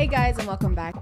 Hey guys, and welcome back.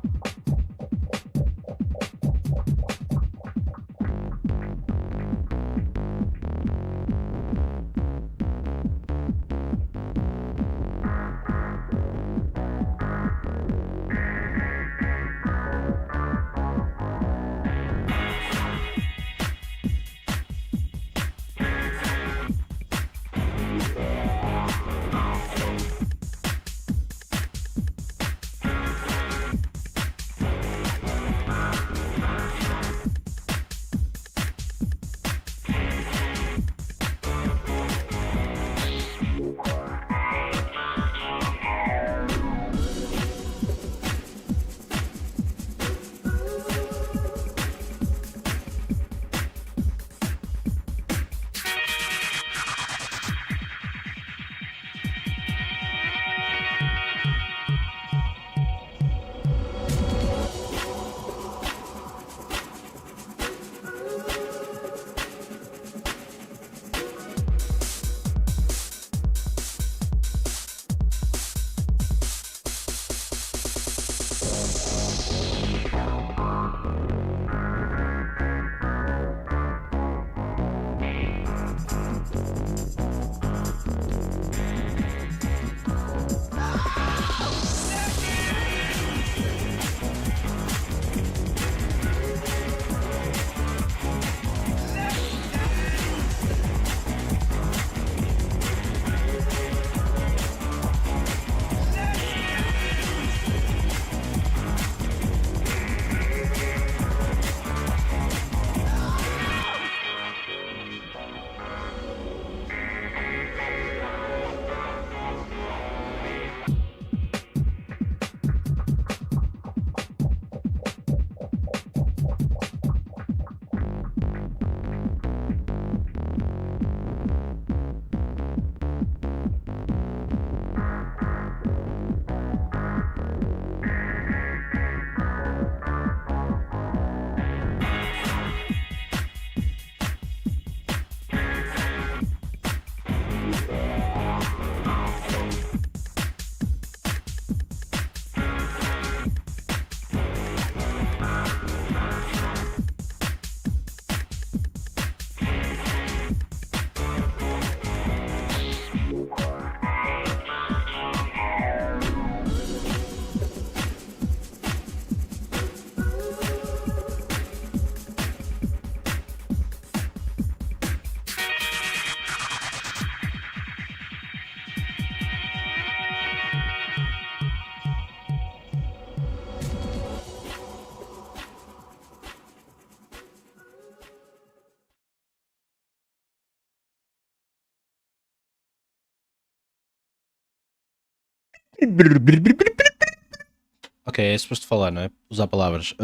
Ok, é suposto falar, não é? Usar palavras.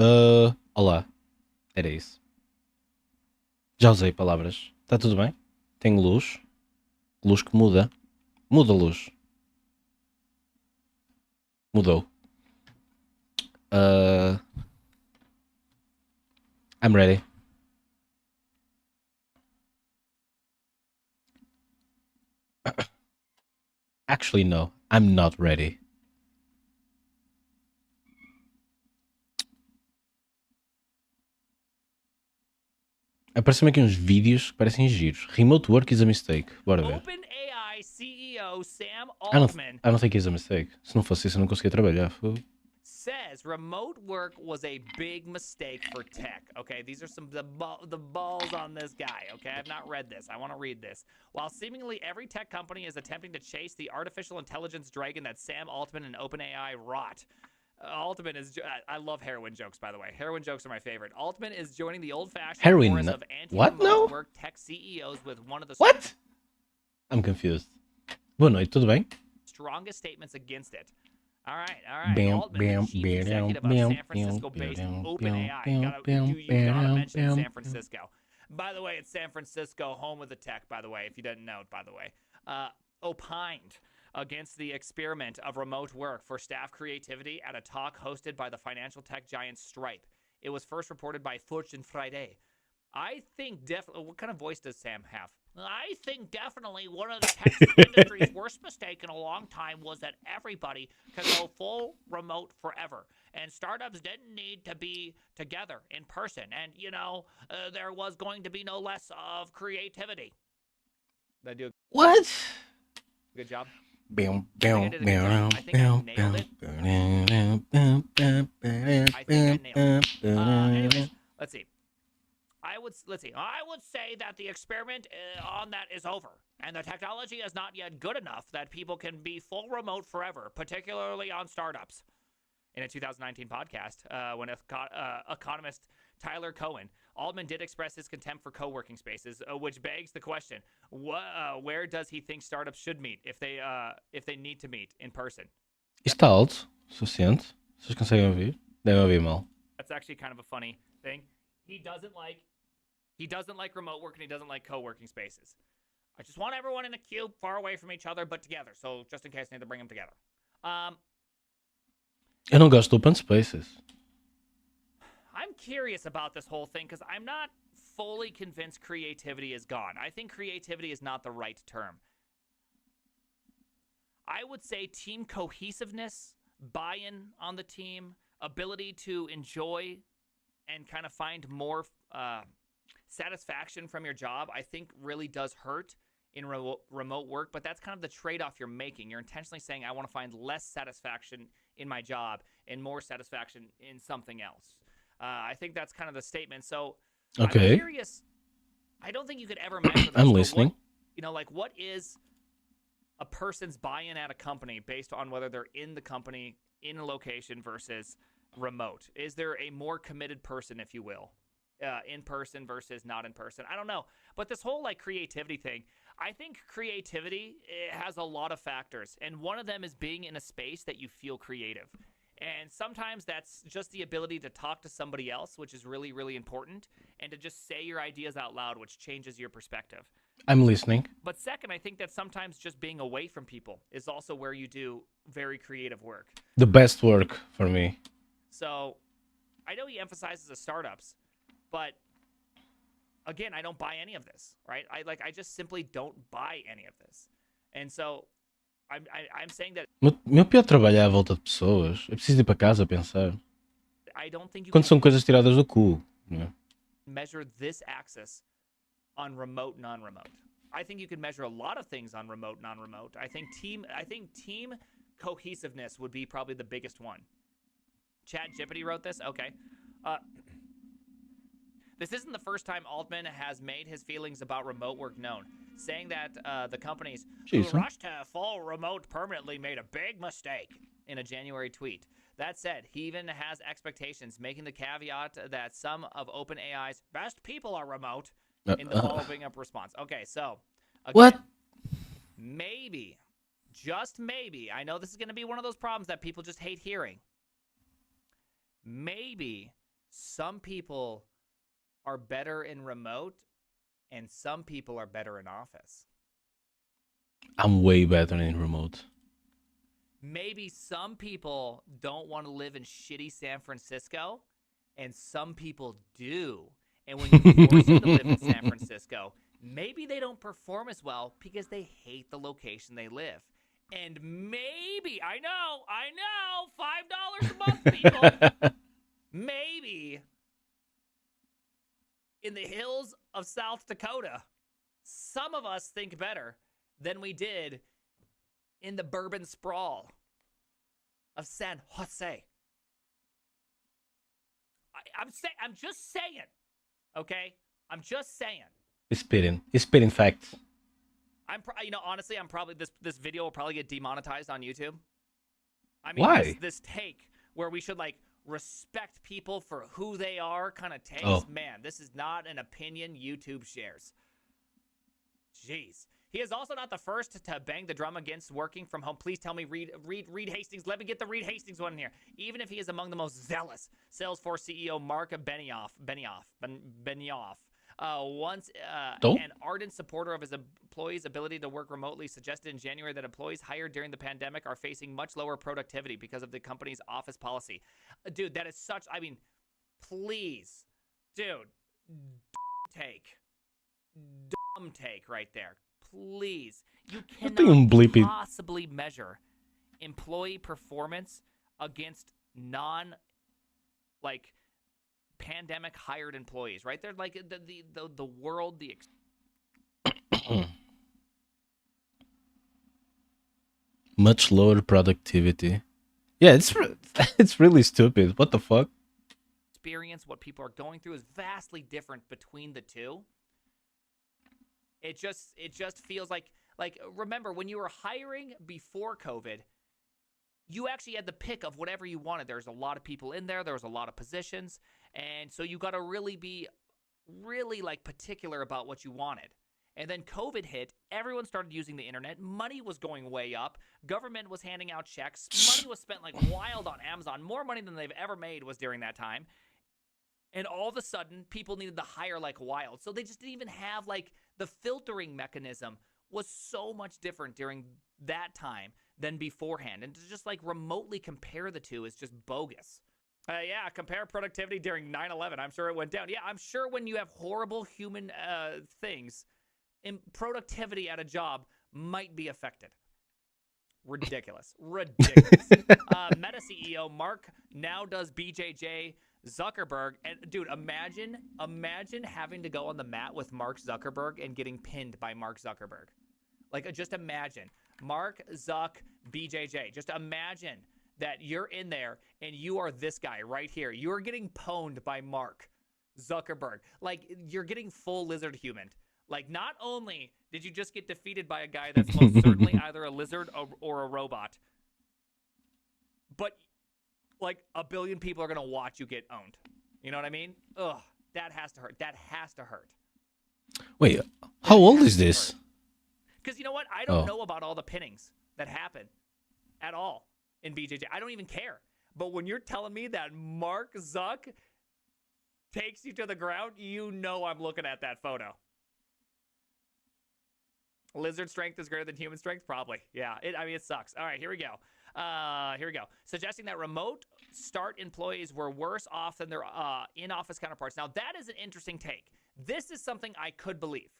Olá. Era isso. Já usei palavras. Está tudo bem? Tenho luz. Luz que muda. Muda a luz. Mudou. I'm ready. Actually, no. I'm not ready. Aparecem aqui uns vídeos que parecem giros. Remote work is a mistake. Bora ver. OpenAI CEO Sam I Altman don't think it's a mistake. Se não fosse isso, eu não conseguia trabalhar. says remote work was a big mistake for tech. Okay, these are some the balls on this guy. Okay, I've not read this. I want to read this. While seemingly every tech company is attempting to chase the artificial intelligence dragon that Sam Altman and OpenAI wrought. Altman is. I love heroin jokes, by the way. Heroin jokes are my favorite. Altman is joining the old-fashioned Heroin? chorus of What? anti-remote No? work tech CEOs with one of the What? I'm confused. Boa noite, tudo bem? strongest statements against it. All right. Bam, Altman, bam, the chief executive of bam, San Francisco-based bam, OpenAI. bam, You gotta mention bam, San Francisco. By the way, it's San Francisco, home of the tech, by the way, if you didn't know it, by the way. Opined against the experiment of remote work for staff creativity at a talk hosted by the financial tech giant Stripe. It was first reported by Fortune Friday. I think definitely. What kind of voice does Sam have? I think definitely one of the tech industry's worst mistake in a long time was that everybody can go full remote forever. And startups didn't need to be together in person. And, there was going to be no less of creativity. Did I do What? a good job? Bam, I think I bam, did a good job. I think I bam, nailed it. bam, I think I nailed it. Anyways, let's see. I would say that the experiment on that is over, and the technology is not yet good enough that people can be full remote forever, particularly on startups. In a 2019 podcast, when economist Tyler Cohen, Altman did express his contempt for co-working spaces, which begs the question: where does he think startups should meet if they need to meet in person? Está alto, suficiente. Vocês conseguem ouvir? Devem ouvir mal. That's actually kind of a funny thing. He doesn't like remote work, and he doesn't like co-working spaces. I just want everyone in a cube far away from each other, but together. So just in case I need to bring them together. Eu não gosto do open spaces. I'm curious about this whole thing because I'm not fully convinced creativity is gone. I think creativity is not the right term. I would say team cohesiveness, buy-in on the team, ability to enjoy and kind of find more satisfaction from your job, I think really does hurt in remote work, but that's kind of the trade-off you're making. You're intentionally saying, I want to find less satisfaction in my job and more satisfaction in something else. I think that's kind of the statement. So Okay. I'm curious. I don't think you could ever measure this. I'm listening. What is a person's buy-in at a company based on whether they're in the company, in a location versus remote? Is there a more committed person, if you will, in person versus not in person? I don't know. But this whole creativity thing, I think creativity has a lot of factors. And one of them is being in a space that you feel creative. And sometimes that's just the ability to talk to somebody else, which is really, really important, and to just say your ideas out loud, which changes your perspective. I'm listening. But second, I think that sometimes just being away from people is also where you do very creative work. The best work for me. So I know he emphasizes the startups, but again, I don't buy any of this, right? I just simply don't buy any of this. And so I'm saying that Meu pior trabalho é à volta de pessoas. Eu preciso ir para casa a pensar. I don't think you Quando can são coisas tiradas do cu. Não é? measure this axis on remote, non-remote. I think you can measure a lot of things on remote, non-remote. I think team cohesiveness would be probably the biggest one. ChatGPT wrote this. Okay. This isn't the first time Altman has made his feelings about remote work known, saying that the companies who rushed to full remote permanently made a big mistake in a January tweet. That said, he even has expectations, making the caveat that some of OpenAI's best people are remote in the following up response. Okay, so again, What? Maybe, just maybe, I know this is going to be one of those problems that people just hate hearing. Maybe some people are better in remote and some people are better in office. I'm way better in remote. Maybe some people don't want to live in shitty San Francisco and some people do. And when you force them to live in San Francisco, maybe they don't perform as well because they hate the location they live. And maybe, I know, $5 a month, people. Maybe in the hills of South Dakota, some of us think better than we did in the bourbon sprawl of San Jose. I'm just saying, okay? I'm just saying. He's spitting facts. Honestly, I'm probably this video will probably get demonetized on YouTube. I mean, Why? This take where we should respect people for who they are kind of takes. Oh. Man, this is not an opinion YouTube shares. Jeez. He is also not the first to bang the drum against working from home. Please tell me Reed Hastings. Let me get the Reed Hastings one in here. Even if he is among the most zealous, Salesforce CEO Mark Benioff, once an ardent supporter of his employees' ability to work remotely, suggested in January that employees hired during the pandemic are facing much lower productivity because of the company's office policy. Dude, that is such, please, dude, take take right there. Please. You Tem um cannot bleepy. possibly measure employee performance against like pandemic hired employees, right? They're like the world, Much lower productivity. Yeah, it's really stupid. What the fuck? experience, what people are going through is vastly different between the two. It just feels like remember when you were hiring before COVID, you actually had the pick of whatever you wanted. There's a lot of people in there. There was a lot of positions. And so you got to really be like particular about what you wanted. And then COVID hit. Everyone started using the internet. Money was going way up. Government was handing out checks. Money was spent like wild on Amazon. More money than they've ever made was during that time. And all of a sudden, people needed to hire like wild. So they just didn't even have like the filtering mechanism was so much different during that time than beforehand. And to just like remotely compare the two is just bogus. Yeah, compare productivity during 9/11. I'm sure it went down. Yeah, I'm sure when you have horrible human things, productivity at a job might be affected. Ridiculous. Ridiculous. Meta CEO Mark now does BJJ. Zuckerberg, and dude, imagine having to go on the mat with Mark Zuckerberg and getting pinned by Mark Zuckerberg. Like, just imagine Mark Zuck BJJ. Just imagine that you're in there and you are this guy right here. You're getting pwned by Mark Zuckerberg. Like, you're getting full lizard human. Like, not only did you just get defeated by a guy that's most certainly either a lizard or a robot, but like a billion people are going to watch you get owned. You know what I mean? Ugh, that has to hurt. That has to hurt. Wait, how old is this? Because you know what? I don't know about all the pinnings that happen at all in BJJ. I don't even care. But when you're telling me that Mark Zuck takes you to the ground, you know I'm looking at that photo. Lizard strength is greater than human strength? Probably. Yeah. It sucks. All right, here we go. Suggesting that remote start employees were worse off than their in-office counterparts. Now, that is an interesting take. This is something I could believe.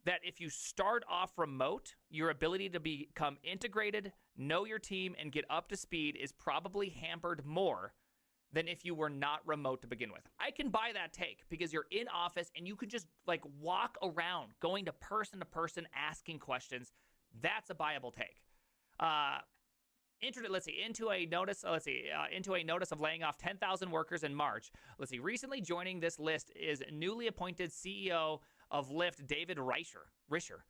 That if you start off remote, your ability to become integrated, know your team, and get up to speed is probably hampered more than if you were not remote to begin with. I can buy that take because you're in office and you could just like walk around, going to person, asking questions. That's a viable take. Into a notice of laying off 10,000 workers in March. Recently joining this list is newly appointed CEO of Lyft, David Risher,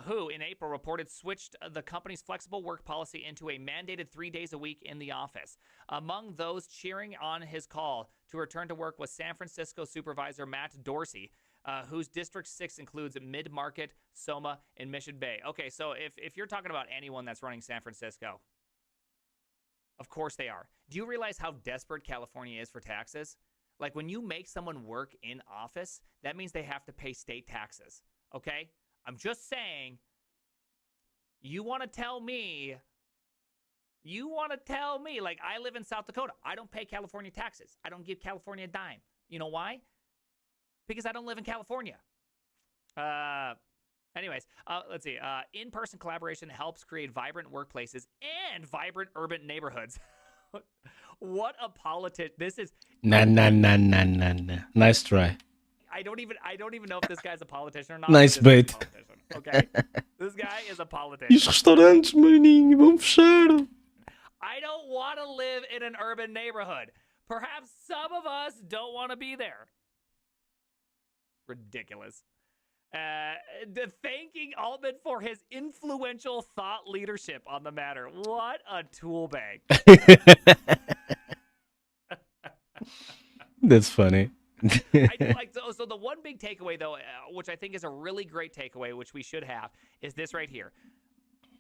who in April reported switched the company's flexible work policy into a mandated 3 days a week in the office. Among those cheering on his call to return to work was San Francisco Supervisor Matt Dorsey, whose District 6 includes Mid-Market, Soma, and Mission Bay. Okay, so if you're talking about anyone that's running San Francisco, of course they are. Do you realize how desperate California is for taxes? Like, when you make someone work in office, that means they have to pay state taxes, okay? I'm just saying, you want to tell me, like, I live in South Dakota. I don't pay California taxes. I don't give California a dime. You know why? Because I don't live in California. Anyways, let's see. In-person collaboration helps create vibrant workplaces and vibrant urban neighborhoods. What a politician! This is Nah. Nice try. I don't even know if this guy's a politician or not. Nice bait. Okay, this guy is a politician. E os restaurantes, maninho, vão fechar. I don't want to live in an urban neighborhood. Perhaps some of us don't want to be there. Ridiculous. Thanking Altman for his influential thought leadership on the matter. What a tool bag. That's funny. I do like so the one big takeaway though, which I think is a really great takeaway, which we should have, is this right here.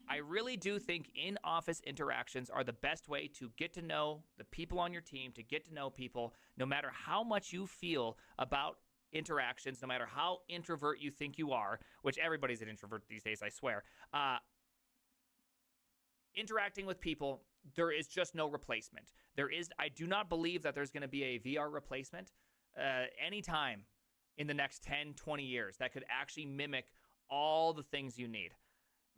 I really do think in-office interactions are the best way to get to know the people on your team, to get to know people, no matter how much you feel about interactions, no matter how introvert you think you are, which everybody's an introvert these days, I swear. Interacting with people, there is just no replacement. I do not believe that there's going to be a VR replacement anytime in the next 10, 20 years that could actually mimic all the things you need.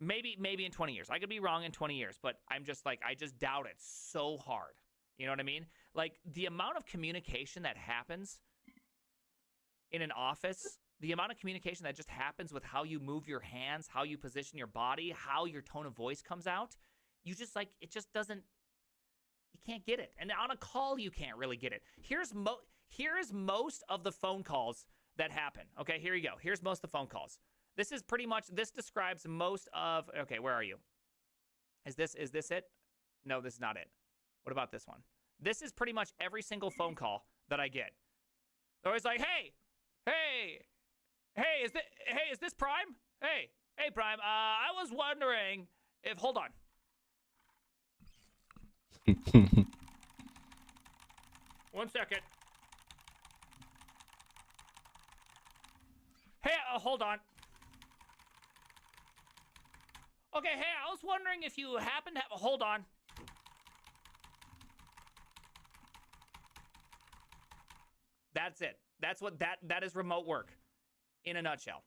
Maybe in 20 years. I could be wrong in 20 years, but I'm just like, I just doubt it so hard. You know what I mean? Like, the amount of communication that happens in an office, the amount of communication that just happens with how you move your hands, how you position your body, how your tone of voice comes out, you just like, it just doesn't, you can't get it. And on a call, you can't really get it. Here's most of the phone calls that happen. Okay, here you go. Here's most of the phone calls. This is pretty much, this describes most of, okay, where are you? Is this it? No, this is not it. What about this one? This is pretty much every single phone call that I get. They're always like, hey, is this Prime? Hey, Prime, I was wondering if, hold on. One second. Hey, hold on. Okay, hey, I was wondering if you happen to have, hold on. That's it. That's what that is remote work in a nutshell.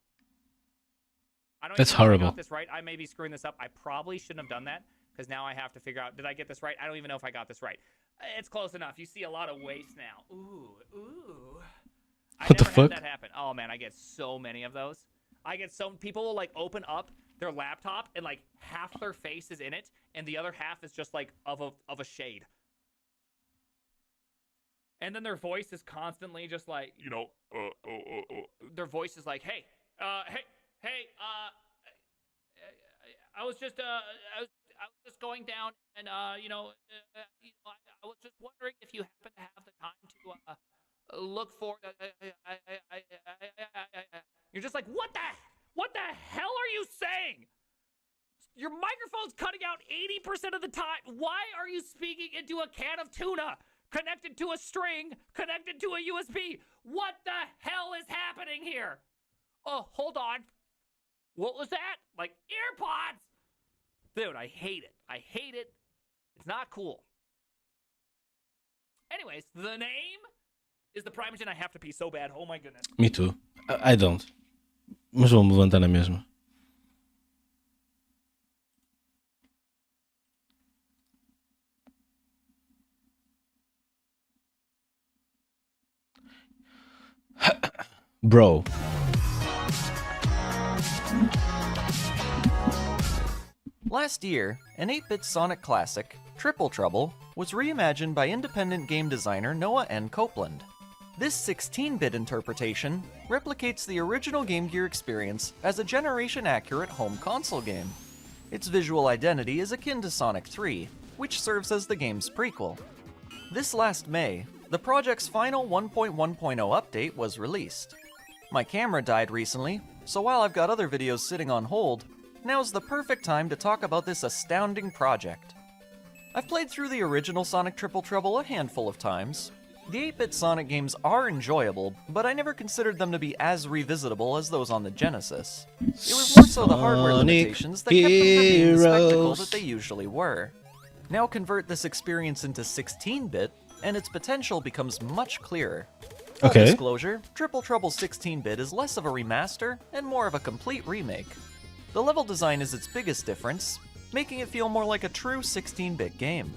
I don't That's even know if I horrible. got this right. I may be screwing this up. I probably shouldn't have done that because now I have to figure out, did I get this right? I don't even know if I got this right. It's close enough. You see a lot of waste now. Ooh. What the I never fuck? had that happen. Oh man, I get so many of those. People will like open up their laptop and like half their face is in it and the other half is just like of a shade. And then their voice is constantly just like, their voice is like, hey, I was just going down and I was just wondering if you happen to have the time to look for You're just like, what the hell are you saying? Your microphone's cutting out 80% of the time. Why are you speaking into a can of tuna connected to a string, connected to a USB? What the hell is happening here? Oh, hold on. What was that? Like AirPods? Dude, I hate it. It's not cool. Anyways, the name is the Prime Engine. I have to pee so bad. Oh my goodness. Me too. I don't. Mas vou-me levantar na mesma. Bro. Last year, an 8-bit Sonic classic, Triple Trouble, was reimagined by independent game designer Noah N. Copeland. This 16-bit interpretation replicates the original Game Gear experience as a generation-accurate home console game. Its visual identity is akin to Sonic 3, which serves as the game's prequel. This last May, the project's final 1.1.0 update was released. My camera died recently, so while I've got other videos sitting on hold, now's the perfect time to talk about this astounding project. I've played through the original Sonic Triple Trouble a handful of times. The 8-bit Sonic games are enjoyable, but I never considered them to be as revisitable as those on the Genesis. It was more so the hardware limitations that kept them from being the spectacle that they usually were. Now convert this experience into 16-bit, and its potential becomes much clearer. Full Okay. disclosure, Triple Trouble 16-bit is less of a remaster and more of a complete remake. The level design is its biggest difference, making it feel more like a true 16-bit game.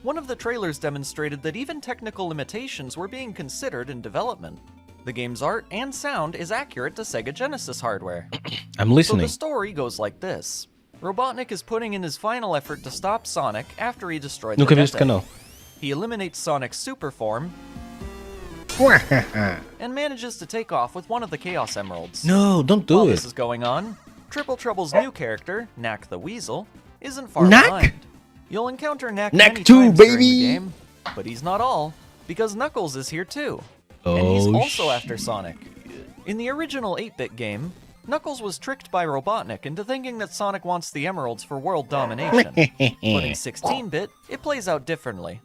One of the trailers demonstrated that even technical limitations were being considered in development. The game's art and sound is accurate to Sega Genesis hardware. I'm So listening. the story goes like this. Robotnik is putting in his final effort to stop Sonic after he destroyed Nunca the vi este Death canal. Egg. He eliminates Sonic's super form and manages to take off with one of the Chaos Emeralds. No, don't While do this it. is going on, Triple Trouble's new character, Knack the Weasel, isn't far Knack? behind. You'll encounter Knack Knack many too, times during the baby! game, but he's not all, because Knuckles is here too. And he's Oh, also after Sonic. In the original 8-bit game, Knuckles was tricked by Robotnik into thinking that Sonic wants the emeralds for world domination. But in 16-bit, it plays out differently.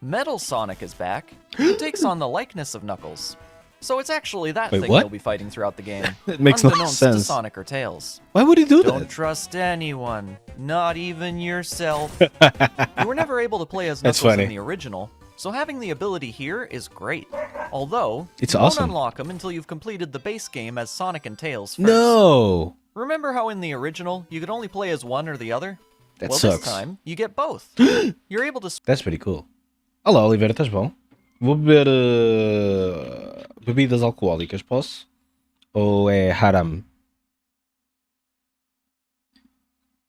Metal Sonic is back, who takes on the likeness of Knuckles. So it's actually that Wait, thing what? you'll be fighting throughout the game, It makes no unbeknownst to sense. Sonic or Tails. Why would he do Don't that? trust anyone, not even yourself. You were never able to play as That's Knuckles funny. in the original, so having the ability here is great. Although, It's you awesome. won't unlock them until you've completed the base game as Sonic and Tails first. No! Remember how in the original, you could only play as one or the other? That well, sucks. this time, you get both. You're able to That's pretty cool. Olá, Oliveira, estás bom? Vou beber bebidas alcoólicas, posso? Ou é haram?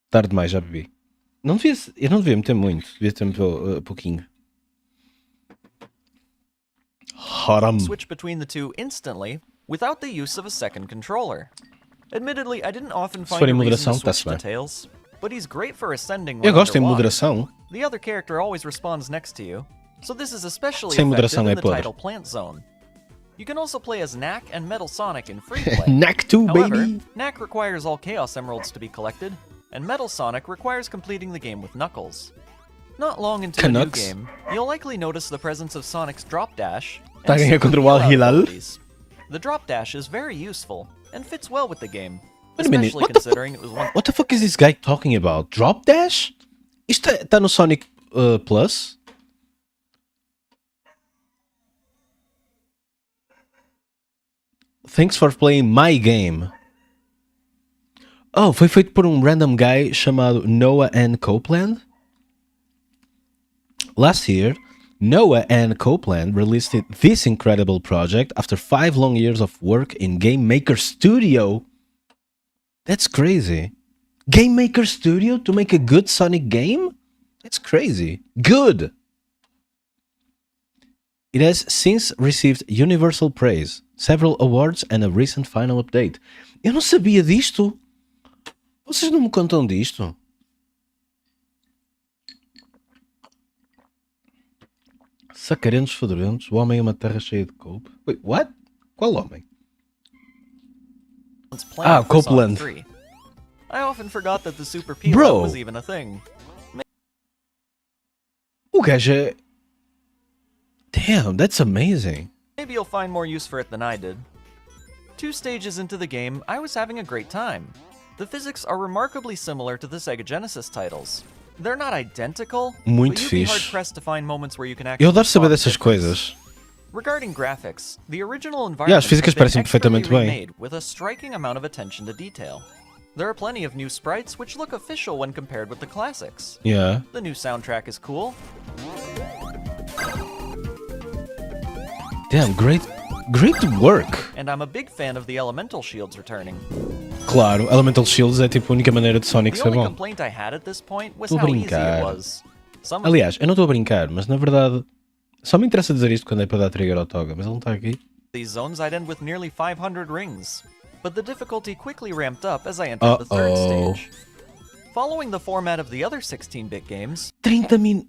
Tarde demais, já bebi. Eu não devia meter muito, devia ter pouquinho. Haram. switch between the two instantly without the use of a second controller. Admittedly, I didn't often Se find for a em reason moderação, to switch tá-se to bem. Tails, but he's great for ascending Eu when gosto em underwater. moderação. The other character always respawns next to you, so this is especially Sem effective moderação in é the podre. title Plant Zone. You can also play as Knack and Metal Sonic in free play. Knack 2, However, baby! Knack requires all Chaos Emeralds to be collected, and Metal Sonic requires completing the game with Knuckles. Not long into the new Canucks. game, you'll likely notice the presence of Sonic's Drop Dash and Tá a ganhar super contra o heal-out Al-Hilal. abilities. The Drop Dash is very useful, and fits well with the game, Wait a minute, especially what the considering it was one What the fuck is this guy talking about? Drop Dash? Isto está no Sonic Plus? Thanks for playing my game. Oh, foi feito por um random guy chamado Noah N. Copeland? Last year, Noah N. Copeland released this incredible project after 5 long years of work in Game Maker Studio. That's crazy. Game Maker Studio to make a good Sonic game? That's crazy. Good! It has since received universal praise, several awards, and a recent final update. Eu não sabia disto. Vocês não me contam disto? Sacarentos fedorentos, o homem é uma terra cheia de coupe. Wait, what? Qual homem? plan for Copeland. Sonic 3. I often forgot that the Super Peel Bro. was even a thing. O gajo é... Damn, that's amazing. Maybe you'll find more use for it than I did. 2 stages into the game, I was having a great time. The physics are remarkably similar to the Sega Genesis titles. They're not identical, Muito but you'd be fixe. hard-pressed to find moments where you can actually Eu adoro saber spot the dessas difference. coisas. Regarding graphics, the original as environment físicas has been parecem expertly perfeitamente bem. remade with a striking amount of attention to detail. There are plenty of new sprites which look official when compared with the classics. Yeah. The new soundtrack is cool. Damn, great work. And I'm a big fan of the elemental shields returning. Claro, Elemental Shields é tipo a única maneira de Sonic The ser only bom. complaint I had at this point was Tô a how easy brincar. it was. Some of Aliás, eu não estou a brincar, mas na verdade só me interessa dizer isto quando é para dar trigger ao Toga, mas ele não está aqui. these zones I'd end with nearly 500 rings, but the difficulty quickly ramped up as I entered the third Uh-oh. stage. Following the format of the other 16-bit games, 30 minutos.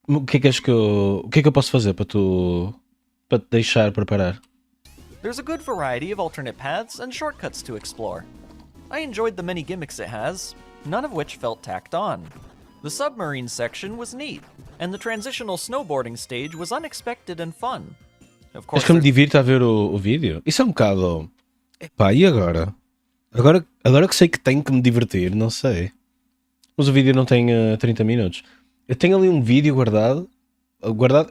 O que é que és que eu... O que é que eu posso fazer para tu... para te deixar preparar? there's a good variety of alternate paths and shortcuts to explore. I enjoyed the many gimmicks it has, none of which felt tacked on. The submarine section was neat, and the transitional snowboarding stage was unexpected and fun. Of course, És que eu me there's divirto a ver o vídeo? Isso é um bocado... Epá, e agora? Agora que sei que tenho que me divertir, não sei. Mas o vídeo não tem 30 minutos. Eu tenho ali um vídeo guardado.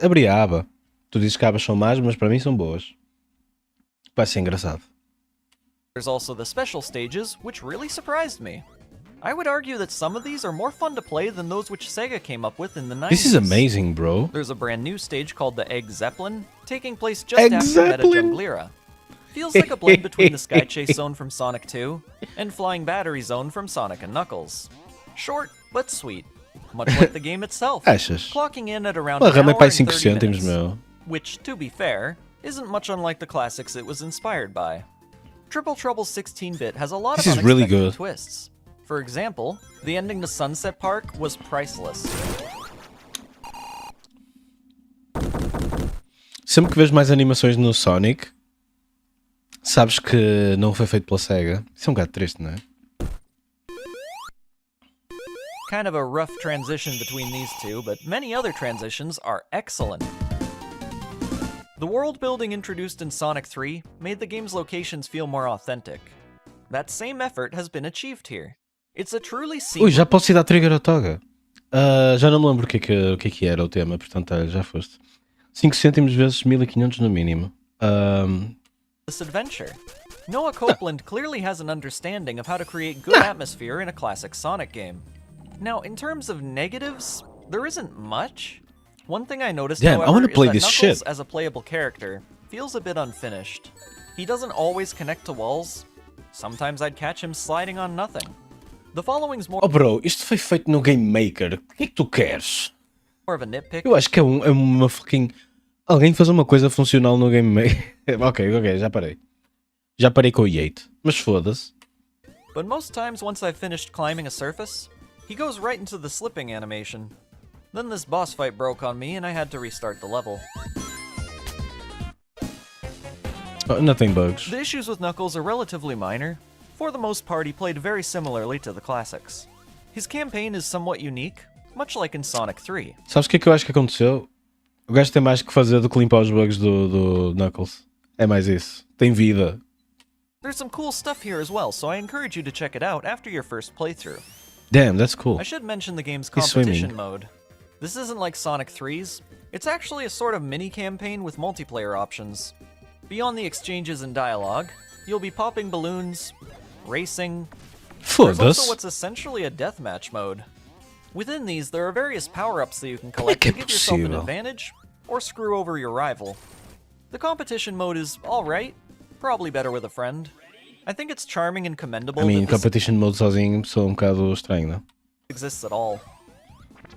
Abri a aba. Tu dizes que abas são más, mas para mim são boas. Vai ser engraçado. There's also the special stages, which really surprised me. I would argue that some of these are more fun to play than those which Sega came up with in the 90s. This is amazing, bro. There's a brand new stage called the Egg Zeppelin, taking place just Egg after Meta Zeppelin? Junglera. Feels like a blend between the Sky Chase Zone from Sonic 2 and Flying Battery Zone from Sonic and Knuckles. Short, but sweet. Much like the game itself. Achas? Clocking in at around Uma an rama é hour para and 5 30 cêntimos, minutes. meu. Which, to be fair, isn't much unlike the classics it was inspired by. Triple Trouble's 16-bit has a lot This of is really unexpected good. twists. For example, the ending to Sunset Park was priceless. Sempre que vejo mais animações no Sonic, sabes que não foi feito pela SEGA. Isso é um bocado triste, não é? Kind of a rough transition between these two, but many other transitions are excellent. The world building introduced in Sonic 3 made the game's locations feel more authentic. That same effort has been achieved here. It's a truly Ui, seamless já posso ir dar trigger ao Toga. Já não me lembro o que é que era o tema, portanto, olha, já foste. 5 cêntimos vezes 1500 no mínimo. This adventure. Noah Copeland clearly has an understanding of how to create good atmosphere in a classic Sonic game. Now, in terms of negatives, there isn't much. One thing I noticed, Damn, I however, wanna is play that this Knuckles shit. as a playable character feels a bit unfinished. He doesn't always connect to walls. Sometimes I'd catch him sliding on nothing. The following's more Oh bro, isto foi feito no Game Maker. O que é que tu queres? of a nitpick. Eu acho que é uma fucking... Alguém fazer uma coisa funcional no Game Maker. ok, já parei. Já parei com o Yate. Mas foda-se. But most times, once I've finished climbing a surface, he goes right into the slipping animation. Then this boss fight broke on me and I had to restart the level. Oh, nothing bugs. The issues with Knuckles are relatively minor. For the most part, he played very similarly to the classics. His campaign is somewhat unique, much like in Sonic 3. Sabes o que é que eu acho que aconteceu? O gajo tem mais que fazer do que limpar os bugs do Knuckles. É mais isso. Tem vida. There's some cool stuff here as well, so I encourage you to check it out after your first playthrough. Damn, that's cool. I should mention the game's He's competition swimming. mode. This isn't like Sonic 3's. It's actually a sort of mini-campaign with multiplayer options. Beyond the exchanges and dialogue, you'll be popping balloons, racing. There's also Foda-se. what's essentially a deathmatch mode. Within these, there are various power-ups that you can collect que to é give yourself an possível? advantage, or screw over your rival. The competition mode is alright, probably better with a friend. I think it's charming and commendable I mean, that this competition mode sozinho sou um bocado estranho, não? exists at all.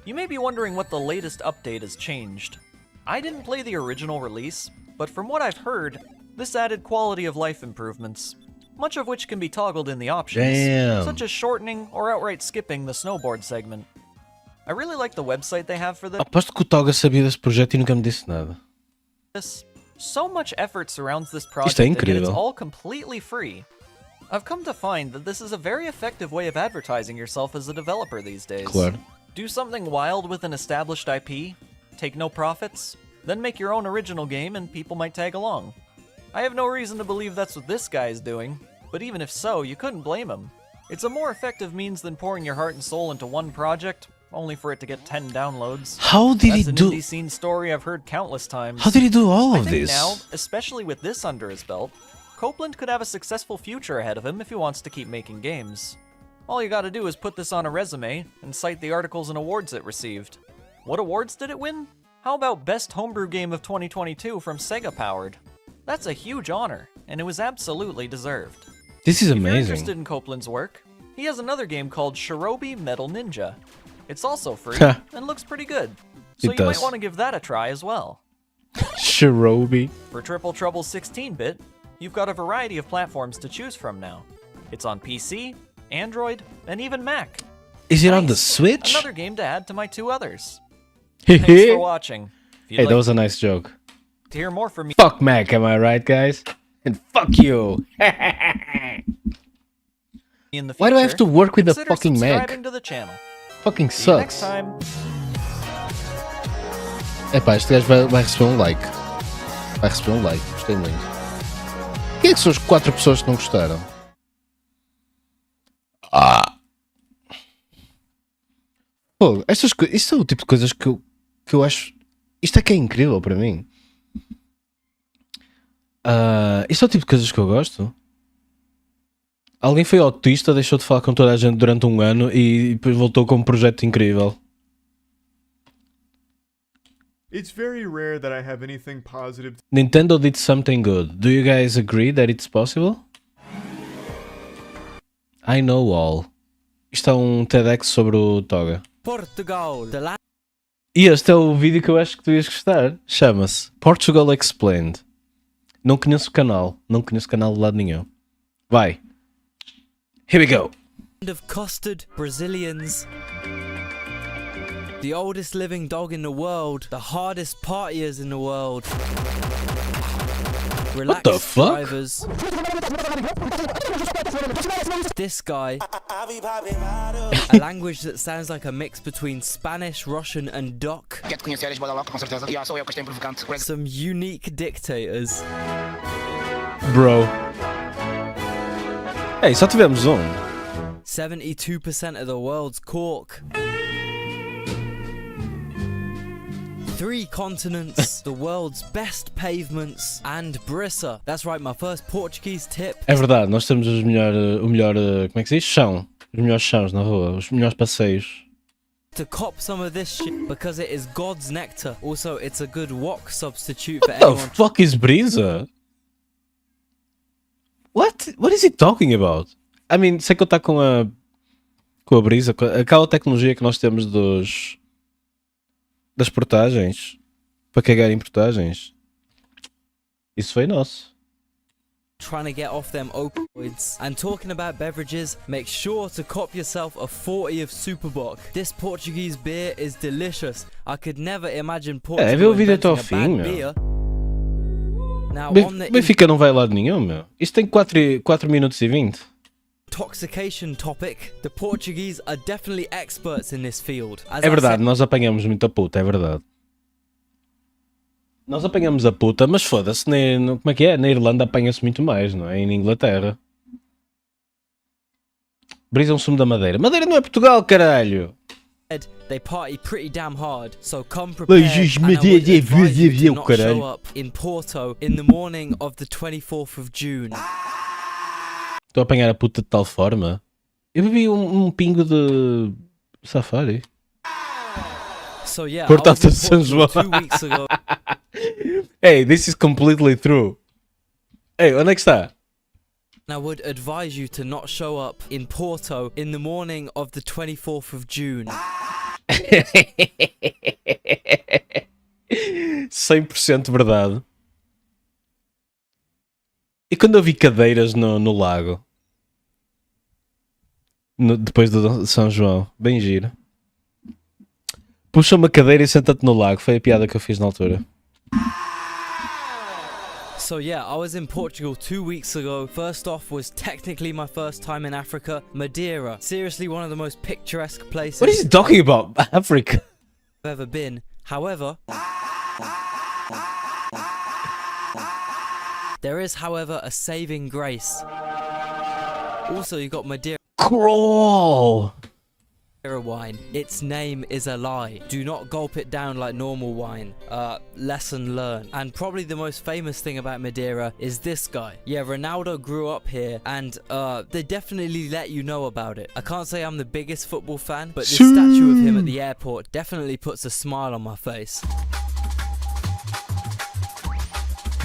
You may be wondering what the latest update has changed. I didn't play the original release, but from what I've heard, this added quality of life improvements, much of which can be toggled in the options, Damn. such as shortening or outright skipping the snowboard segment. I really like the website they have for Aposto que o Toga sabia desse projeto e nunca me disse nada. this. So much effort surrounds this project, é and yet it's incrível. all completely free. I've come to find that this is a very effective way of advertising yourself as a developer these days. Claro. Do something wild with an established IP, take no profits, then make your own original game and people might tag along. I have no reason to believe that's what this guy is doing, but even if so, you couldn't blame him. It's a more effective means than pouring your heart and soul into one project, only for it to get 10 downloads. How did he That's an do... indie scene story I've heard countless times. How did he do all I of think this? now, especially with this under his belt, Copeland could have a successful future ahead of him if he wants to keep making games. All you gotta do is put this on a resume and cite the articles and awards it received. What awards did it win? How about Best Homebrew Game of 2022 from Sega Powered? That's a huge honor, and it was absolutely deserved. This is If you're amazing. interested in Copeland's work, he has another game called Shinobi Metal Ninja. It's also free and looks pretty good, so It you might does. want to give that a try as well. Shinobi. For Triple Trouble 16-bit, you've got a variety of platforms to choose from now. It's on PC, Android, and even Mac. Is it on the Nice. Switch? Another game to add to my two others. Thanks for hey, watching. If you'd that like was a nice joke. to hear more from me Fuck Mac, am I right, guys? And fuck you. in the future, Why do I have to work with a consider fucking Mac? subscribing to the channel. Fucking See you next sucks. time. Epá, este gajo vai receber um like. Vai receber um like, gostei muito. Quem é que são as 4 pessoas que não gostaram? Pô, isto é o tipo de coisas que eu acho. Isto é que é incrível para mim. Isto é o tipo de coisas que eu gosto. Alguém foi autista, deixou de falar com toda a gente durante um ano e depois voltou com um projeto incrível. It's very rare that I have anything positive Nintendo did something good. Do you guys agree that it's possible? I know all. Isto é um TEDx sobre o Toga. Portugal, the land E este é o vídeo que eu acho que tu ias gostar. Chama-se Portugal Explained. Não conheço o canal. Não conheço o canal de lado nenhum. Vai. Here we go. of custard, Brazilians. The oldest living dog in the world, the hardest partiers in the world. Relaxed the fuck? drivers. This guy. A language that sounds like a mix between Spanish, Russian, and Doc. Quer te conhecer, és boa com certeza. E sou eu que estou provocante. Some unique dictators. Bro. Ei, só tivemos um. 72% of the world's cork. 3 continents, the world's best pavements, and Brissa. That's right, my first Portuguese tip. É verdade, nós temos o melhor, como é que se diz? Chão. Os melhores chãos na rua, os melhores passeios. To cop some of this shit because it is God's nectar. Also, it's a good wok substitute for What the anyone fuck is Brisa? What is he talking about? I mean, sem contar com a Brisa, aquela tecnologia que nós temos das portagens, para cagar em portagens, isso foi nosso. trying to get off them opioids. And talking about beverages, make sure to cop yourself a 40 of Superboc. This Portuguese beer is delicious. I could never imagine Portugal viu o vídeo até ao inventing a fim, bad meu. beer. Now, on the Benfica não vai a lado nenhum, meu. Isto tem 4 minutos e 20. intoxication topic, the Portuguese are definitely experts in this field. As É I verdade, said, nós apanhamos muita puta, é verdade. Nós apanhamos a puta, mas foda-se, como é que é? Na Irlanda apanha-se muito mais, não é? E na Inglaterra. Brisa um sumo da Madeira. Madeira não é Portugal, caralho! they party pretty damn hard, so come prepared. Mas And I would advise you to not caralho. show up in Porto in the morning of the 24th of June. Estou a apanhar a puta de tal forma. Eu bebi um pingo de safari. So yeah, Porto I was in de São Portugal João. 2 weeks ago. Hey, this is completely true. Hey, onde é que está? And I would advise you to not show up in Porto in the morning of the 24th of June. 100% verdade. E quando eu vi cadeiras no lago? Depois do São João. Bem giro. Puxa uma cadeira e senta-te no lago. Foi a piada que eu fiz na altura. So yeah, I was in Portugal 2 weeks ago. First off was technically my first time in Africa, Madeira. Seriously one of the most picturesque places What is he talking about? Africa. I've ever been. However, there is, however, a saving grace. Also, you got Madeira Crawl. wine. Its name is a lie. Do not gulp it down like normal wine. Lesson learned. And probably the most famous thing about Madeira is this guy. Yeah, Ronaldo grew up here, and they definitely let you know about it. I can't say I'm the biggest football fan, but this statue of him at the airport definitely puts a smile on my face.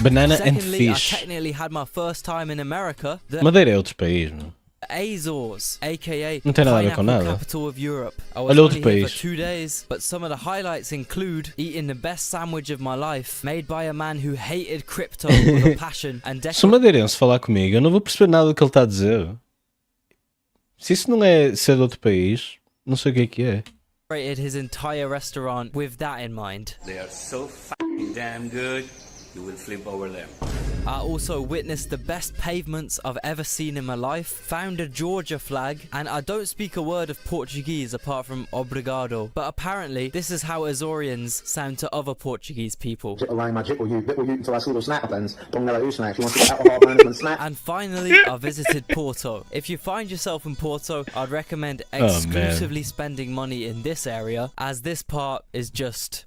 Banana and Secondly, I fish. technically had my first time in America. The Madeira é outro país, meu. Azores, aka Não tem nada a ver com pineapple nada. capital of Europe. I was Olha outro only here país. for 2 days, but some of the highlights include eating the best sandwich of my life, made by a man who hated crypto with a passion and Se o decorated madeirense falar comigo, eu não vou perceber nada do que ele está a dizer. Se isso não é ser de outro país, não sei o que é. his entire restaurant with that in mind. They are so fucking damn good, you will flip over them. I also witnessed the best pavements I've ever seen in my life, found a Georgia flag, and I don't speak a word of Portuguese apart from obrigado, but apparently this is how Azorians sound to other Portuguese people. Around magic, or you until I see little snack blends. Bong the little snacks. You want to get alcohol management snack? And finally, I visited Porto. If you find yourself in Porto, I'd recommend exclusively spending money in this area, as this part is just...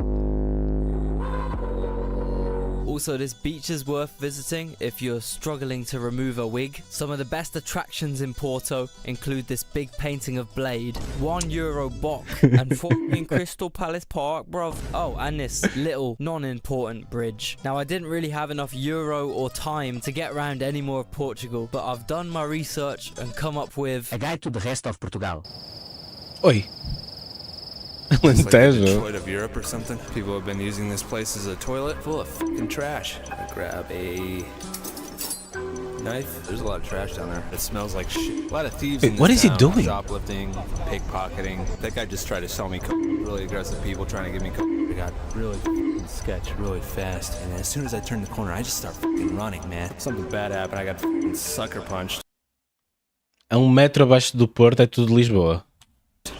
Also, this beach is worth visiting if you're struggling to remove a wig. Some of the best attractions in Porto include this big painting of Blade, €1 Bock, and fucking Crystal Palace Park, bruv. Oh, and this little non-important bridge. Now, I didn't really have enough euro or time to get around any more of Portugal, but I've done my research and come up with A guide to the rest of Portugal. Oi. It's like the Alentejo. Detroit of Europe or something. People have been using this place as a toilet full of fucking trash. I grab a knife. There's a lot of trash down there. It smells like shit. A lot of thieves in this What is he town. doing? Shoplifting, pickpocketing. That guy just tried to sell me coke. Really aggressive people trying to give me coke. I got really fucking sketch really fast. And as soon as I turned the corner, I just start fucking running, man. Something bad happened. I got fucking sucker punched. A 1 metro abaixo do Porto é tudo Lisboa.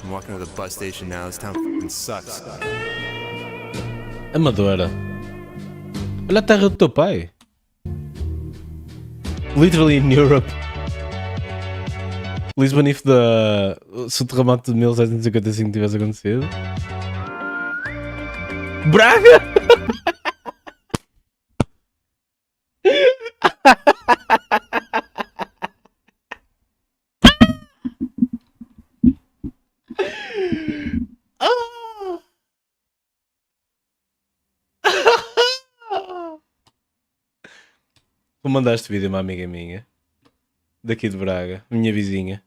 I'm walking to the bus station now. This town fucking sucks. Amadora. Olha a terra do teu pai. Literally in Europe. Lisbon if se o terremoto de 1755 tivesse acontecido. Braga! Vou mandar este vídeo a uma amiga minha. Daqui de Braga. Minha vizinha.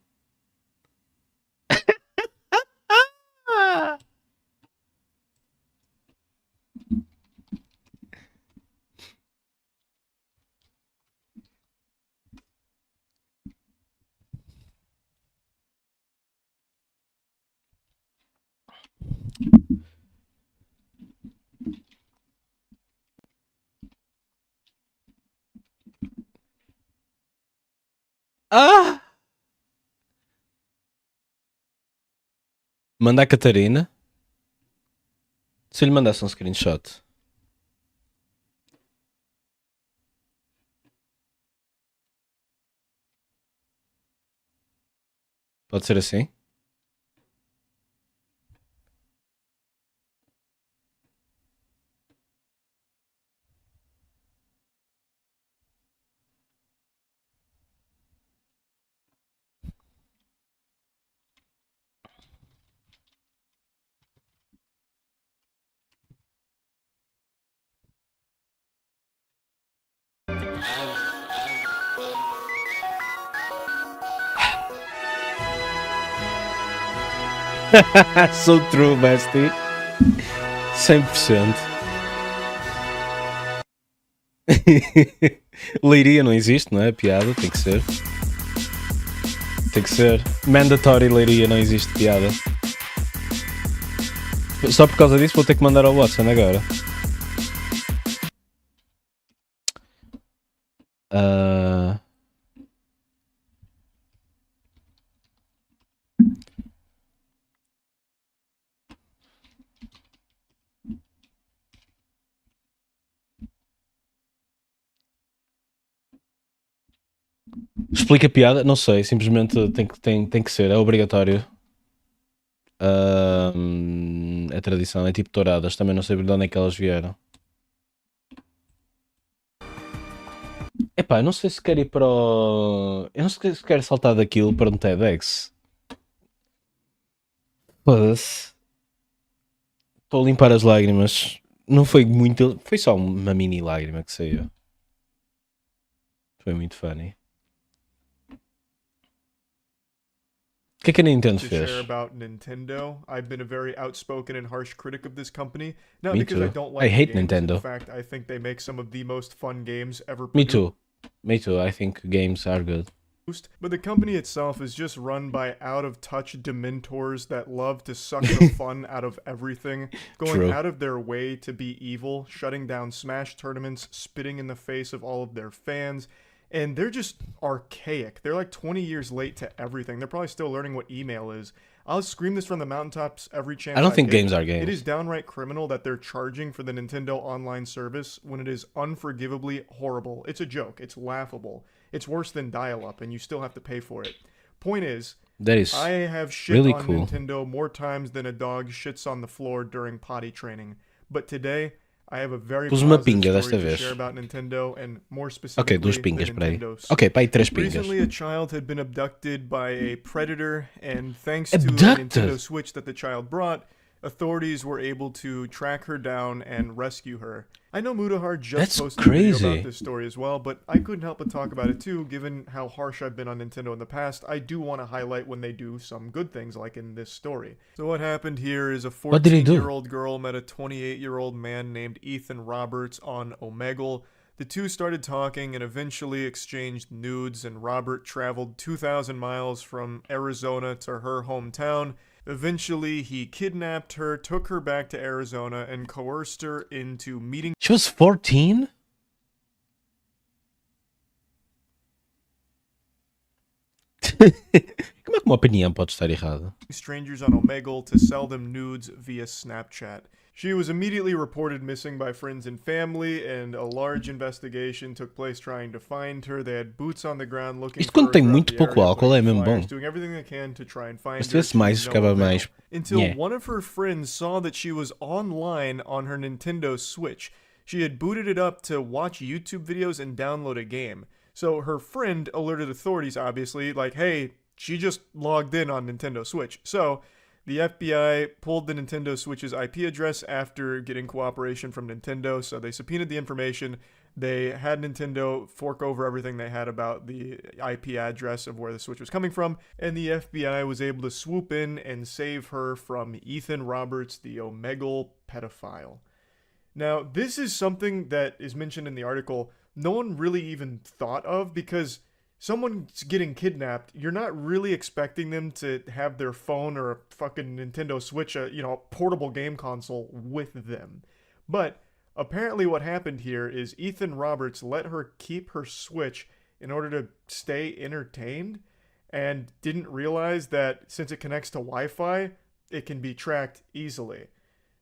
Ah! Manda a Catarina. Se eu lhe mandasse um screenshot. Pode ser assim? So true, bestie. 100%. Leiria não existe, não é? Piada, tem que ser. Tem que ser. Mandatory Leiria não existe piada. Só por causa disso vou ter que mandar ao Watson agora. Explica a piada? Não sei, simplesmente tem que ser, é obrigatório. É tradição, é tipo touradas, também não sei de onde é que elas vieram. Epá, eu não sei se quero ir para o... Eu não sei se quero saltar daquilo para um TEDx. Foda-se. Estou a limpar as lágrimas. Não foi muito... Foi só uma mini lágrima que saiu. Foi muito funny. O que é que a Nintendo To fez? share about Nintendo. I've been a very outspoken and harsh critic of this company. Not Me because I too. don't I like hate games. Nintendo. In fact, I think they make some of the most fun games ever Me produced. too. Me too. I think games are good. But the company itself is just run by out-of-touch dementors that love to suck the fun out of everything, going True. out of their way to be evil, shutting down Smash tournaments, spitting in the face of all of their fans, and they're just archaic. They're like 20 years late to everything. They're probably still learning what email is. I'll scream this from the mountaintops every chance I don't think get. games are games. It is downright criminal that they're charging for the Nintendo Online service when it is unforgivably horrible. It's a joke. It's laughable. It's worse than dial-up, and you still have to pay for it. Point is, That is I have shit really on cool. Nintendo more times than a dog shits on the floor during potty training. But today, I have a very Pus uma positive pinga story desta to vez. share about Nintendo, and more Ok, specifically, duas pingas, the peraí. Nintendo Ok, pá, aí três pingas. Recently, a child had been abducted by a predator, and thanks to a Abducted? Nintendo Switch that the child brought, authorities were able to track her down and rescue her. I know Mutahar just That's posted a video crazy. about this story as well, but I couldn't help but talk about it too, given how harsh I've been on Nintendo in the past. I do want to highlight when they do some good things, like in this story. So what happened here is a What did he do? 14-year-old girl met a 28-year-old man named Ethan Roberts on Omegle. The two started talking and eventually exchanged nudes, and Robert traveled 2,000 miles from Arizona to her hometown. Eventually, he kidnapped her, took her back to Arizona, and coerced her into meeting She was 14? Como é que uma opinião pode estar errada? strangers on Omegle to sell them nudes via Snapchat. She was immediately reported missing by friends and family, and a large investigation took place trying to find her. They had boots on the ground looking Isto for quando her tem throughout muito the pouco area, álcool é putting mesmo flyers, bom. doing everything they can to try and find Mas se her. tivesse mais, to no ficava avail. mais... Until Nhé. one of her friends saw that she was online on her Nintendo Switch. She had booted it up to watch YouTube videos and download a game. So her friend alerted authorities, obviously, like, hey, she just logged in on Nintendo Switch. So The FBI pulled the Nintendo Switch's IP address after getting cooperation from Nintendo, so they subpoenaed the information. They had Nintendo fork over everything they had about the IP address of where the Switch was coming from, and the FBI was able to swoop in and save her from Ethan Roberts, the Omegle pedophile. Now, this is something that is mentioned in the article no one really even thought of, because someone's getting kidnapped, you're not really expecting them to have their phone or a fucking Nintendo Switch, a portable game console with them. But apparently what happened here is Ethan Roberts let her keep her Switch in order to stay entertained, and didn't realize that since it connects to Wi-Fi, it can be tracked easily.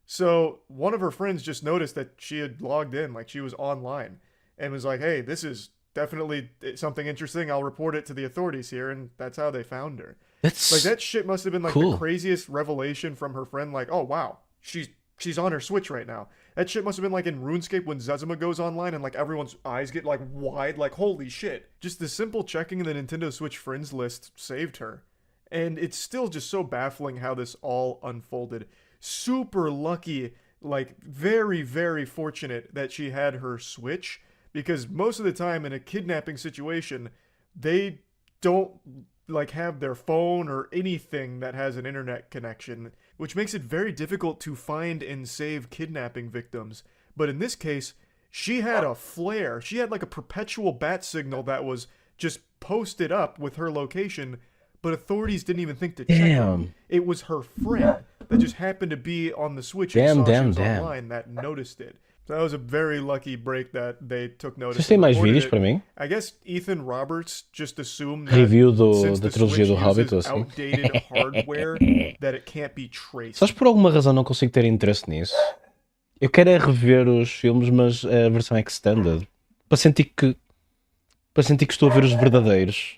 So one of her friends just noticed that she had logged in, like she was online, and was like, hey, this is definitely something interesting. I'll report it to the authorities here, and that's how they found her. That's Like, that shit must have been like cool. the craziest revelation from her friend. Like, oh wow, she's on her Switch right now. That shit must have been like in RuneScape when Zezima goes online and like everyone's eyes get like wide, like holy shit. Just the simple checking in the Nintendo Switch friends list saved her. And it's still just so baffling how this all unfolded. Super lucky, like very, very fortunate that she had her Switch, because most of the time in a kidnapping situation, they don't like have their phone or anything that has an internet connection, which makes it very difficult to find and save kidnapping victims. But in this case, she had a flare. She had like a perpetual bat signal that was just posted up with her location, but authorities didn't even think to check it. Damn. It was her friend that just happened to be on the Switch Damn, and saw damn, she was damn. online that noticed it. So that was a very lucky break that they took notice. Vocês têm and mais reported vídeos it. para mim? I guess Ethan Roberts just assumed that Review since da the trilogia Switch do Hobbit ou uses assim? outdated hardware, that it can't be traced. Sabes por alguma razão não consigo ter interesse nisso? Eu quero é rever os filmes, mas a versão extended. Para sentir que estou a ver os verdadeiros.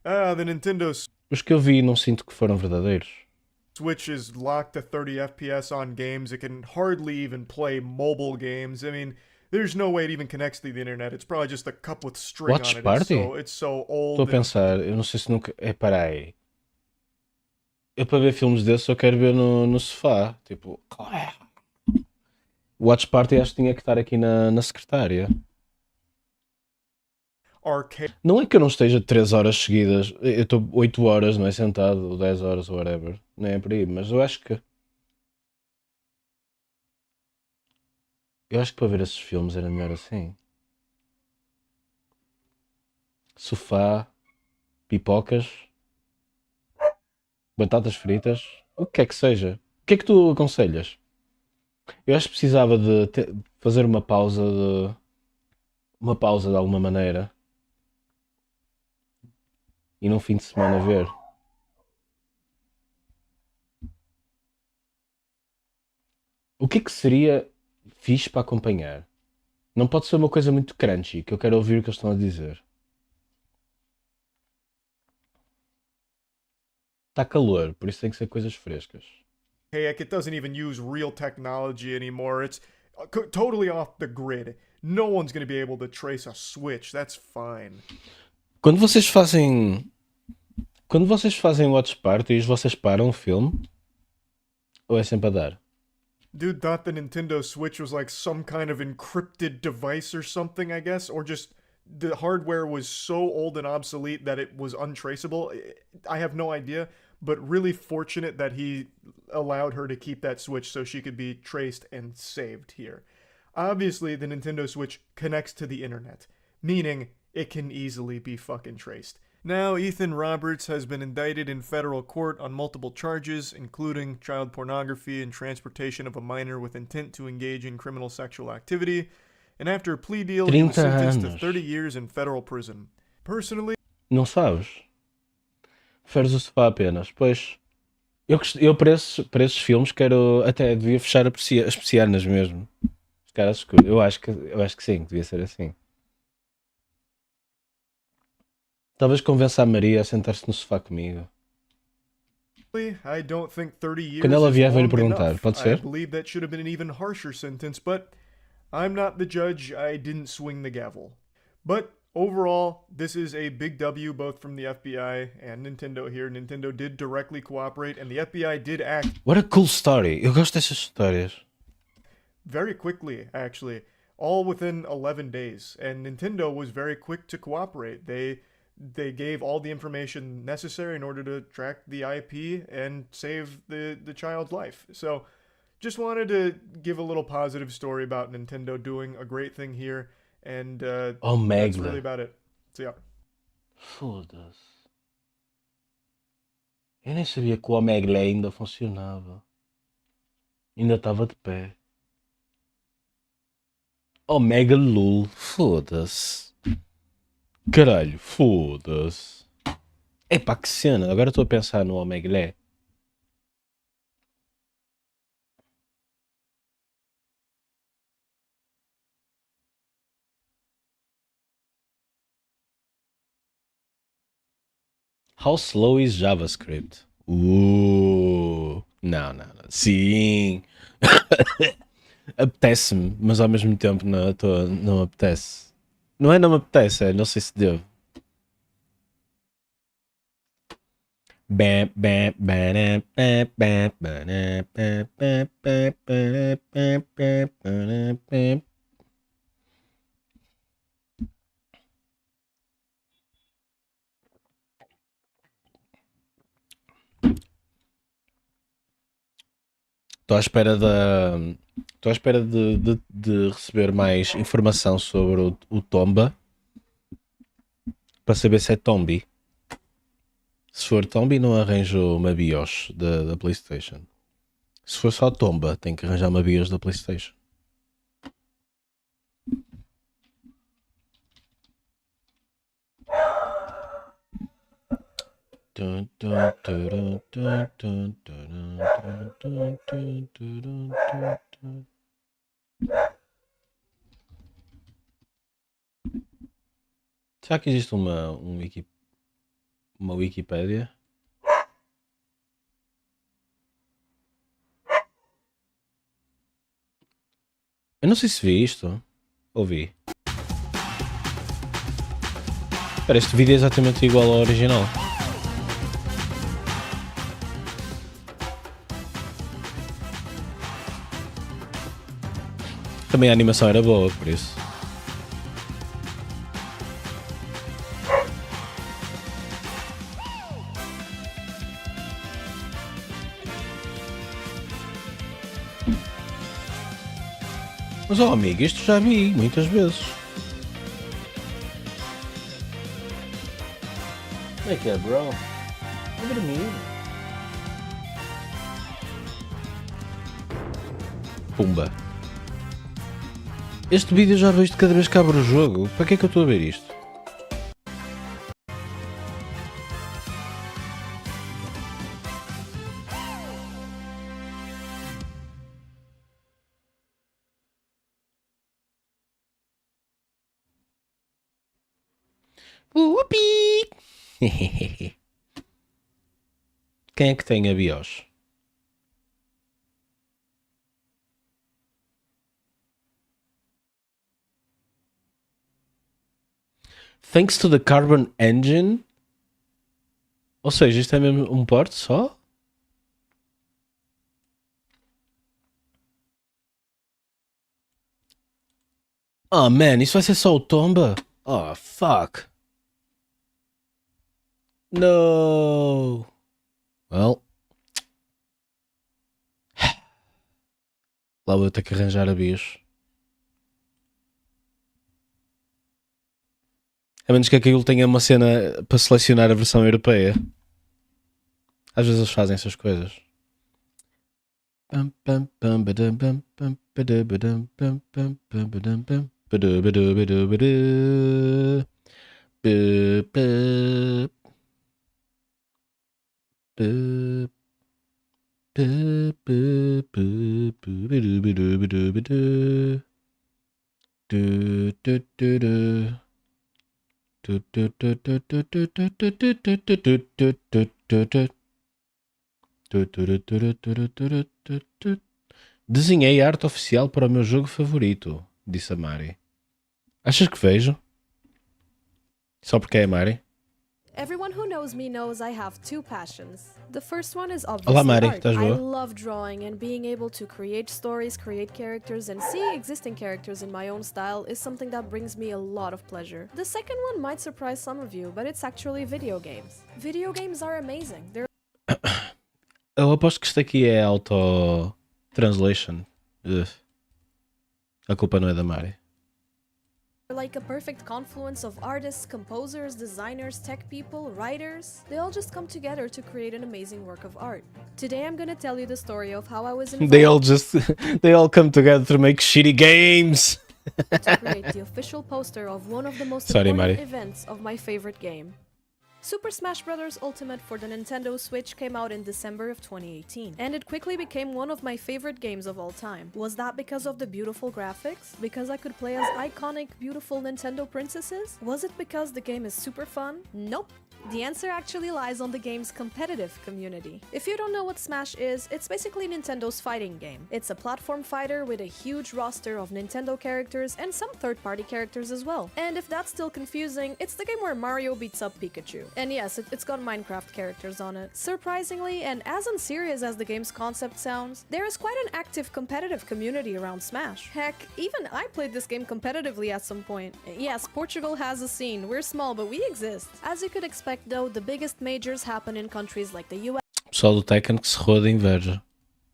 The Nintendo Os que eu vi não sinto que foram verdadeiros. Switch is locked to 30 FPS on games. It can hardly even play mobile games. I mean, there's no way it even connects to the internet. It's probably just a cup with string Watch on it. Party? It's so old. Estou a pensar, eu não sei se nunca. Para aí. Eu para ver filmes desses eu quero ver no sofá. Tipo. Watch Party acho que tinha que estar aqui na secretária. Arcade. Não é que eu não esteja 3 horas seguidas, eu estou 8 horas, não é, sentado, ou 10 horas, ou whatever, não é por aí, mas eu acho que para ver esses filmes era melhor assim. Sofá, pipocas, batatas fritas, o que é que seja. O que é que tu aconselhas? Eu acho que precisava de fazer uma pausa de alguma maneira. E num fim de semana ver. O que é que seria fixe para acompanhar? Não pode ser uma coisa muito crunchy, que eu quero ouvir o que eles estão a dizer. Está calor, por isso tem que ser coisas frescas. Heck, it doesn't even use real technology anymore. It's totally off the grid. No one's going to be able to trace a Switch. That's fine. Quando vocês fazem watch parties, vocês param o filme? Ou é sempre a dar? Dude thought the Nintendo Switch was like some kind of encrypted device or something, I guess, or just the hardware was so old and obsolete that it was untraceable. I have no idea, but really fortunate that he allowed her to keep that Switch so she could be traced and saved here. Obviously, the Nintendo Switch connects to the internet, meaning it can easily be fucking traced. Now, Ethan Roberts has been indicted in federal court on multiple charges, including child pornography and transportation of a minor with intent to engage in criminal sexual activity. And after a plea deal, he was 30 sentenced to anos. 30 years in federal prison. Personally, Não sabes? Preferes o sofá apenas? Pois. Eu para esses filmes quero. Até devia fechar as persianas mesmo. Os caras escuros. Eu acho que sim, devia ser assim. Talvez convença a Maria a sentar-se no sofá comigo. I don't think 30 years Quando ela is vier, vou-lhe long perguntar. enough. Pode I ser? believe that should have been an even harsher sentence, but I'm not the judge. I didn't swing the gavel. But overall, this is a big W both from the FBI and Nintendo here. Nintendo did directly cooperate, and the FBI did act What a cool story. Eu gosto dessas histórias. very quickly, actually, all within 11 days. And Nintendo was very quick to cooperate. They gave all the information necessary in order to track the IP and save the child's life. So, just wanted to give a little positive story about Nintendo doing a great thing here, and that's Omegle. really about it. So yeah. Foda-se. Eu nem sabia que o Omegle ainda funcionava. Ainda estava de pé. Omega Lul. Foda-se. Caralho, foda-se. Epá, que cena. Agora estou a pensar no Omegle. How slow is JavaScript? Não, não, não. Sim. Apetece-me, mas ao mesmo tempo não me apetece. Não me apetece, não sei se devo. Estou à espera de receber mais informação sobre o Tomba para saber se é Tombi. Se for Tombi, não arranjo uma BIOS da PlayStation. Se for só Tomba, tenho que arranjar uma BIOS da PlayStation. Será que existe uma Wikipédia? Eu não sei se vi isto. Ouvi. Espera, este vídeo é exatamente igual ao original. Também a animação era boa, por isso. Mas ó amigo, isto já vi muitas vezes. Como é que é, bro? É dormir. Pumba. Este vídeo já vejo de cada vez que abro o jogo. Para que é que eu estou a ver isto? Upi! Quem é que tem a BIOS? Thanks to the Carbon Engine? Ou seja, isto é mesmo um port só? Oh man, isso vai ser só o Tomba? Oh fuck. No. Well. Lá vou ter que arranjar a BIOS. A menos que aquilo tenha uma cena para selecionar a versão europeia. Às vezes eles fazem essas coisas. Desenhei a arte oficial para o meu jogo favorito, disse a Mari. Achas que vejo? Só porque é a Mari. Everyone who knows me knows I have two passions. The first one is Olá, obviously Mari, art. estás I boa? love drawing, and being able to create stories, create characters, and see existing characters in my own style is something that brings me a lot of pleasure. The second one might surprise some of you, but it's actually video games. Video games are amazing. They're Eu aposto que isto aqui é auto-translation. A culpa não é da Mari. like a perfect confluence of artists, composers, designers, tech people, writers. They all just come together to create an amazing work of art. Today I'm gonna tell you the story of how I was involved They all come together to make shitty games. to create the official poster of one of the most Sorry, important Mari. events of my favorite game. Super Smash Bros. Ultimate for the Nintendo Switch came out in December of 2018, and it quickly became one of my favorite games of all time. Was that because of the beautiful graphics? Because I could play as iconic, beautiful Nintendo princesses? Was it because the game is super fun? Nope. The answer actually lies on the game's competitive community. If you don't know what Smash is, it's basically Nintendo's fighting game. It's a platform fighter with a huge roster of Nintendo characters and some third-party characters as well. And if that's still confusing, it's the game where Mario beats up Pikachu. And yes, it's got Minecraft characters on it. Surprisingly, and as unserious as the game's concept sounds, there is quite an active competitive community around Smash. Heck, even I played this game competitively at some point. Yes, Portugal has a scene. We're small, but we exist. As you could expect though, the biggest majors happen in countries like the Pessoal do Tekken que se roda de inveja.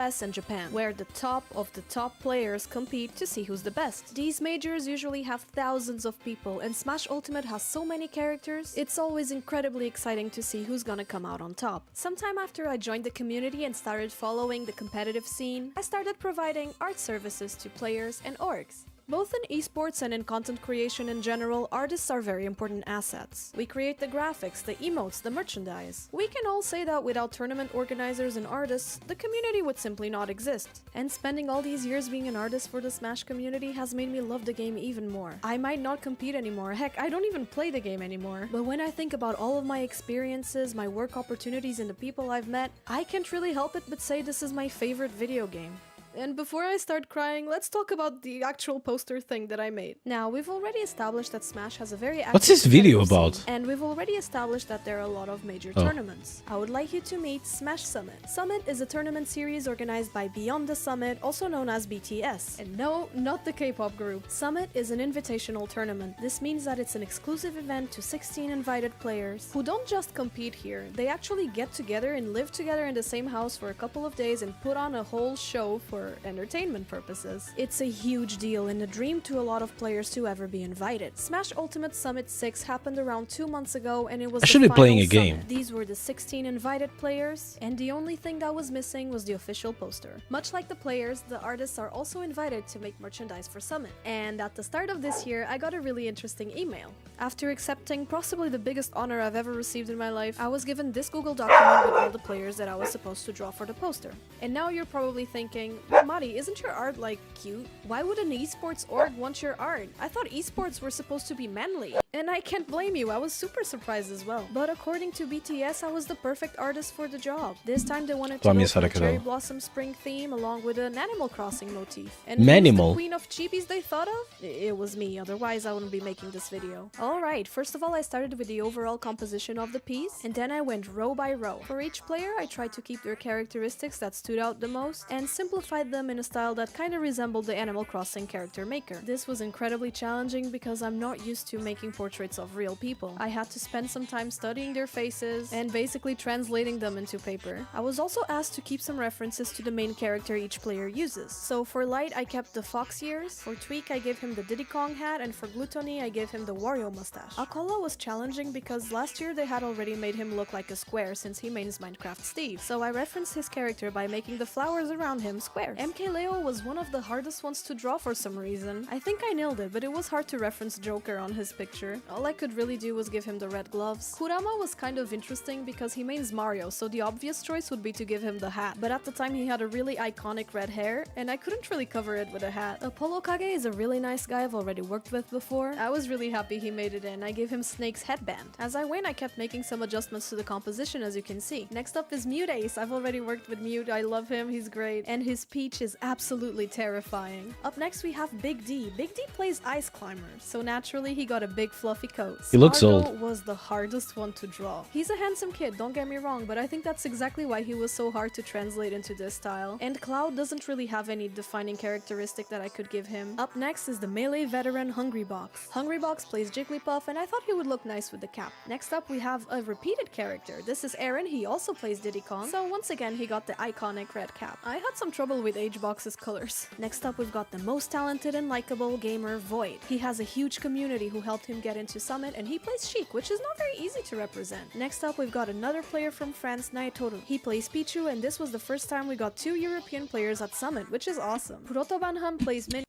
US and Japan, where the top of the top players compete to see who's the best. These majors usually have thousands of people, and Smash Ultimate has so many characters, it's always incredibly exciting to see who's gonna come out on top. Sometime after I joined the community and started following the competitive scene, I started providing art services to players and orgs. Both in esports and in content creation in general, artists are very important assets. We create the graphics, the emotes, the merchandise. We can all say that without tournament organizers and artists, the community would simply not exist. And spending all these years being an artist for the Smash community has made me love the game even more. I might not compete anymore, heck, I don't even play the game anymore. But when I think about all of my experiences, my work opportunities and the people I've met, I can't really help it but say this is my favorite video game. And before I start crying, let's talk about the actual poster thing that I made. Now, we've already established that Smash has a very active What's this video competitive about? scene, and we've already established that there are a lot of major Oh. tournaments. I would like you to meet Smash Summit. Summit is a tournament series organized by Beyond the Summit, also known as BTS. And no, not the K-pop group. Summit is an invitational tournament. This means that it's an exclusive event to 16 invited players who don't just compete here, they actually get together and live together in the same house for a couple of days and put on a whole show for entertainment purposes. It's a huge deal and a dream to a lot of players to ever be invited. Smash Ultimate Summit 6 happened around 2 months ago, and it was I the should be playing final a game. summit. These were the 16 invited players, and the only thing that was missing was the official poster. Much like the players, the artists are also invited to make merchandise for Summit. And at the start of this year, I got a really interesting email. After accepting possibly the biggest honor I've ever received in my life, I was given this Google document with all the players that I was supposed to draw for the poster. And now you're probably thinking, Mari, isn't your art like cute? Why would an esports org want your art? I thought esports were supposed to be manly. And I can't blame you, I was super surprised as well. But according to BTS, I was the perfect artist for the job. This time they wanted to Estou a go ameaçar for a the Cherry cadela. Blossom Spring theme along with an Animal Crossing motif. And who's Manimal? the queen of chibis they thought of? It was me, otherwise I wouldn't be making this video. Alright, first of all I started with the overall composition of the piece, and then I went row by row. For each player I tried to keep their characteristics that stood out the most, and simplified them in a style that kinda resembled the Animal Crossing character maker. This was incredibly challenging because I'm not used to making portraits of real people. I had to spend some time studying their faces and basically translating them into paper. I was also asked to keep some references to the main character each player uses. So for Light I kept the fox ears, for Tweak I gave him the Diddy Kong hat, and for Gluttony I gave him the Wario mustache. Akala was challenging because last year they had already made him look like a square since he mains Minecraft Steve, so I referenced his character by making the flowers around him squares. MKLeo was one of the hardest ones to draw for some reason. I think I nailed it, but it was hard to reference Joker on his picture. All I could really do was give him the red gloves. Kurama was kind of interesting because he mains Mario, so the obvious choice would be to give him the hat, but at the time he had a really iconic red hair, and I couldn't really cover it with a hat. Apollo Kage is a really nice guy I've already worked with before. I was really happy he made it in. I gave him Snake's headband. As I went, I kept making some adjustments to the composition, as you can see. Next up is Mute Ace. I've already worked with Mute. I love him. He's great. And his Peach is absolutely terrifying. Up next we have Big D. Big D plays Ice Climbers, so naturally he got a big fluffy coat. He looks Spargo old. was the hardest one to draw. He's a handsome kid, don't get me wrong, but I think that's exactly why he was so hard to translate into this style. And Cloud doesn't really have any defining characteristic that I could give him. Up next is the melee veteran Hungrybox. Hungrybox plays Jigglypuff, and I thought he would look nice with the cap. Next up we have a repeated character. This is Aaron, he also plays Diddy Kong, so once again he got the iconic red cap. I had some trouble with HBox's colors. Next up we've got the most talented and likable gamer, Void. He has a huge community who helped him get into Summit, and he plays Sheik, which is not very easy to represent. Next up we've got another player from France, Naitoru. He plays Pichu, and this was the first time we got 2 European players at Summit, which is awesome. Protobanham plays Min.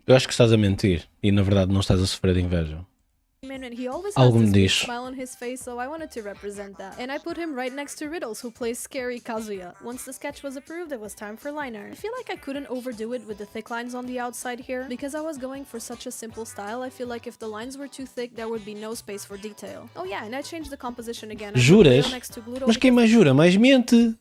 Eu acho que estás a mentir e na verdade não estás a sofrer de inveja. And he always has Algo me this big diz. smile on his face, so I wanted to represent that. And I put him right next to Riddles, who plays Scary Kazuya. Once the sketch was approved, it was time for liner. I feel like I couldn't overdo it with the thick lines on the outside here. Because I was going for such a simple style, I feel like if the lines were too thick, there would be no space for detail. Oh yeah, and I changed the composition again. I put Juras? Riddle next to Gluto Mas quem because mais jura, mais mente.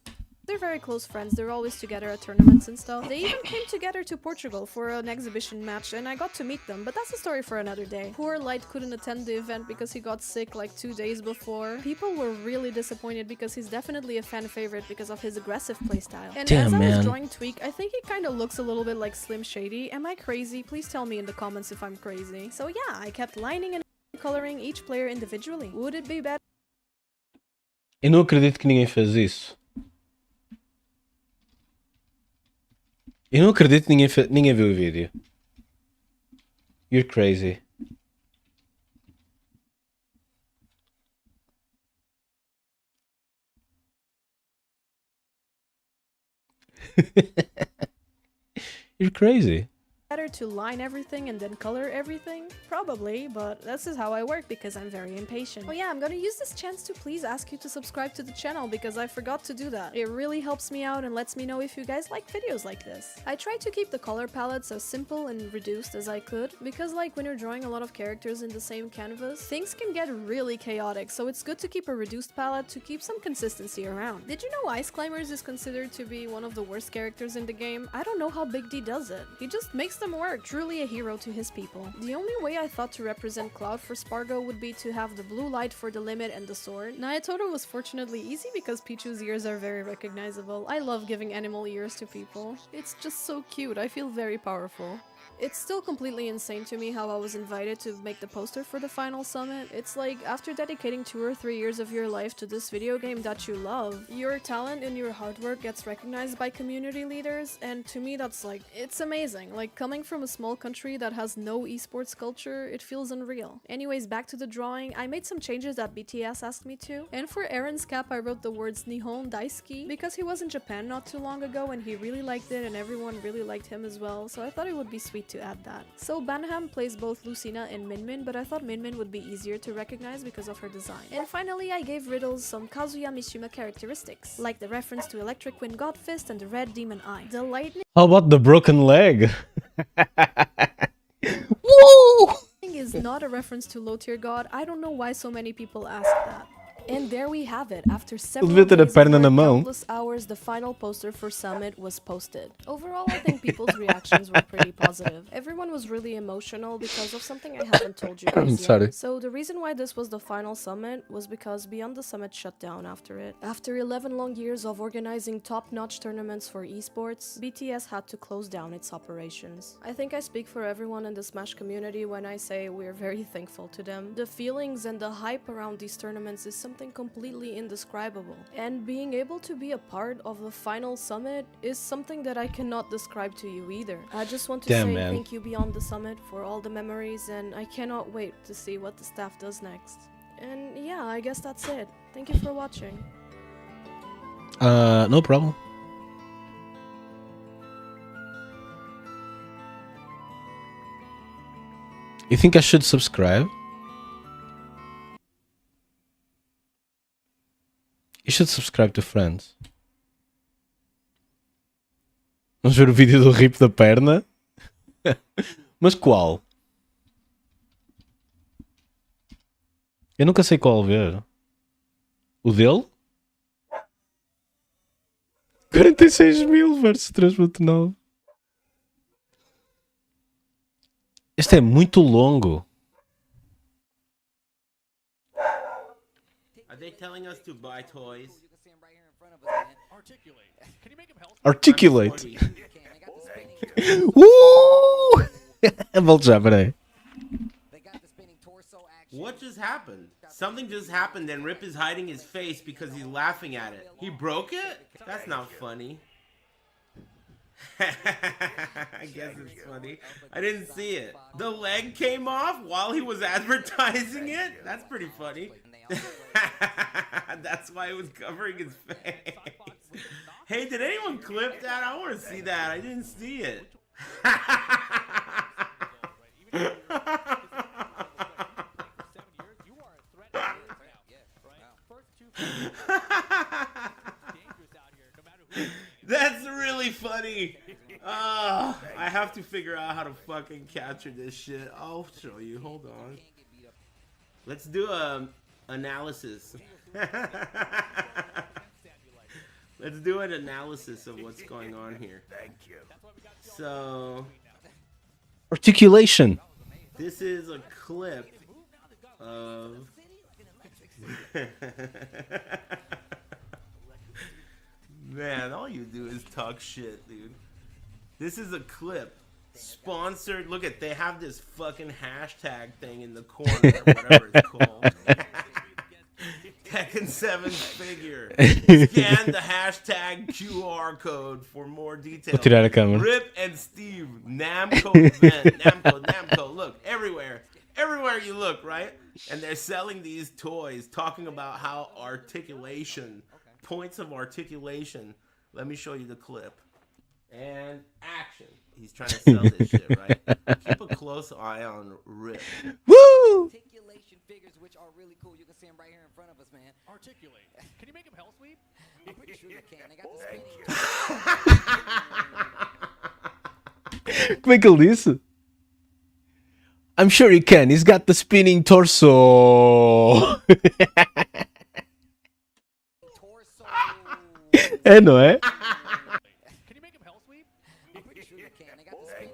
they're very close friends, they're always together at tournaments and stuff. They even came together to Portugal for an exhibition match, and I got to meet them, but that's a story for another day. Poor Light couldn't attend the event because he got sick like 2 days before. People were really disappointed because he's definitely a fan favorite because of his aggressive playstyle. And Damn, as I man. was drawing Tweak, I think he kinda looks a little bit like Slim Shady. Am I crazy? Please tell me in the comments if I'm crazy. So yeah, I kept lining and coloring each player individually. Would it be better? Eu não acredito que ninguém fez isso. Eu não acredito que ninguém viu o vídeo. You're crazy. You're crazy. Better to line everything and then color everything? Probably, but this is how I work because I'm very impatient. Oh yeah, I'm gonna use this chance to please ask you to subscribe to the channel because I forgot to do that. It really helps me out and lets me know if you guys like videos like this. I try to keep the color palettes as simple and reduced as I could because like when you're drawing a lot of characters in the same canvas, things can get really chaotic, so it's good to keep a reduced palette to keep some consistency around. Did you know Ice Climbers is considered to be one of the worst characters in the game? I don't know how Big D does it. He just makes them work. Truly a hero to his people. The only way I thought to represent Cloud for Spargo would be to have the blue light for the limit and the sword. Naitoru was fortunately easy because Pichu's ears are very recognizable. I love giving animal ears to people. It's just so cute. I feel very powerful. It's still completely insane to me how I was invited to make the poster for the final summit. It's like, after dedicating 2 or 3 years of your life to this video game that you love, your talent and your hard work gets recognized by community leaders, and to me that's like, it's amazing. Like, coming from a small country that has no esports culture, it feels unreal. Anyways, back to the drawing, I made some changes that BTS asked me to, and for Aaron's cap I wrote the words Nihon Daisuki because he was in Japan not too long ago and he really liked it and everyone really liked him as well, so I thought it would be sweet to add that. So Banham plays both Lucina and Minmin, but I thought Minmin would be easier to recognize because of her design. And finally, I gave Riddles some Kazuya Mishima characteristics, like the reference to Electric Wind God Fist and the Red Demon Eye. The lightning How about the broken leg? Woo! is not a reference to Low Tier God. I don't know why so many people ask that. And there we have it. After several devia ter a days perna and na mão. countless hours, the final poster for Summit was posted. Overall, I think people's reactions were pretty positive. Everyone was really emotional because of something I haven't told you guys Sorry. yet. So the reason why this was the final Summit was because Beyond the Summit shut down after it. After 11 long years of organizing top-notch tournaments for esports, BTS had to close down its operations. I think I speak for everyone in the Smash community when I say we're very thankful to them. The feelings and the hype around these tournaments is something completely indescribable. And being able to be a part of the final summit is something that I cannot describe to you either. I just want to Damn, say man. thank you Beyond the Summit for all the memories, and I cannot wait to see what the staff does next. And yeah, I guess that's it. Thank you for watching. No problem. You think I should subscribe? You should subscribe to friends. Vamos ver o vídeo do rip da perna? Mas qual? Eu nunca sei qual ver. O dele? 46.000 versus 3.9. Este é muito longo. Are they telling us to buy toys? Articulate. Volto já, peraí. What just happened? Something just happened and Rip is hiding his face because he's laughing at it. He broke it? That's not funny. I guess it's funny. I didn't see it. The leg came off while he was advertising it? That's pretty funny. That's why it was covering his face. Hey, did anyone clip that? I want to see that. I didn't see it. That's really funny. I have to figure out how to fucking capture this shit. I'll show you. Hold on. Let's do a analysis. Let's do an analysis of what's going on here. Thank you. So, Articulation. this is a clip of Man, all you do is talk shit, dude. This is a clip sponsored. Look at, they have this fucking hashtag thing in the corner, or whatever it's called. Tekken 7 figure. Scan the hashtag QR code for more details. Vou tirar a câmera. Rip and Steve, Namco event. Namco. Look, everywhere. Everywhere you look, right? And they're selling these toys, talking about how articulation, points of articulation. Let me show you the clip. And action. He's trying to sell this shit, right? Keep a close eye on Rip. Woo! Articulation figures, which are really cool. You can see them right here in front of us, man. Articulate. Can you make them hell sweep? I'm pretty sure you can. They got the spinning. Como é que ele disse? I'm sure he can. He's got the spinning torso. É, não é? Can you make them hell sweep? I'm pretty sure you can. They got the spinning.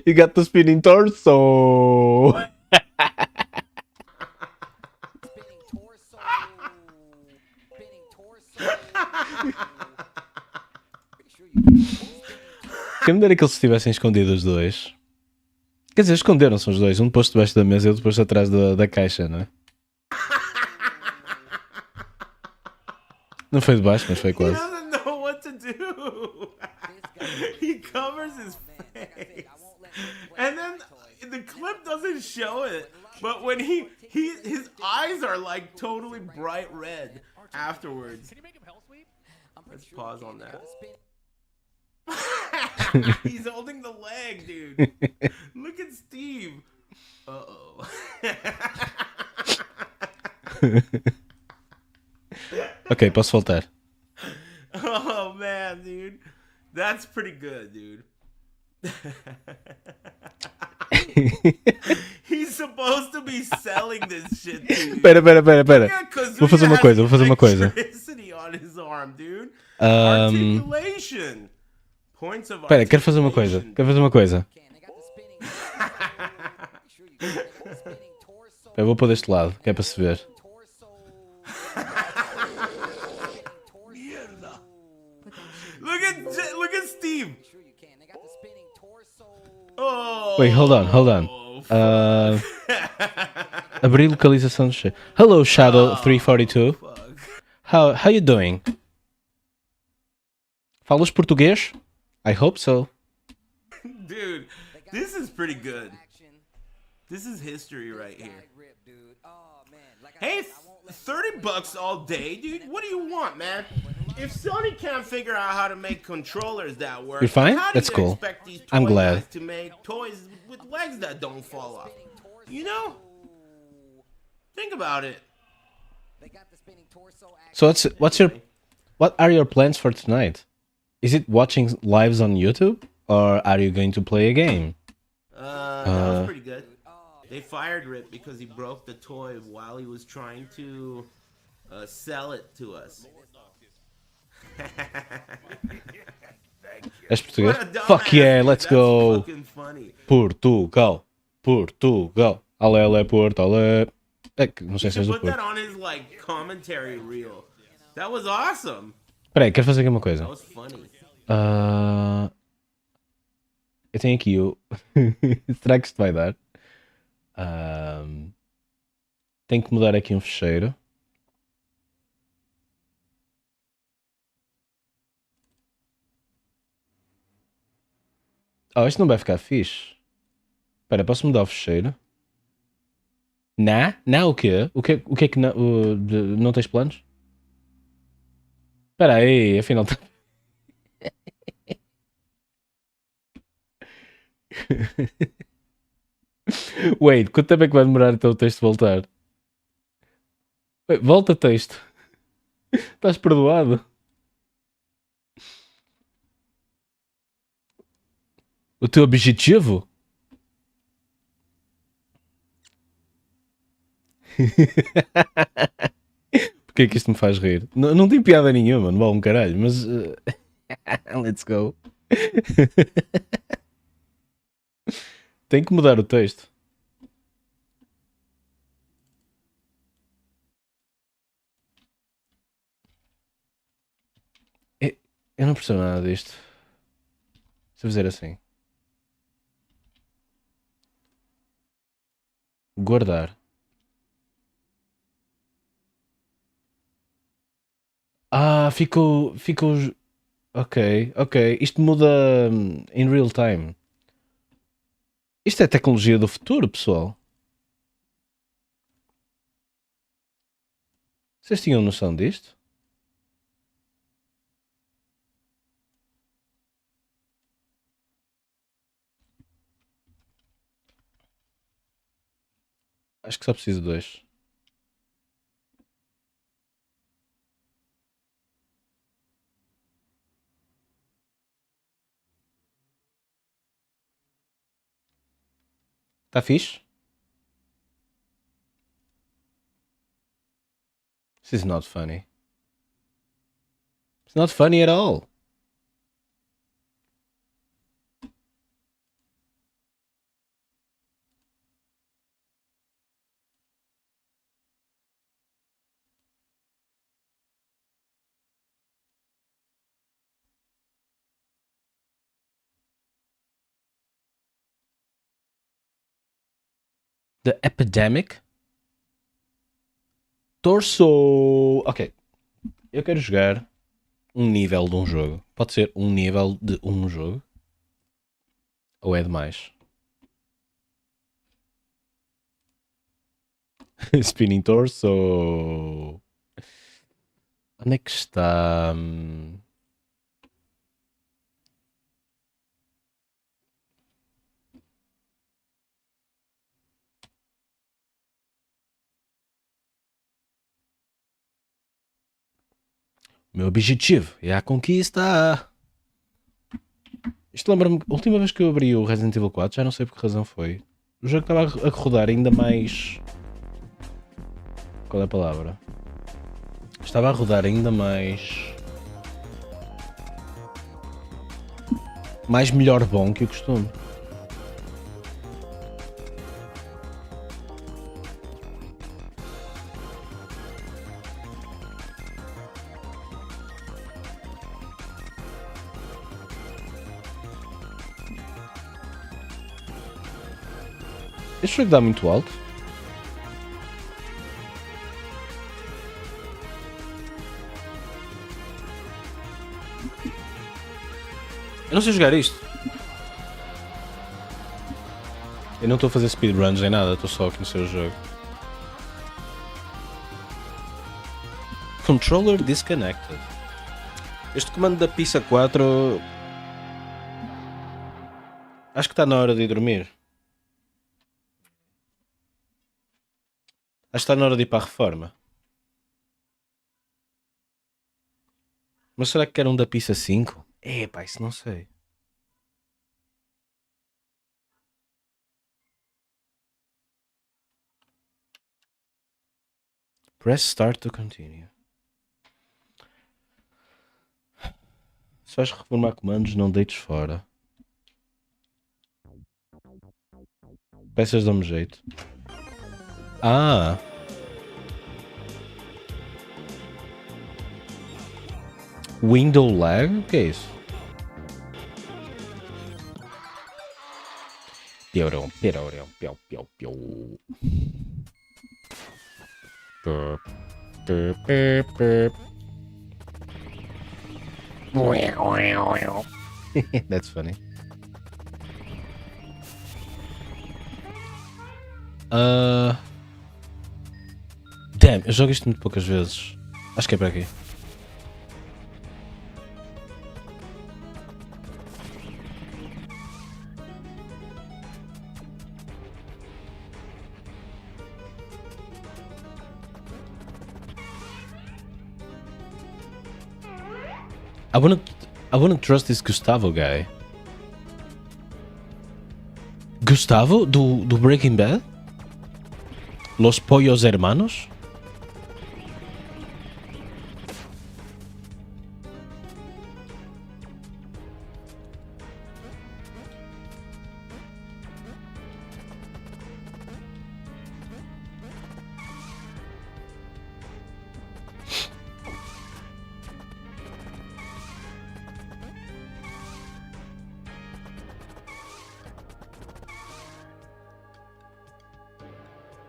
You got the spinning torso. Spinning torso. Spinning torso. Pretty sure you can. Quem me dera que eles estivessem escondidos os dois. Quer dizer, esconderam-se os dois. Um posto debaixo da mesa e outro posto atrás da caixa, não é? Não foi debaixo, mas foi He quase. doesn't know what to do. He covers his face. And then the clip doesn't show it. But when his eyes are like totally bright red afterwards. Let's pause on that. He's holding the leg, dude. Look at Steve. Uh-oh. Ok, posso voltar. Oh man, dude. That's pretty good, dude. He's supposed to be selling this shit to you. Pera. Yeah, Vou fazer uma coisa. Electricity on his arm, dude. Um, Articulation. Points of Pera, quero fazer uma coisa. Eu vou pôr deste lado, que é para se ver. Look at Steve. Oh. Wait, hold on. Abrir localização do chat. Hello, Shadow 342. How you doing? Falas português? I hope so. Dude, this is pretty good. This is history right here. Hey, $30 all day, dude. What do you want, man? If Sony can't figure out how to make controllers that work, You're fine? how do That's you cool. expect these I'm toy glad. guys to make toys with legs that don't fall off? You know? Think about it. So what are your plans for tonight? Is it watching lives on YouTube or are you going to play a game? That was pretty good. They fired Rip because he broke the toy while he was trying to sell it to us. És português? What a dumbass, Fuck yeah, dude. let's That's go. fucking funny. Portugal. Portugal. Ale, ale, Porto, ale. É que não sei You se és should do put that Porto. on his like commentary reel. That was awesome. Espera aí, quero fazer aqui uma coisa. That was funny. Eu tenho aqui o... Será que isto vai dar? Tenho que mudar aqui um fecheiro. Oh, isto não vai ficar fixe. Espera, posso mudar o fecheiro? Não, o quê? O que é que não... não tens planos? Espera aí, afinal... Wait, quanto tempo é que vai demorar até o texto voltar? Wait, volta texto. Estás perdoado? O teu objetivo? Porquê que isto me faz rir? Não tem piada nenhuma, não vale um caralho, mas... let's go. Tem que mudar o texto. Eu não percebo nada disto. Se eu fizer assim. Guardar. Ficou... Ok. Isto muda em real time. Isto é tecnologia do futuro, pessoal. Vocês tinham noção disto? Acho que só preciso de 2. Tá fixe? This is not funny. It's not funny at all. The Epidemic? Torso! Ok. Eu quero jogar um nível de um jogo. Pode ser um nível de um jogo? Ou é demais? Spinning Torso! Onde é que está? Meu objetivo é a conquista. Isto lembra-me, a última vez que eu abri o Resident Evil 4, já não sei por que razão foi. O jogo estava a rodar ainda mais... Qual é a palavra? Estava a rodar ainda mais... melhor bom que o costume. Este jogo dá muito alto. Eu não sei jogar isto. Eu não estou a fazer speedruns nem nada, estou só a conhecer o jogo. Controller disconnected. Este comando da Pizza 4... Acho que está na hora de ir dormir. Acho que está na hora de ir para a reforma. Mas será que quer um da Pizza 5? Epá, isso não sei. Press start to continue. Se vais reformar comandos, não deites fora. Peças dão-me jeito. Ah! Window lag? O que é isso? Piorão, piorão, pior, pior, pior. That's funny. Damn, eu jogo isto muito poucas vezes. Acho que é para aqui. I wouldn't trust this Gustavo guy. Gustavo do Breaking Bad? Los Pollos Hermanos?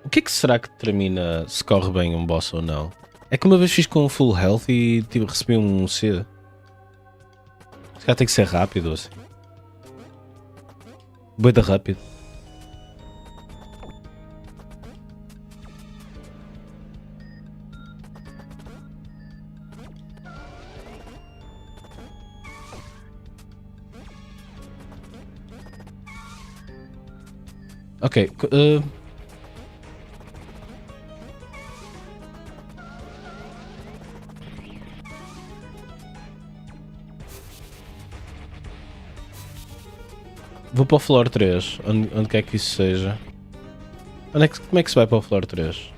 O que é que será que determina se corre bem um boss ou não? É que uma vez fiz com full health e tipo, recebi um C. Se calhar tem que ser rápido assim. Boida rápido. Ok. Vou para o Floor 3, onde quer que isso seja. Como é que se vai para o Floor 3?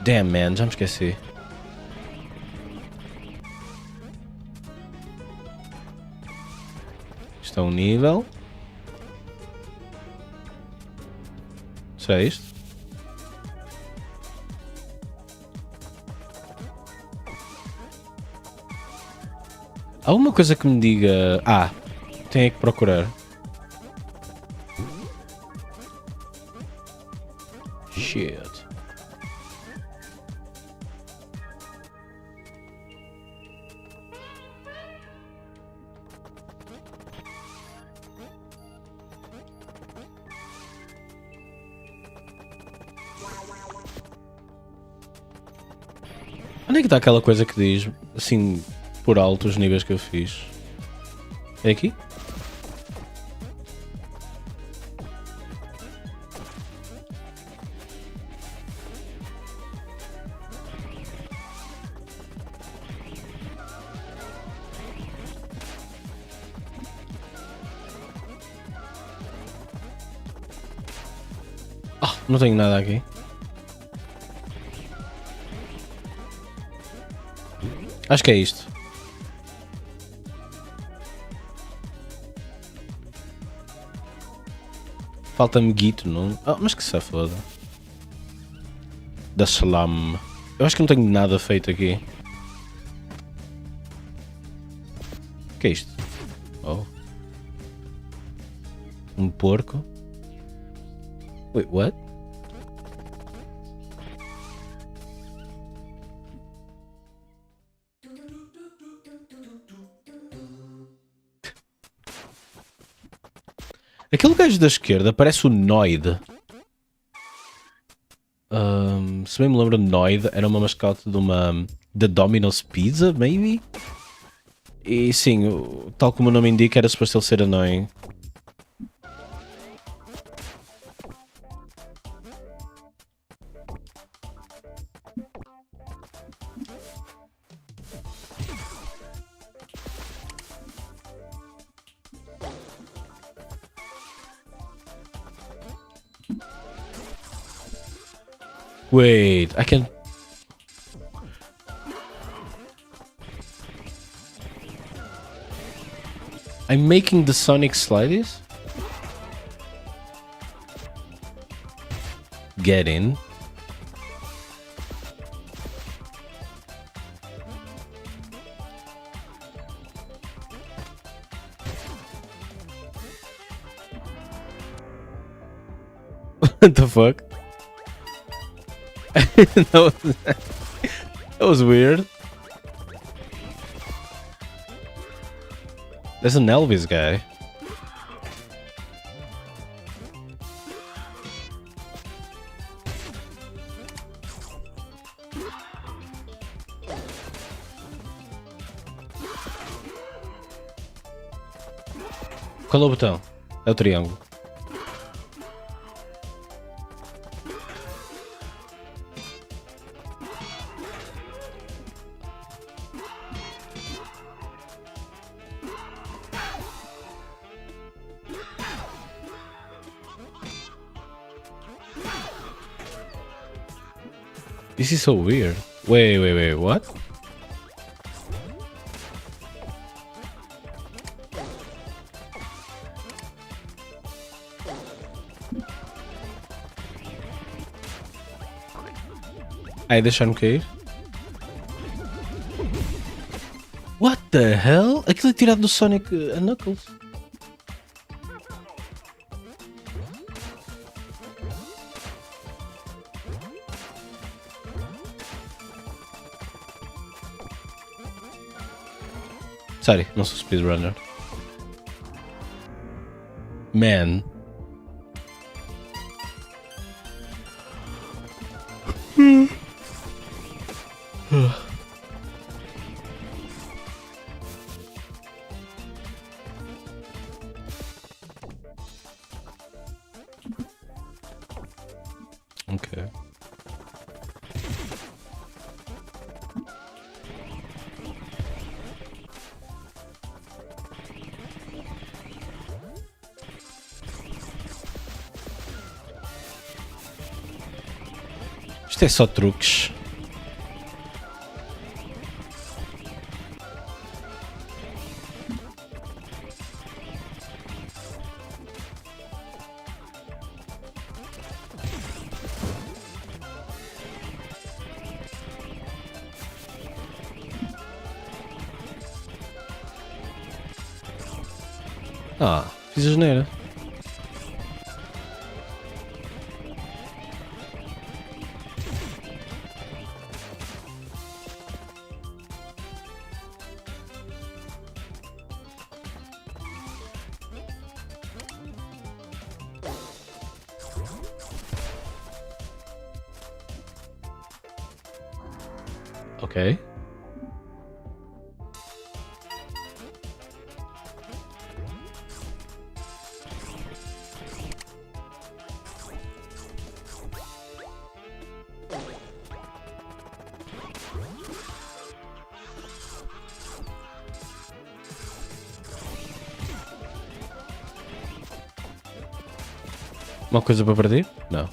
Damn man, já me esqueci. Isto é um nível. Será isto? Alguma coisa que me diga... Ah, tenho que procurar. Shit. Onde é que está aquela coisa que diz, assim, por alto, os níveis que eu fiz? É aqui? Não tenho nada aqui. Acho que é isto. Falta-me guito, não? Oh, mas que safada. Da slum. Eu acho que não tenho nada feito aqui. O que é isto? Oh. Um porco. Wait, what? Aquele gajo da esquerda parece o Noid. Se bem me lembro, Noid era uma mascote de uma... da Domino's Pizza, maybe? E sim, tal como o nome indica, era suposto ele ser annoying. Wait, I can... I'm making the Sonic slides? Get in. What the fuck? that was weird. There's an Elvis guy. Qual é o botão? É o triângulo. This is so weird. Wait, what? Aí deixaram cair. What the hell? Aquilo é tirado do Sonic Knuckles. Sorry, não sou speedrunner. Man. Okay. Isto é só truques. Ah, fiz asneira. Ok. Uma coisa para perder? Não.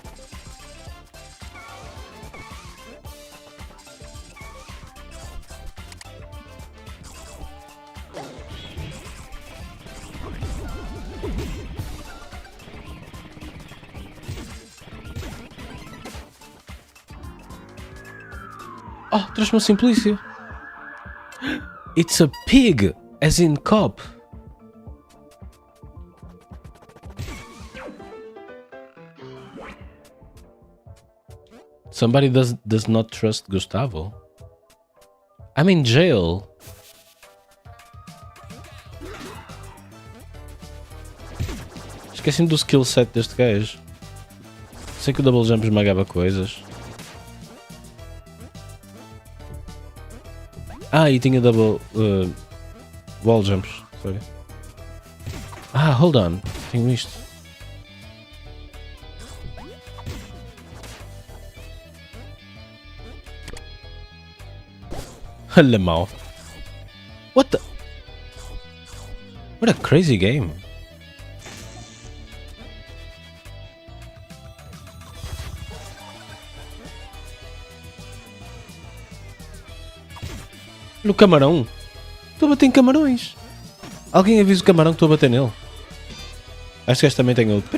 Oh, trouxe uma Simplício. It's a pig, as in cop. Somebody does not trust Gustavo. I'm in jail. Esqueci-me do skill set deste gajo. Sei que o double jump esmagava coisas. Ah, e tinha double wall jumps. Sorry. Ah, hold on. Tenho isto. Lemau. What the? What a crazy game. No camarão. Estou a bater em camarões. Alguém avisa o camarão que estou a bater nele. Acho que este também tem outro.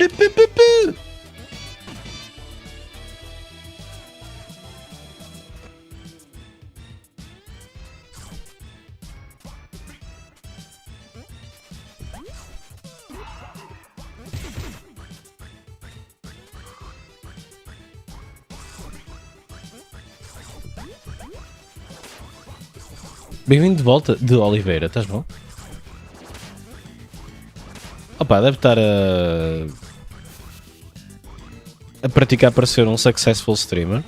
Bem-vindo de volta de Oliveira, estás bom? Opa, deve estar a praticar para ser um successful streamer.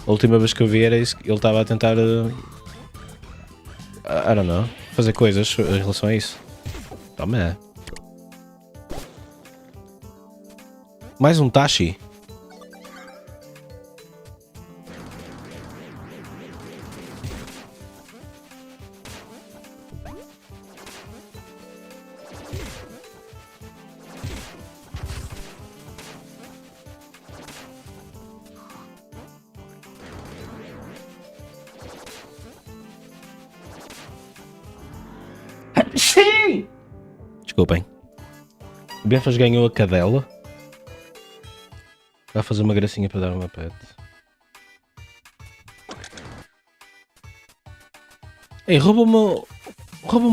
A última vez que eu vi era isso, ele estava a tentar I don't know, fazer coisas em relação a isso. Toma é. Mais um Tashi. Desculpem. O Befas ganhou a cadela. Vai fazer uma gracinha para dar uma pet. Ei, rouba-me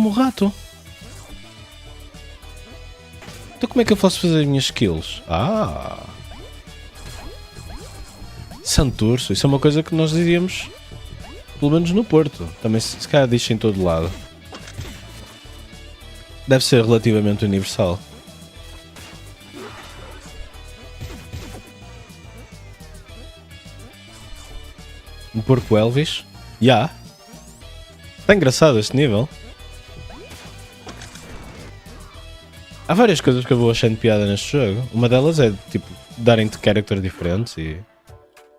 o rato. Então como é que eu posso fazer as minhas skills? Santurço, isso é uma coisa que nós dizíamos, pelo menos no Porto. Também se calhar diz em todo lado. Deve ser relativamente universal. Um porco Elvis? Já. Está engraçado este nível. Há várias coisas que eu vou achando piada neste jogo. Uma delas é tipo darem-te characters diferentes e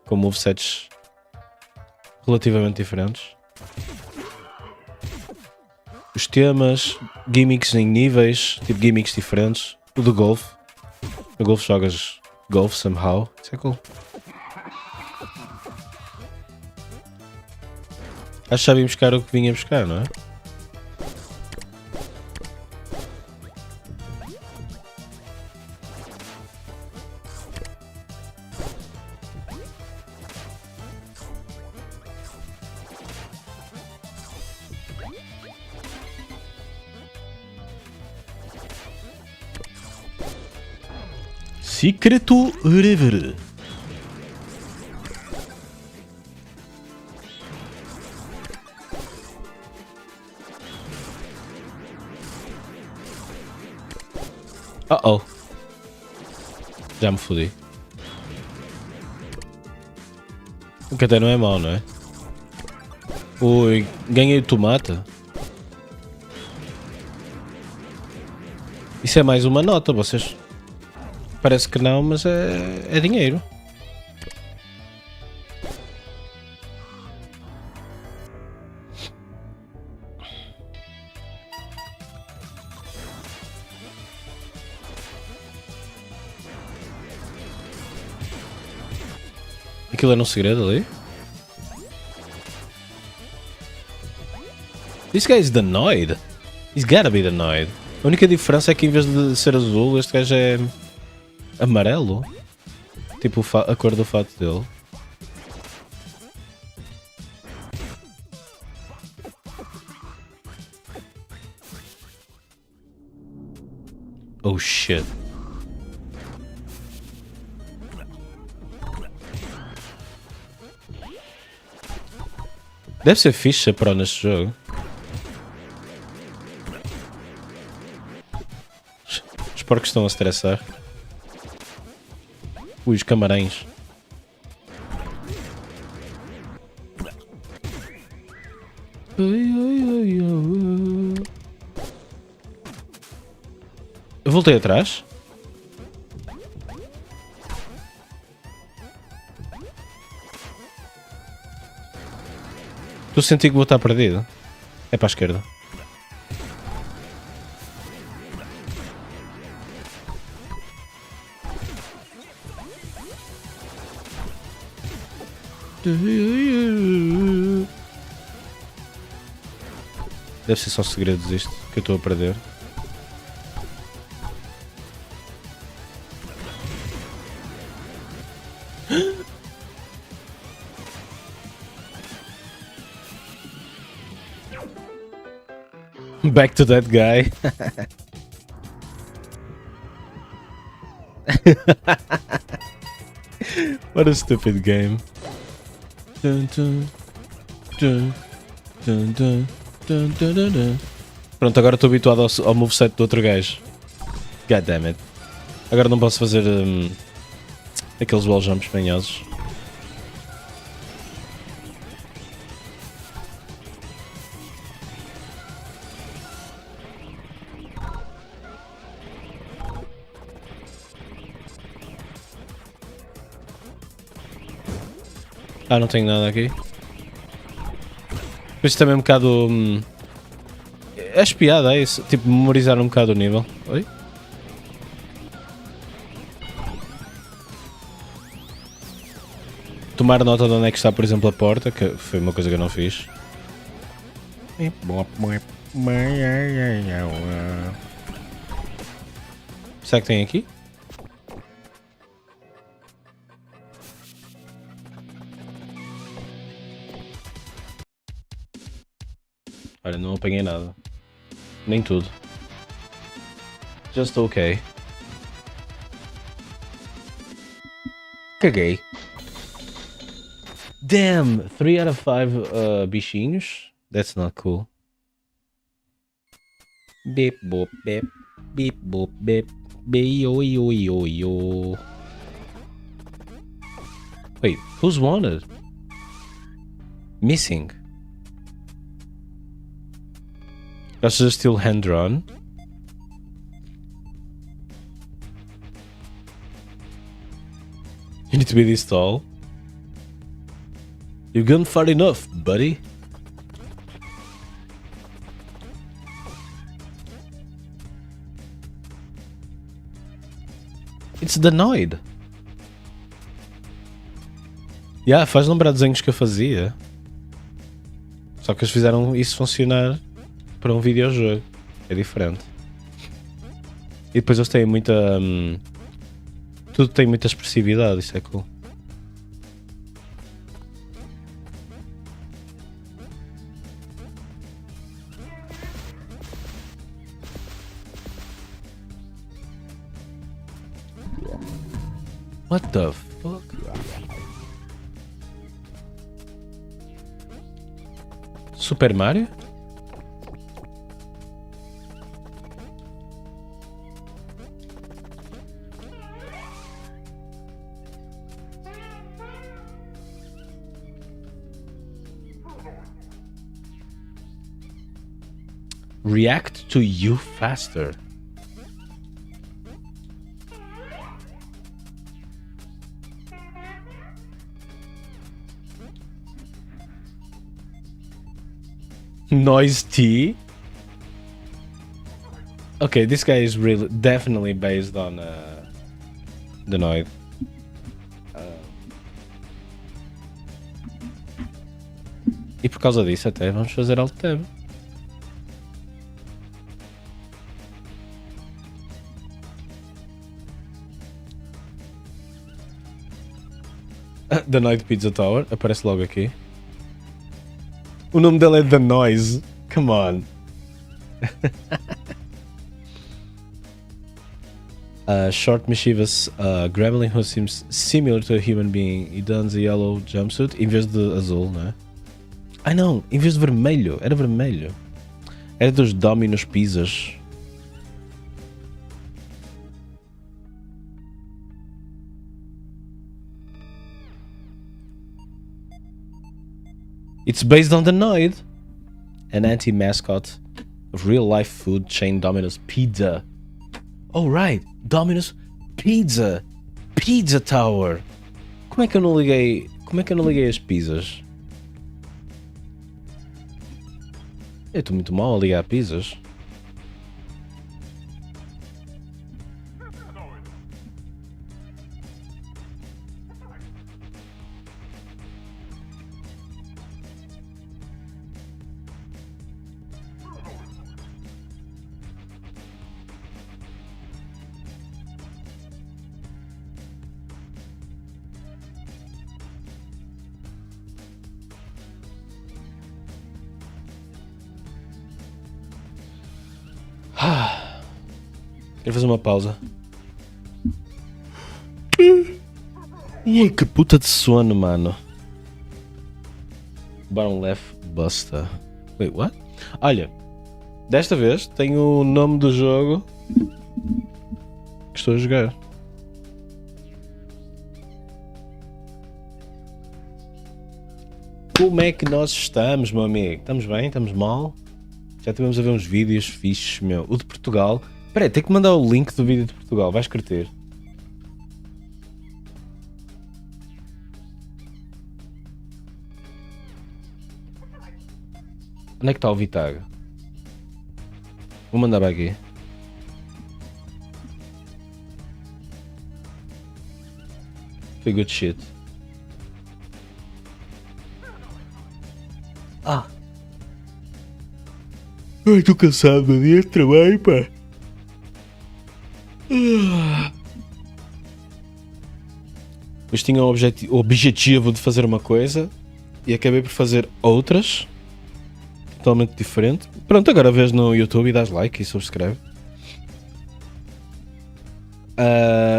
com movesets relativamente diferentes. Os temas, gimmicks em níveis, tipo gimmicks diferentes. O do golfe. No golfe jogas golfe somehow. Isso é cool. Acho que já vim buscar o que vinha buscar, não é? Secreto River. Uh-oh. Já me fodi. O que até não é mau, não é? Ui, ganhei o tomate. Isso é mais uma nota, vocês... Parece que não, mas é dinheiro. Aquilo era um segredo ali? This guy is denoid. He's gotta be denoid. A única diferença é que em vez de ser azul, este gajo é amarelo. Tipo a cor do fato dele. Oh shit. Deve ser fixe ser pro neste jogo. Os porcos estão a estressar. Ui, os camarões. Eu voltei atrás. Estou a sentir que vou estar perdido. É para a esquerda. Deve ser só segredos isto que eu estou a perder. Back to that guy. What a stupid game. Dun, dun, dun, dun, dun, dun, dun, dun, dun. Pronto, agora estou habituado ao moveset do outro gajo. God damn it. Agora não posso fazer aqueles wall jumps manhosos. Ah, não tenho nada aqui. Isto também é um bocado... é espiada, é isso? Tipo, memorizar um bocado o nível. Oi? Tomar nota de onde é que está, por exemplo, a porta, que foi uma coisa que eu não fiz. Será que tem aqui? Olha, não apanhei nada. Nem tudo. Just okay. Caguei. Damn! 3 out of 5 bichinhos? That's not cool. Beep boop beep. Beep boop beep. Yo yo yo yo. Wait, who's wanted? Missing. That's just still hand drawn. You need to be this tall. You've gone far enough, buddy. It's the Noid. Yeah, faz lembrar desenhos que eu fazia. Só que eles fizeram isso funcionar para um videojogo. É diferente. E depois eles têm muita... tudo tem muita expressividade, isso é cool. What the fuck? Super Mario? React to you faster. Noise T. Okay, this guy is really definitely based on the Noid. E por causa disso até vamos fazer alt tab. The Noid Pizza Tower aparece logo aqui. O nome dele é The Noise. Come on. Short mischievous gremlin who seems similar to a human being. He dons a yellow jumpsuit em vez de azul, não é? Ai não, em vez de vermelho. Era vermelho. Era dos Domino's Pizzas. It's based on the Noid, an anti-mascot of real-life food chain Domino's Pizza. Oh right, Domino's Pizza, Pizza Tower. Como é que eu não liguei? Como é que eu não liguei as pizzas? Eu estou muito mal a ligar pizzas. Quero fazer uma pausa. Que puta de sono, mano. Bottom left buster. Wait, what? Olha, desta vez tenho o nome do jogo que estou a jogar. Como é que nós estamos, meu amigo? Estamos bem? Estamos mal? Já tivemos a ver uns vídeos fixes, meu. O de Portugal. Espera aí, tenho que mandar o link do vídeo de Portugal. Vais curtir. Onde é que está o Vitag? Vou mandar para aqui. Foi good shit. Ah! Ai, estou cansado do dia de trabalho, pá. Pois tinha o objetivo de fazer uma coisa e acabei por fazer outras totalmente diferente. Pronto, agora vês no YouTube e dás like e subscreve.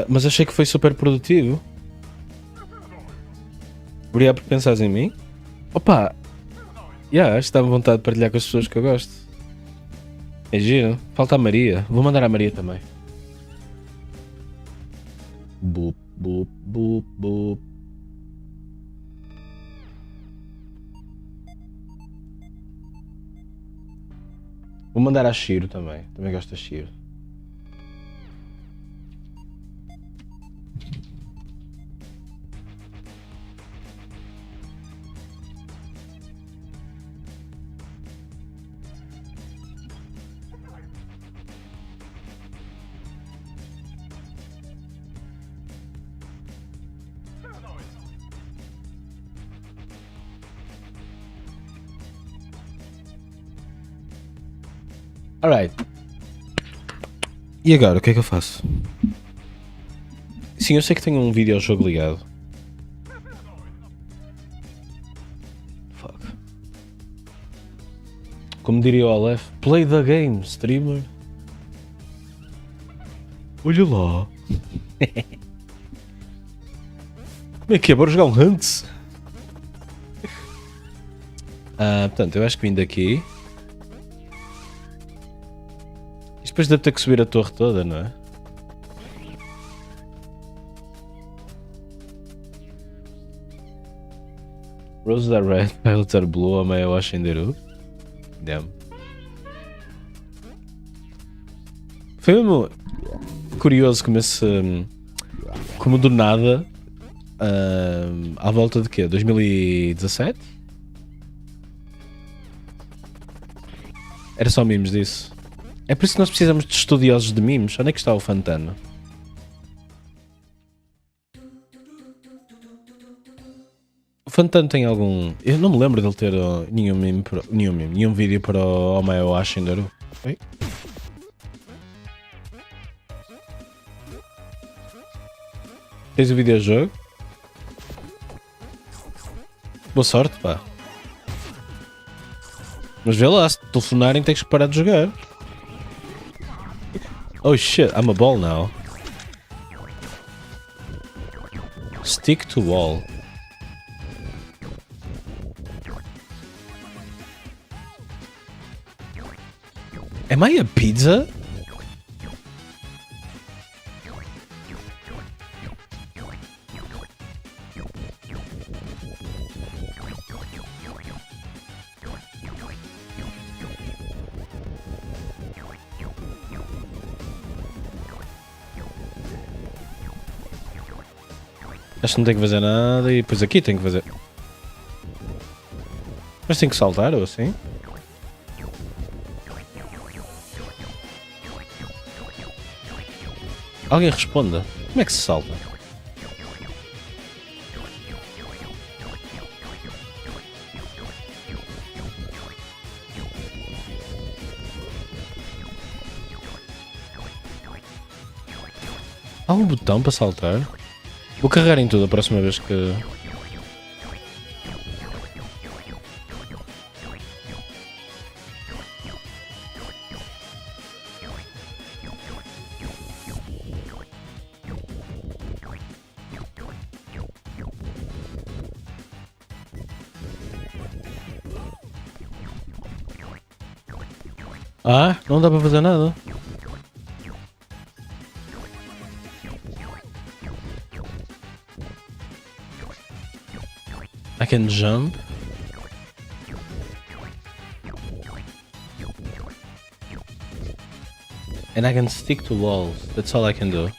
Mas achei que foi super produtivo. Obrigado por pensares em mim. Opa! Estava à vontade de partilhar com as pessoas que eu gosto. É giro. Falta a Maria. Vou mandar a Maria também. Boop, boop, boop, boop. Vou mandar a Shiro também. Também gosto da Shiro. Alright. E agora, o que é que eu faço? Sim, eu sei que tenho um videojogo ligado. Fuck. Como diria o Aleph, play the game, streamer. Olha lá. Como é que é? Bora jogar um Hunts? Portanto, eu acho que vim daqui. Depois deve ter que subir a torre toda, não é? Roses are red, violets are blue, Amaya Washinderu. Damn. Foi mesmo curioso como do nada, à volta de quê? 2017? Era só memes disso. É por isso que nós precisamos de estudiosos de memes. Onde é que está o Fantano? O Fantano tem algum... Eu não me lembro dele ter nenhum vídeo para o Omae Ashindaru. Okay. Tens o videojogo? Boa sorte, pá. Mas vê lá, se te telefonarem tens que parar de jogar. Oh shit, I'm a ball now. Stick to wall. Am I a pizza? Acho que não tenho que fazer nada e depois aqui tenho que fazer. Mas tenho que saltar ou assim? Alguém responda. Como é que se salta? Há um botão para saltar? Vou carregar em tudo a próxima vez que... Ah, não dá para fazer nada. I can jump. And I can stick to walls. That's all I can do.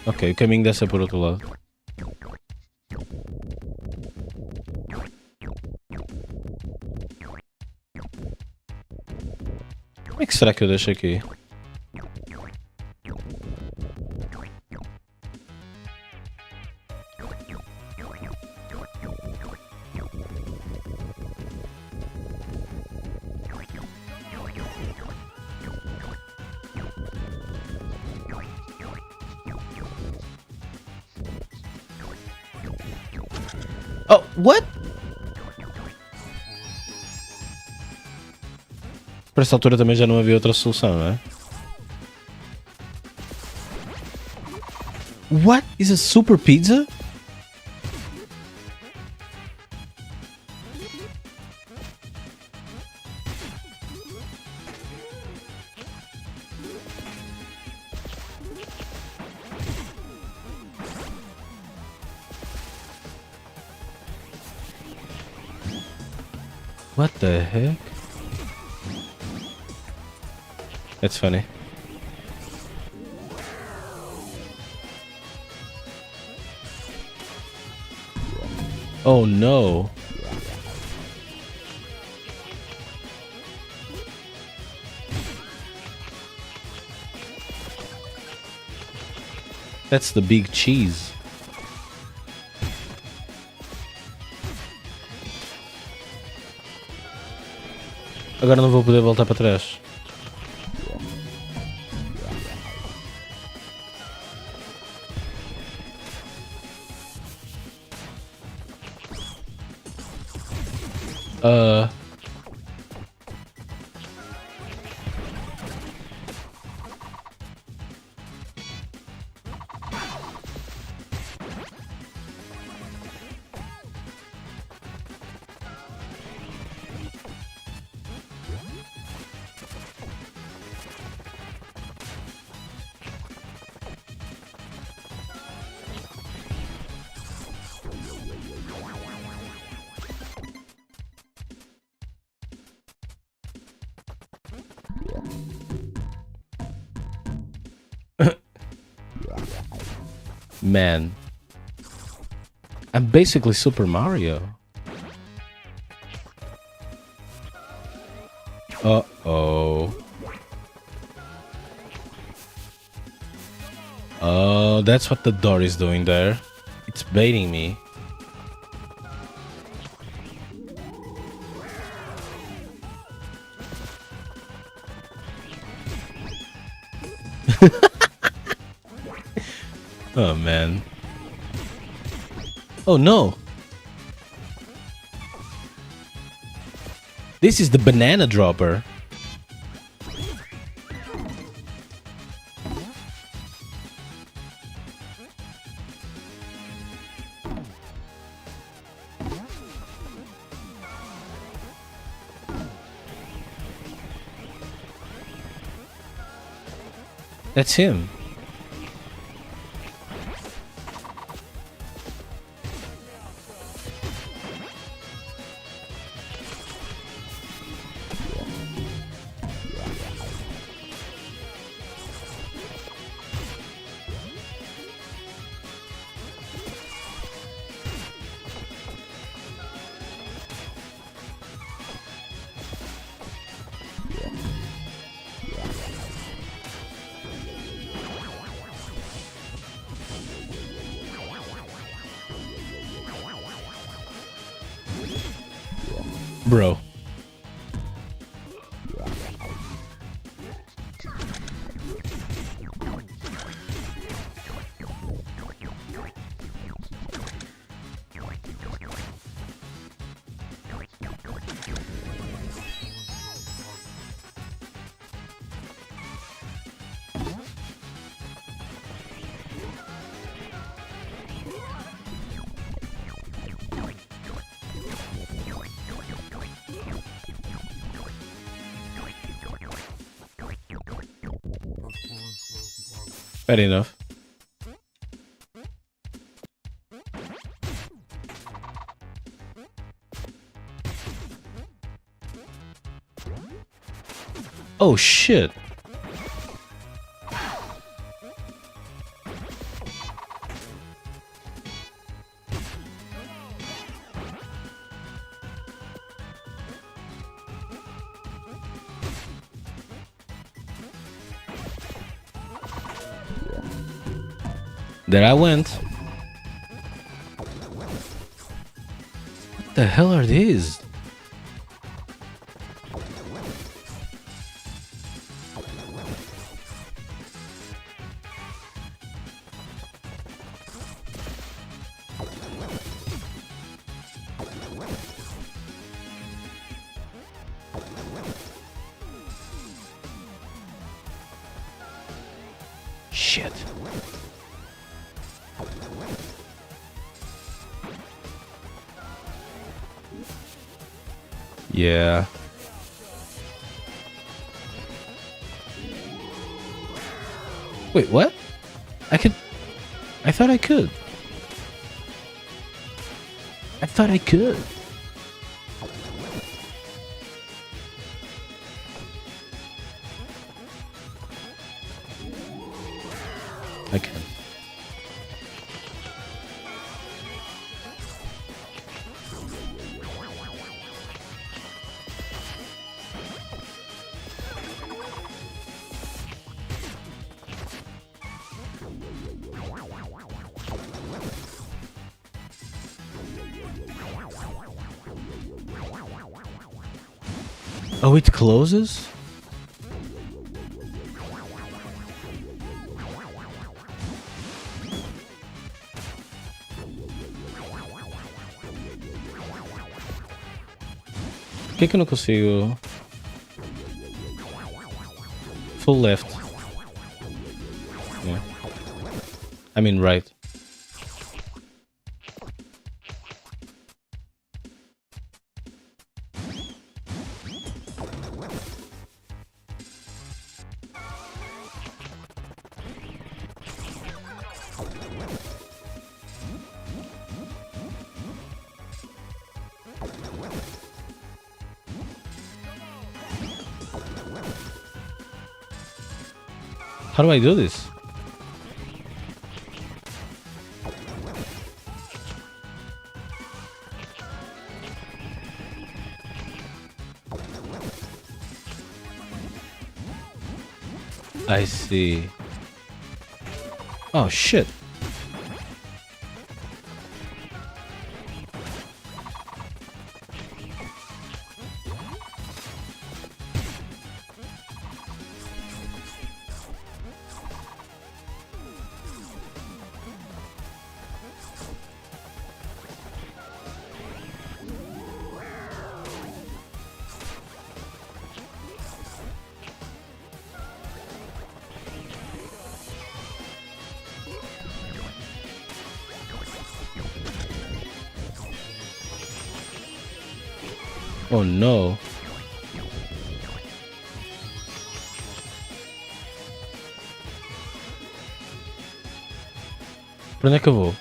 Ok, o caminho deve ser por outro lado. Como é que será que eu deixo aqui? Oh, what? Para esta altura também já não havia outra solução, não é? What? Is a super pizza? What the heck? That's funny. Oh no. That's the big cheese. Agora não vou poder voltar para trás. Man, I'm basically Super Mario. Uh-oh. Oh, that's what the door is doing there. It's baiting me. Oh man. Oh no. This is the banana dropper. That's him. Bro. Fair enough. Oh shit. There I went. What the hell are these? Shit. Yeah. Wait, what? I thought I could. I thought I could. I can. Oh, it closes? Por que eu não consigo? Full left. Yeah. I mean right. How do I do this? I see. Oh shit. Oh no. Pra onde é que eu vou?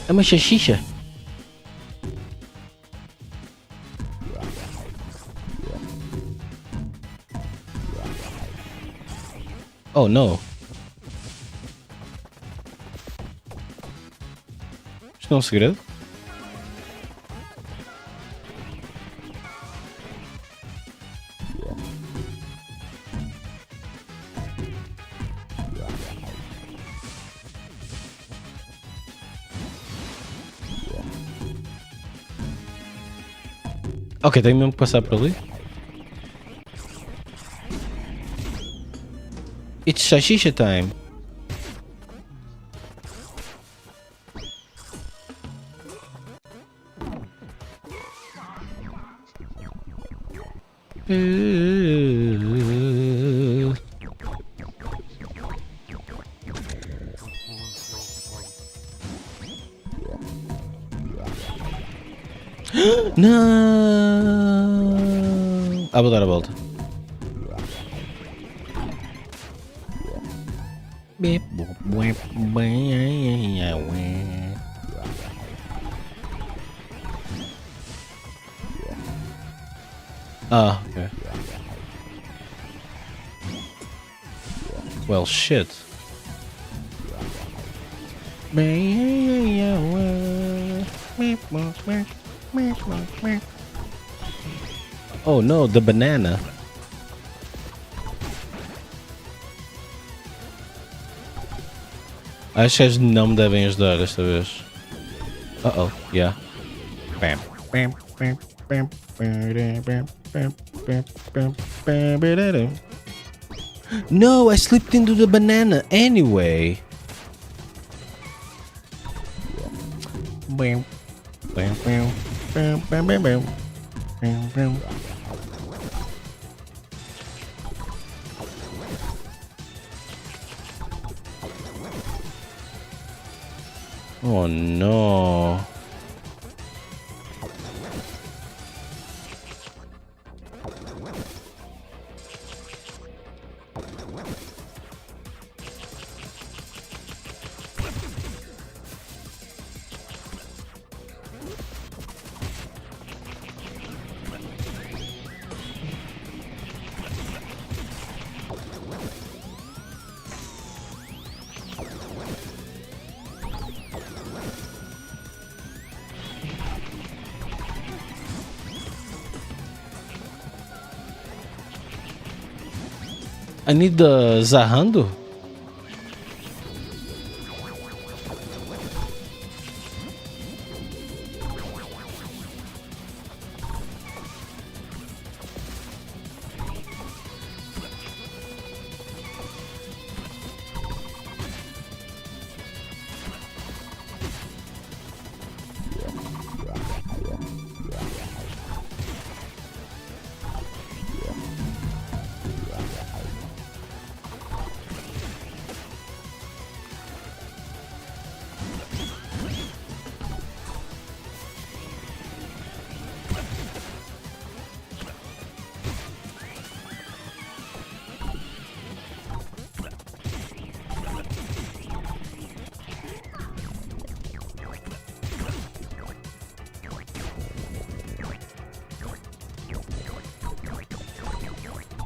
É uma xaxixa. Oh no. Isto não é um segredo? Ok, tenho mesmo que passar por ali. It's Shashisha time. Não! Ah, vou dar a volta. Ah, okay. Well, shit. Oh no, the banana. Acho que eles não me devem ajudar desta vez. Uh-oh, yeah. Bam. Bam, bam, bam, bam, bam, bam, bam, bam, bam. No, I slipped into the banana anyway. Bam, bam, bam, bam, bam, bam, bam, bam, bam. Oh no. I need the Zahando?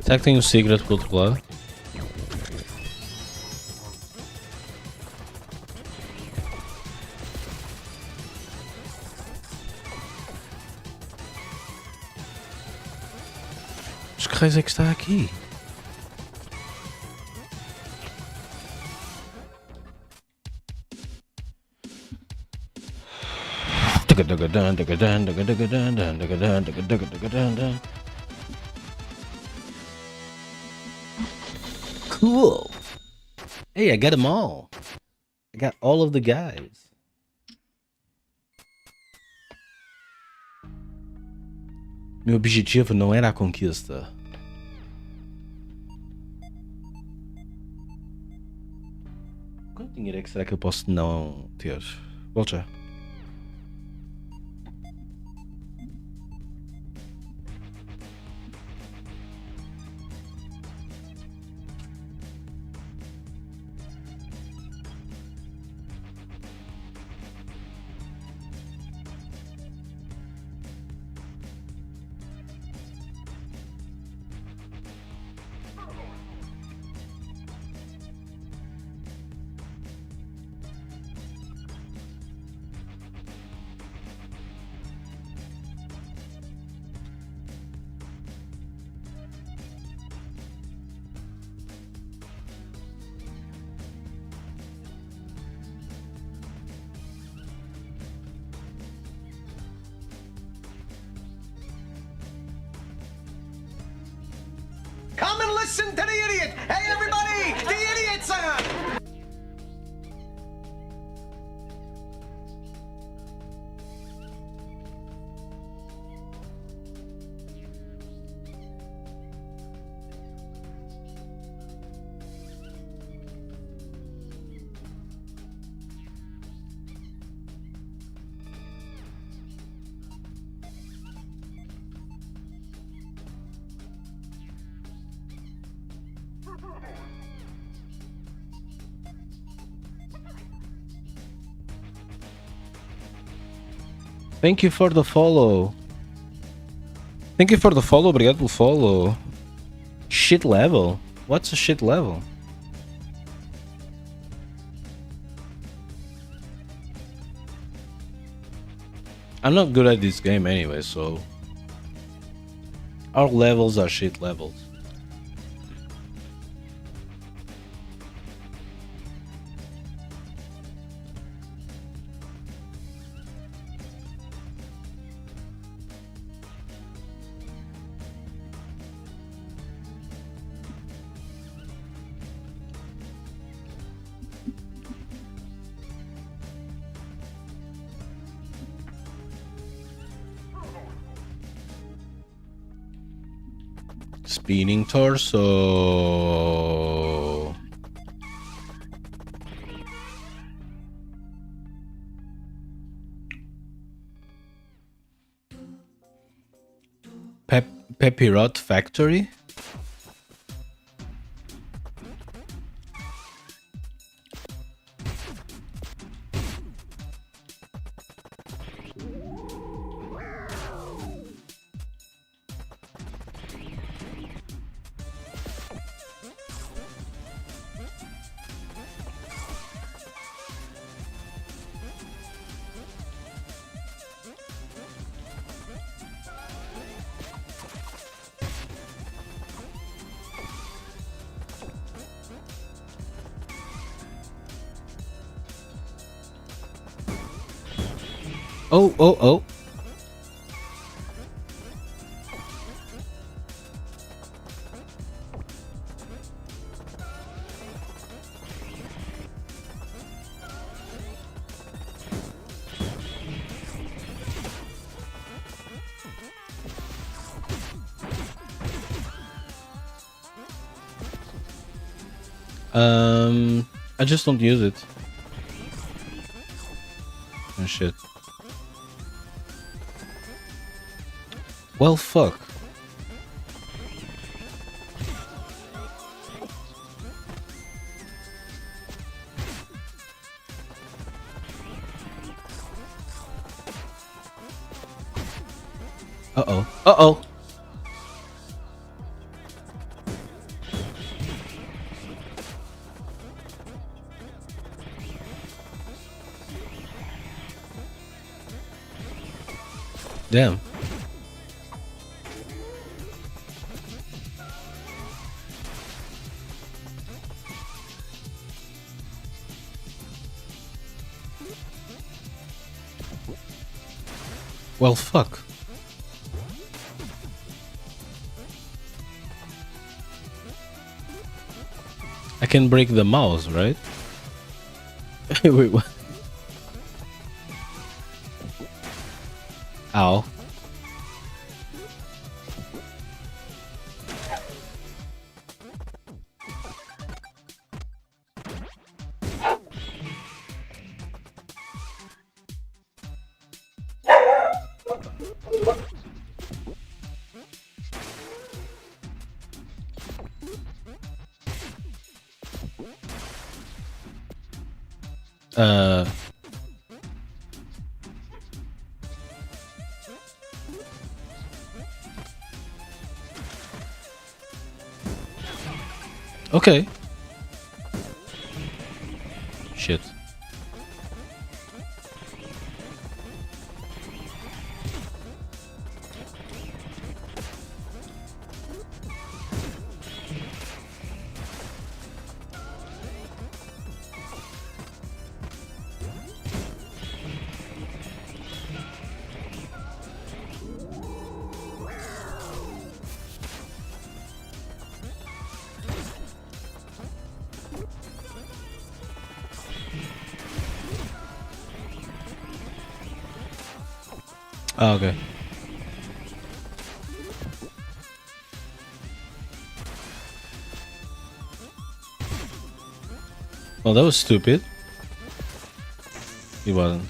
Será que tem um segredo pro outro lado? Mas que raios é que está aqui? Cool. Hey, I got them all. I got all of the guys. Meu objetivo não era a conquista. Quanto dinheiro é que será que eu posso não ter? Volte já. Come and listen to the idiot! Hey, everybody! The idiot's on! Thank you for the follow. Thank you for the follow, obrigado pelo follow. Shit level? What's a shit level? I'm not good at this game anyway, so our levels are shit levels. Spinning torso. Pepirot Factory. Oh, oh, oh. I just don't use it. Oh shit. Well, fuck. Uh-oh. Uh-oh. Damn. Well, fuck. I can break the mouse, right? Wait, what? Ow. Okay. Shit. Oh, okay. Well, that was stupid. He wasn't.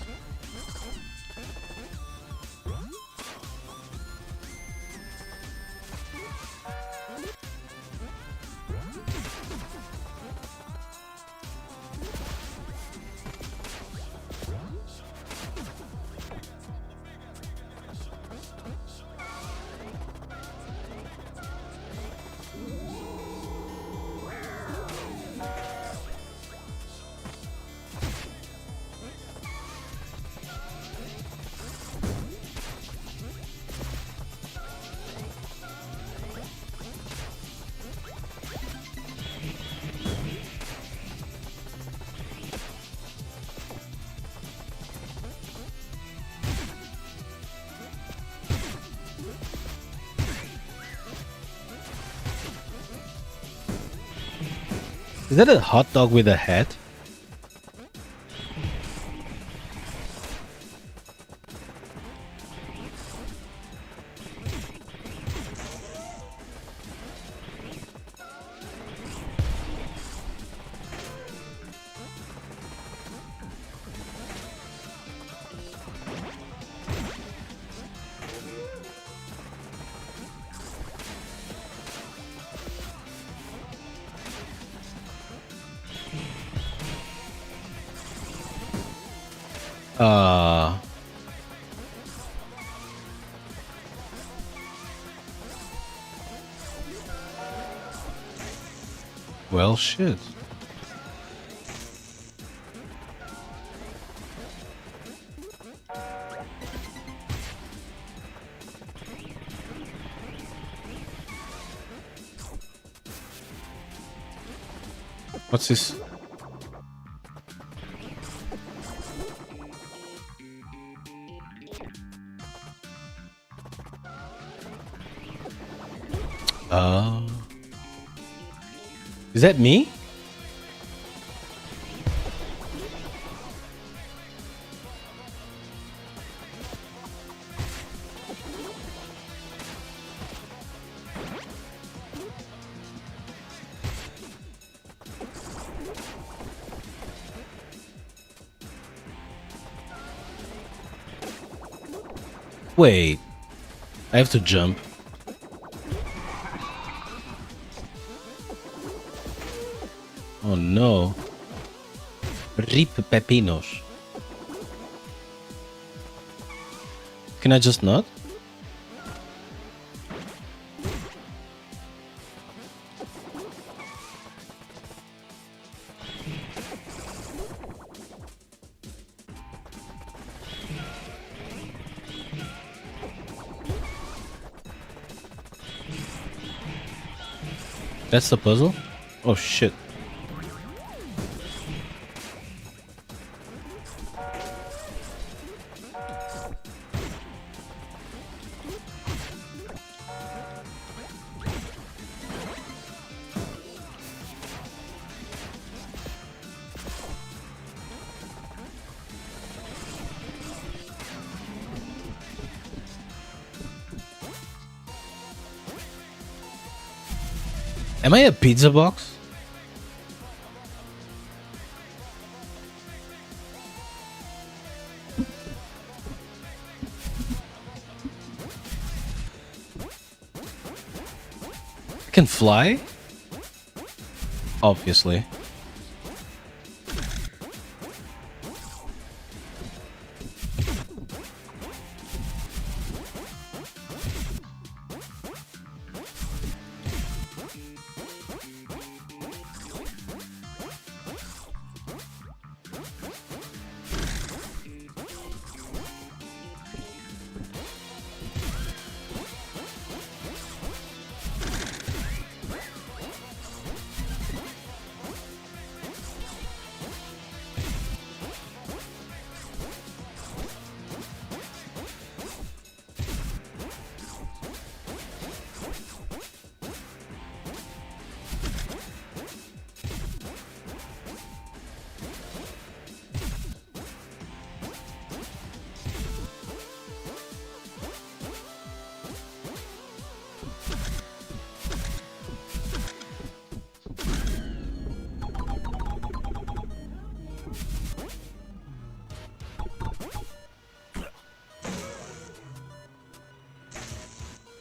Is that a hot dog with a hat? Well, shit. What's this? Is that me? Wait, I have to jump. Oh no. Rip pepinos. Can I just not? That's the puzzle? Oh shit. Am I a pizza box? I can fly? Obviously.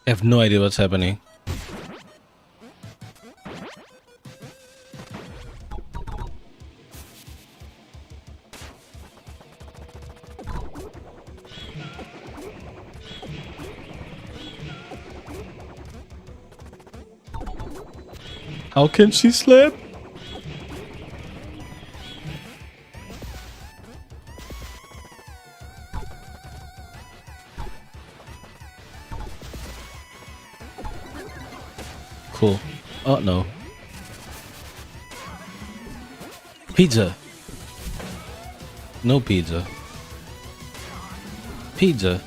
I have no idea what's happening. How can she slap? Cool. Oh no. Pizza. No pizza. Pizza.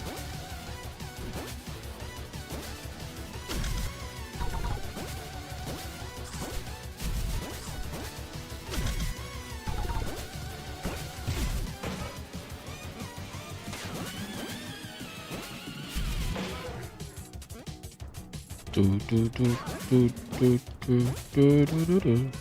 Do, do, do, do, do, do, do, do, do, do.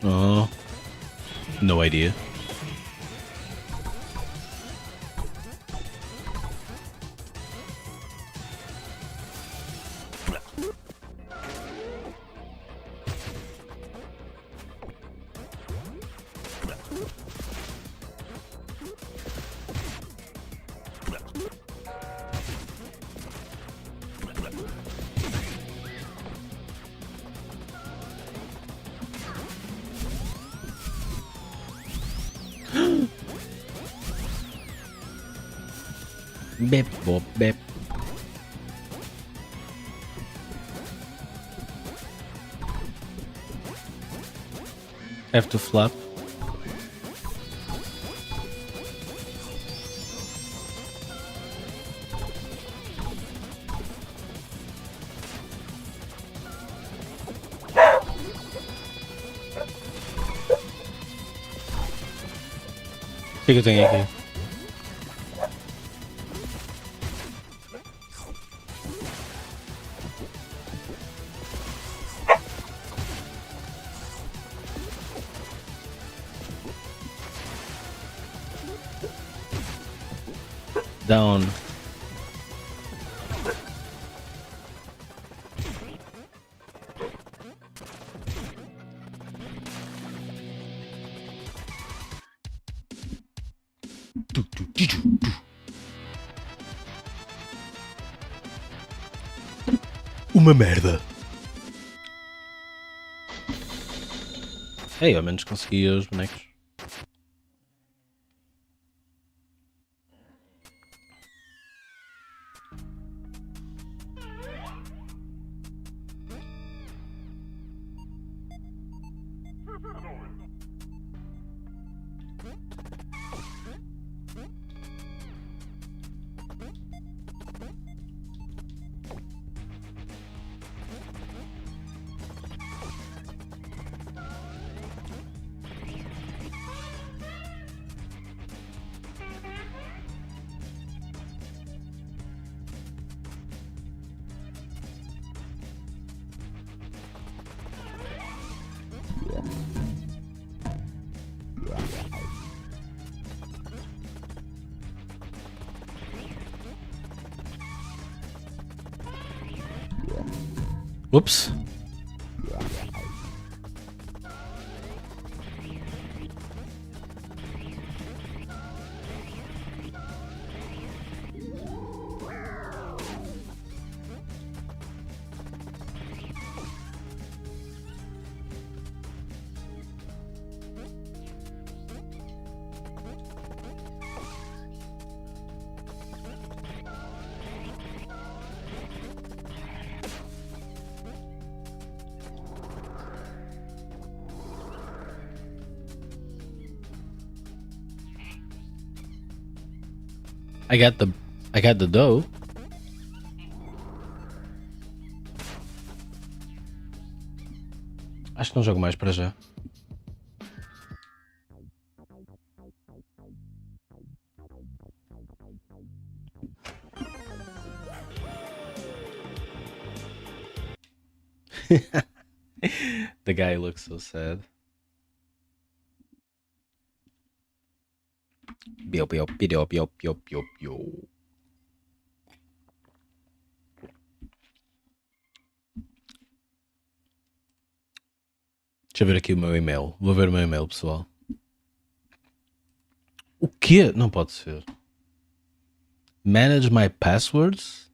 Oh, no idea. Bep, bop, bep. Have to flap. O que eu tenho aqui? Down. Uma merda. Ei, ao menos consegui os bonecos. Whoops. I got the dough. Acho que não jogo mais para já. The guy looks so sad. Biop, biop, biop, biop, biop, biop, biop. Deixa eu ver aqui o meu e-mail. Vou ver o meu e-mail, pessoal. O quê? Não pode ser. Manage my passwords?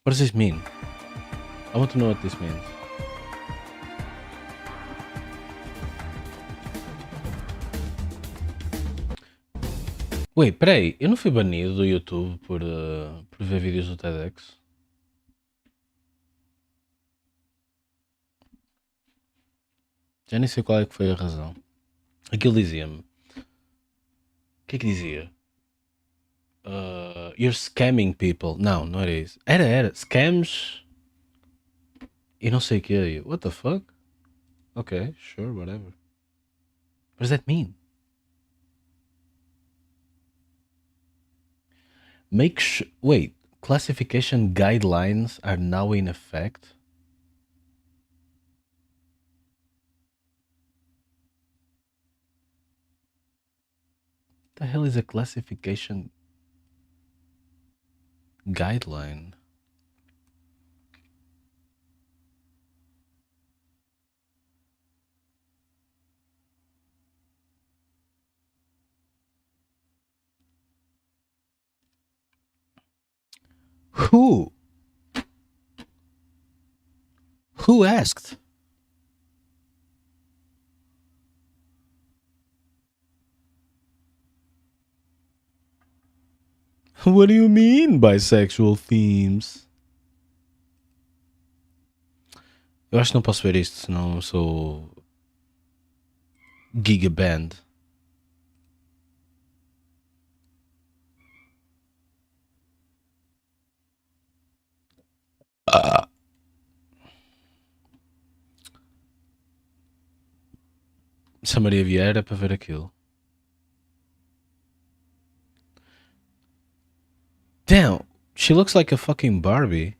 What does this mean? I want to know what this means. Wait, peraí, eu não fui banido do YouTube por ver vídeos do TEDx? Já nem sei qual é que foi a razão. Aquilo dizia-me. O que é que dizia? You're scamming people. Não era isso. Era. Scams. E não sei o que é. What the fuck? Okay, sure, whatever. What does that mean? Wait, classification guidelines are now in effect? What the hell is a classification guideline? Who? Who asked? What do you mean bisexual themes? Eu acho que não posso ver isto, senão eu sou gigaband. Se a Maria Vieira para ver aquilo. Damn, she looks like a fucking Barbie.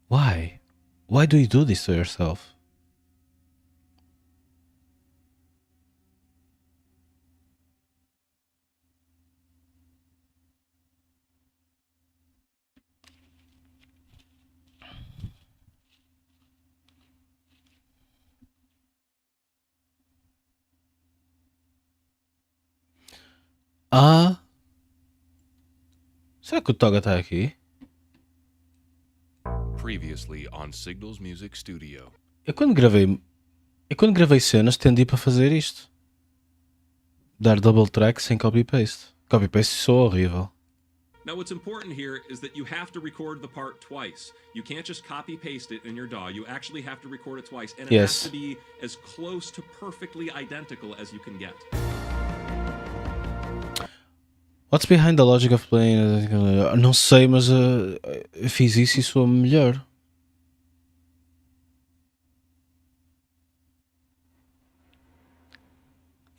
Why? Why do you do this to yourself? Será que o Toga tá aqui? Previously on Signals Music Studio. Eu quando gravei cenas tendi para fazer isto. Dar double track sem copy paste. Copy paste soa horrível. Now what's important here is that you have to record the part twice. You can't just copy paste it in your DAW. You actually have to record it twice, and it has to be as close to perfectly identical as you can get. What's behind the logic of playing? Não sei, mas fiz isso e soa melhor.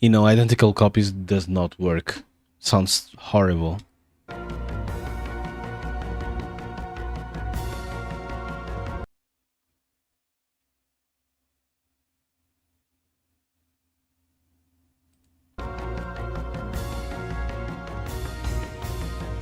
You know, identical copies does not work. Sounds horrible.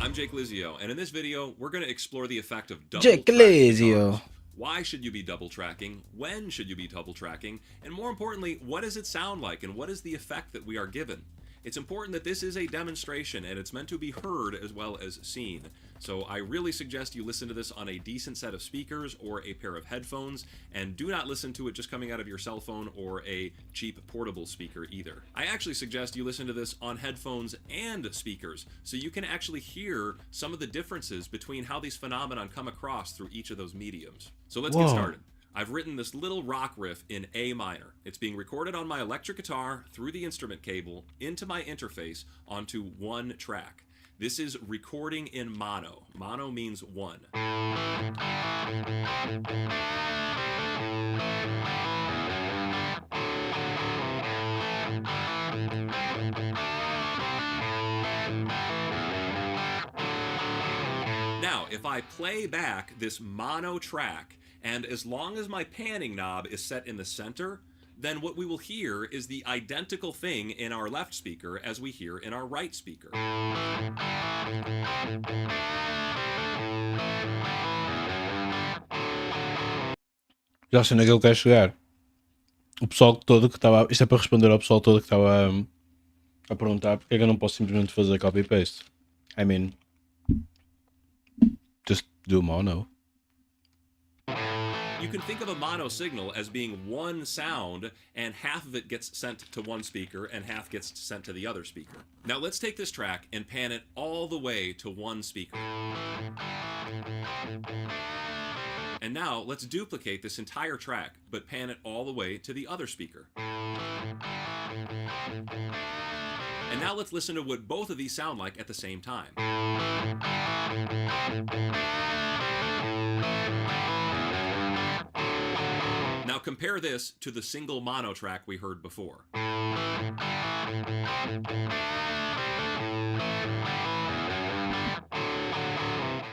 I'm Jake Lizio, and in this video, we're going to explore the effect of double Jake Lizio. Why should you be double tracking? When should you be double tracking? And more importantly, what does it sound like, and what is the effect that we are given? It's important that this is a demonstration, and it's meant to be heard as well as seen. So I really suggest you listen to this on a decent set of speakers or a pair of headphones, and do not listen to it just coming out of your cell phone or a cheap portable speaker either. I actually suggest you listen to this on headphones and speakers, so you can actually hear some of the differences between how these phenomenon come across through each of those mediums. So let's get started. I've written this little rock riff in A minor. It's being recorded on my electric guitar through the instrument cable into my interface onto one track. This is recording in mono. Mono means one. Now, if I play back this mono track, and as long as my panning knob is set in the center, then what we will hear is the identical thing in our left speaker as we hear in our right speaker. Já sei naquilo que quer chegar. O pessoal todo que estava. Isto é para responder ao pessoal todo que estava a perguntar porque é que eu não posso simplesmente fazer copy-paste. I mean. Just do mono. You can think of a mono signal as being one sound, and half of it gets sent to one speaker and half gets sent to the other speaker. Now let's take this track and pan it all the way to one speaker. And now let's duplicate this entire track, but pan it all the way to the other speaker. And now let's listen to what both of these sound like at the same time. Now compare this to the single mono track we heard before.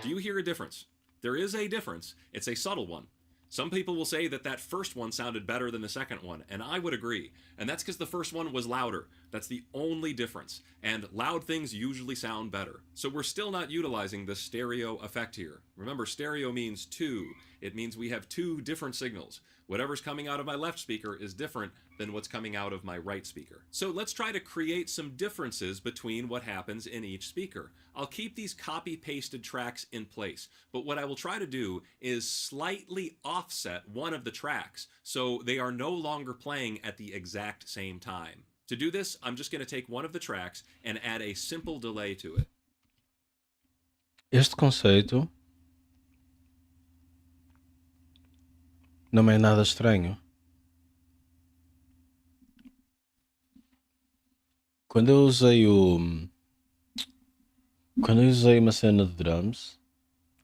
Do you hear a difference? There is a difference. It's a subtle one. Some people will say that that first one sounded better than the second one, and I would agree. And that's because the first one was louder. That's the only difference. And loud things usually sound better. So we're still not utilizing the stereo effect here. Remember, stereo means two. It means we have two different signals. Whatever's coming out of my left speaker is different than what's coming out of my right speaker. So let's try to create some differences between what happens in each speaker. I'll keep these copy-pasted tracks in place, but what I will try to do is slightly offset one of the tracks so they are no longer playing at the exact same time. To do this, I'm just going to take one of the tracks and add a simple delay to it. Este conceito não é nada estranho. Quando eu usei uma cena de drums,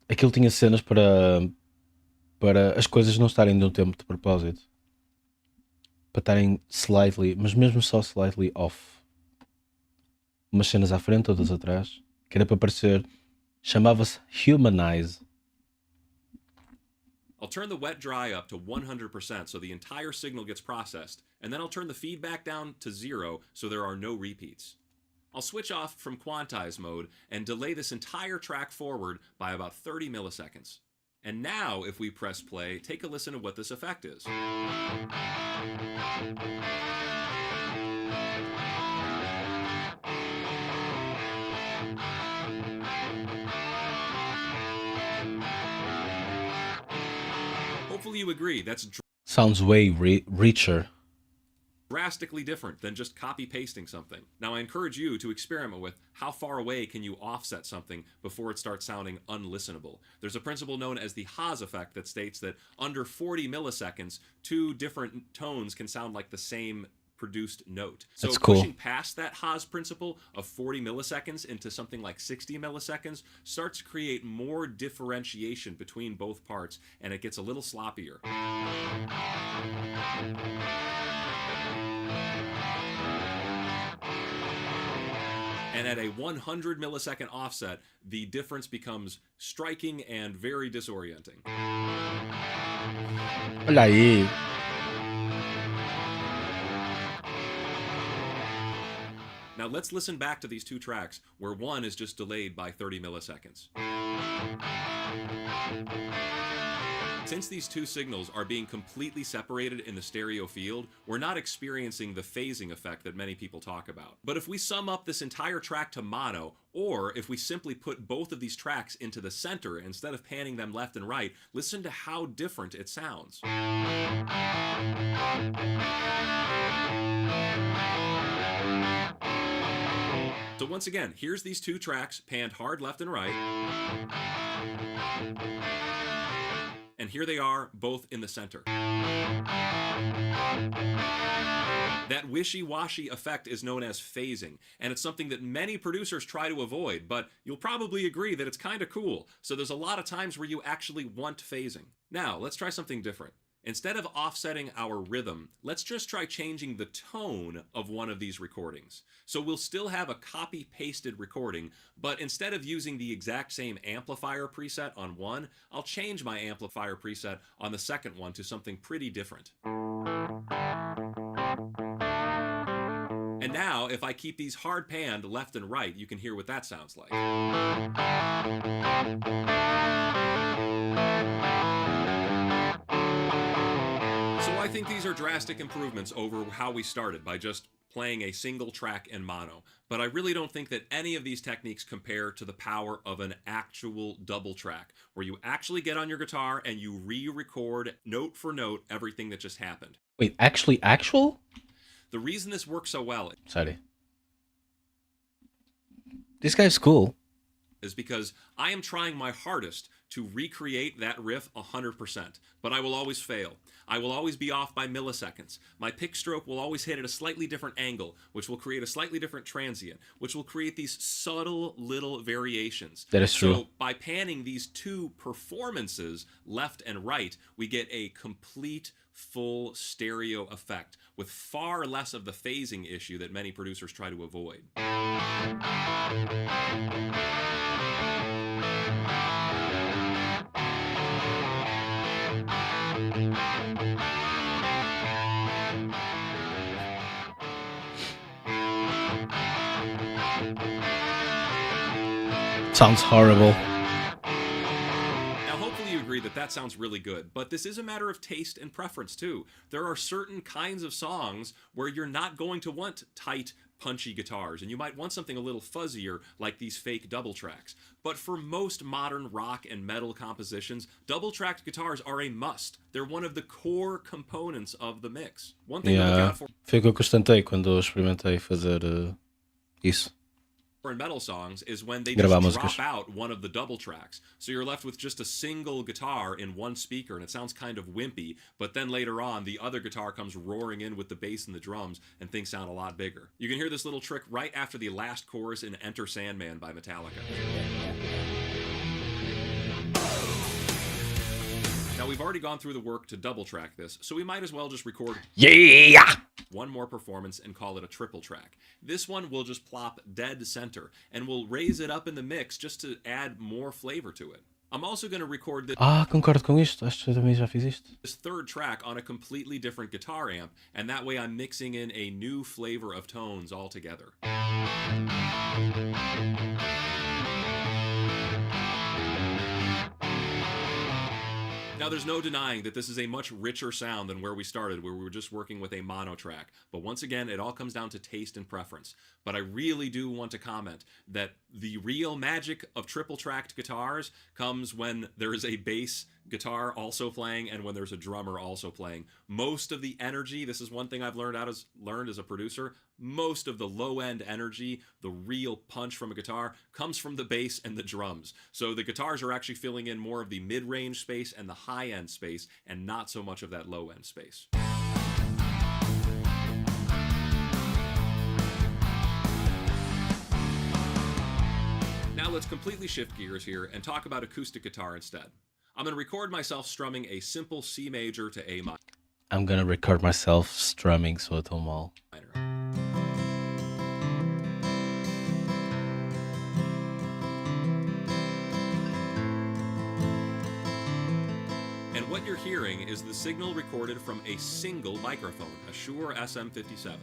aquilo tinha cenas para as coisas não estarem de um tempo de propósito. Para estarem slightly, mas mesmo só slightly off. Umas cenas à frente, outras atrás. Que era para parecer... Chamava-se Humanize. I'll turn the wet dry up to 100% so the entire signal gets processed, and then I'll turn the feedback down to 0 so there are no repeats. I'll switch off from quantize mode and delay this entire track forward by about 30 milliseconds. And now, if we press play, take a listen to what this effect is. Hopefully you agree, that's Sounds way richer. drastically different than just copy-pasting something. Now I encourage you to experiment with how far away can you offset something before it starts sounding unlistenable. There's a principle known as the Haas effect that states that under 40 milliseconds, two different tones can sound like the same produced note. So That's cool. Pushing past that Haas principle of 40 milliseconds into something like 60 milliseconds starts to create more differentiation between both parts, and it gets a little sloppier. And at a 100 millisecond offset, the difference becomes striking and very disorienting. Olha aí. Now let's listen back to these two tracks where one is just delayed by 30 milliseconds. Since these two signals are being completely separated in the stereo field, we're not experiencing the phasing effect that many people talk about. But if we sum up this entire track to mono, or if we simply put both of these tracks into the center instead of panning them left and right, listen to how different it sounds. So once again, here's these two tracks panned hard left and right. And here they are, both in the center. That wishy-washy effect is known as phasing, and it's something that many producers try to avoid, but you'll probably agree that it's kind of cool, so there's a lot of times where you actually want phasing. Now, let's try something different. Instead of offsetting our rhythm, let's just try changing the tone of one of these recordings. So we'll still have a copy-pasted recording, but instead of using the exact same amplifier preset on one, I'll change my amplifier preset on the second one to something pretty different. And now, if I keep these hard panned left and right, you can hear what that sounds like. So I think these are drastic improvements over how we started by just playing a single track in mono. But I really don't think that any of these techniques compare to the power of an actual double track, where you actually get on your guitar and you re-record note for note everything that just happened. Wait, actual? The reason this works so well Sorry. This guy's cool. is because I am trying my hardest to recreate that riff 100%, but I will always fail. I will always be off by milliseconds. My pick stroke will always hit at a slightly different angle, which will create a slightly different transient, which will create these subtle little variations. That is true. So by panning these two performances, left and right, we get a complete full stereo effect with far less of the phasing issue that many producers try to avoid. Sounds horrible. Now, hopefully you agree that that sounds really good, but this is a matter of taste and preference too. There are certain kinds of songs where you're not going to want tight, punchy guitars, and you might want something a little fuzzier like these fake double tracks. But for most modern rock and metal compositions, double-tracked guitars are a must. They're one of the core components of the mix. One thing to look out for Foi o que eu constatei quando experimentei fazer isso. in metal songs is when they Gravar just músicas. drop out one of the double tracks. So you're left with just a single guitar in one speaker, and it sounds kind of wimpy, but then later on, the other guitar comes roaring in with the bass and the drums, and things sound a lot bigger. You can hear this little trick right after the last chorus in Enter Sandman by Metallica. Now, we've already gone through the work to double track this, so we might as well just record one more performance and call it a triple track. This one will just plop dead center, and we'll raise it up in the mix just to add more flavor to it. I'm also going to record Concordo com isto. Acho que eu também já fiz isto. this third track on a completely different guitar amp, and that way I'm mixing in a new flavor of tones altogether. Now, there's no denying that this is a much richer sound than where we started, where we were just working with a mono track. But once again, it all comes down to taste and preference. But I really do want to comment that the real magic of triple-tracked guitars comes when there is a bass guitar also playing and when there's a drummer also playing. Most of the energy, this is one thing I've learned as a producer, most of the low-end energy, the real punch from a guitar, comes from the bass and the drums. So the guitars are actually filling in more of the mid-range space and the high-end space, and not so much of that low-end space. Now let's completely shift gears here and talk about acoustic guitar instead. I'm going to record myself strumming a simple C major to A minor. I'm gonna record myself strumming so a tom mal. And what you're hearing is the signal recorded from a single microphone, a Shure SM57.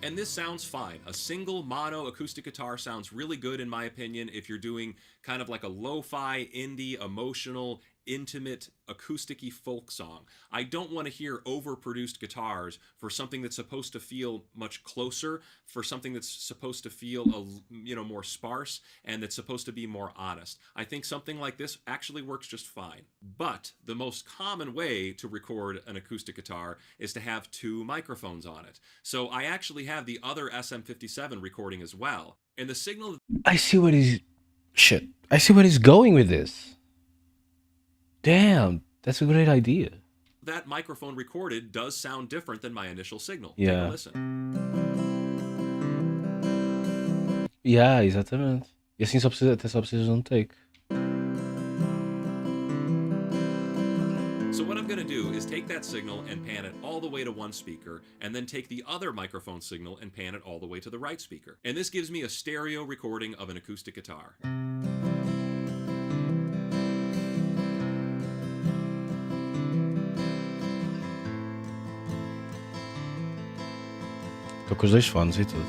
And this sounds fine. A single mono acoustic guitar sounds really good in my opinion if you're doing kind of like a lo-fi, indie, emotional, intimate, acoustic-y folk song. I don't want to hear overproduced guitars for something that's supposed to feel much closer, for something that's supposed to feel more sparse, and that's supposed to be more honest. I think something like this actually works just fine. But the most common way to record an acoustic guitar is to have two microphones on it. So I actually have the other SM57 recording as well. And the signal... I see what he's... Shit. I see what he's going with this. Damn, that's a great idea. That microphone recorded does sound different than my initial signal. Yeah. Take a listen. Yeah, exatamente. E assim até só precisas de um take. So what I'm going to do is take that signal and pan it all the way to one speaker, and then take the other microphone signal and pan it all the way to the right speaker. And this gives me a stereo recording of an acoustic guitar. Estou com os dois fones e tudo.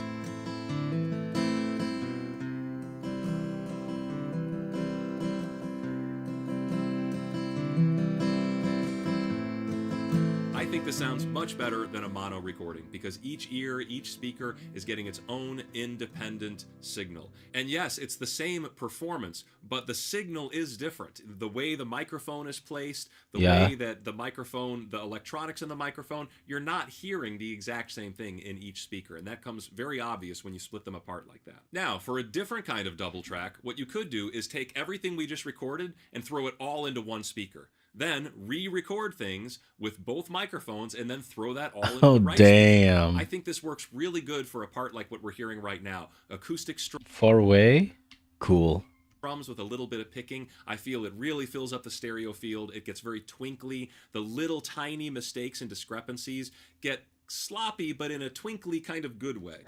I think this sounds much much better than a mono recording because each ear, each speaker is getting its own independent signal. And yes, it's the same performance, but the signal is different. The way the microphone is placed, the way that the microphone, the electronics in the microphone, you're not hearing the exact same thing in each speaker. And that comes very obvious when you split them apart like that. Now, for a different kind of double track, what you could do is take everything we just recorded and throw it all into one speaker. Then re-record things with both microphones and then throw that all into the right damn. speaker. I think this works really good for a part like what we're hearing right now. Acoustic 4-way? Cool. drums with a little bit of picking. I feel it really fills up the stereo field. It gets very twinkly. The little tiny mistakes and discrepancies get sloppy, but in a twinkly kind of good way.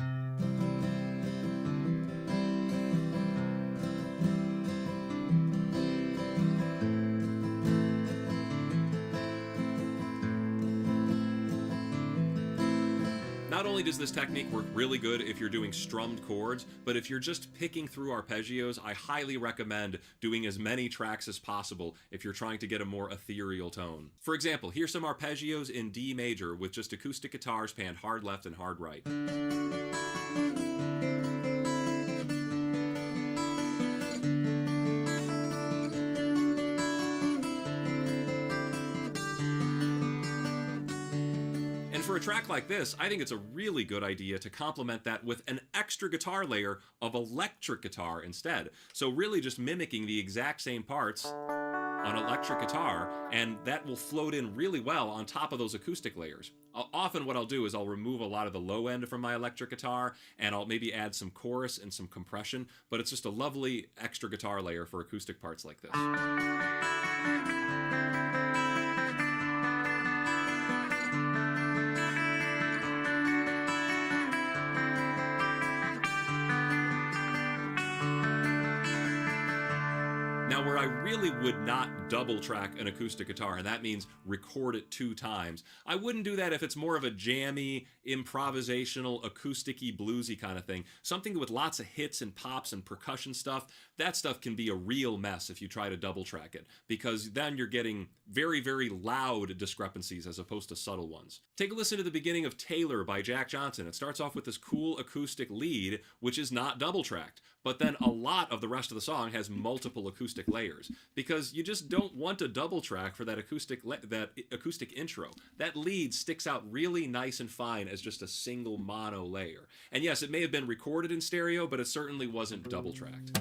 Not only does this technique work really good if you're doing strummed chords, but if you're just picking through arpeggios, I highly recommend doing as many tracks as possible if you're trying to get a more ethereal tone. For example, here's some arpeggios in D major with just acoustic guitars panned hard left and hard right. For a track like this, I think it's a really good idea to complement that with an extra guitar layer of electric guitar instead. So really just mimicking the exact same parts on electric guitar, and that will float in really well on top of those acoustic layers. Often what I'll do is I'll remove a lot of the low end from my electric guitar, and I'll maybe add some chorus and some compression, but it's just a lovely extra guitar layer for acoustic parts like this. Now, where I really would not double track an acoustic guitar, and that means record it 2 times, I wouldn't do that if it's more of a jammy, improvisational, acoustic-y, bluesy kind of thing. Something with lots of hits and pops and percussion stuff, that stuff can be a real mess if you try to double track it, because then you're getting very, very loud discrepancies as opposed to subtle ones. Take a listen to the beginning of Taylor by Jack Johnson. It starts off with this cool acoustic lead, which is not double tracked, but then a lot of the rest of the song has multiple acoustic layers, because you just don't want a double track for that acoustic intro. That lead sticks out really nice and fine as just a single mono layer. And yes, it may have been recorded in stereo, but it certainly wasn't double tracked.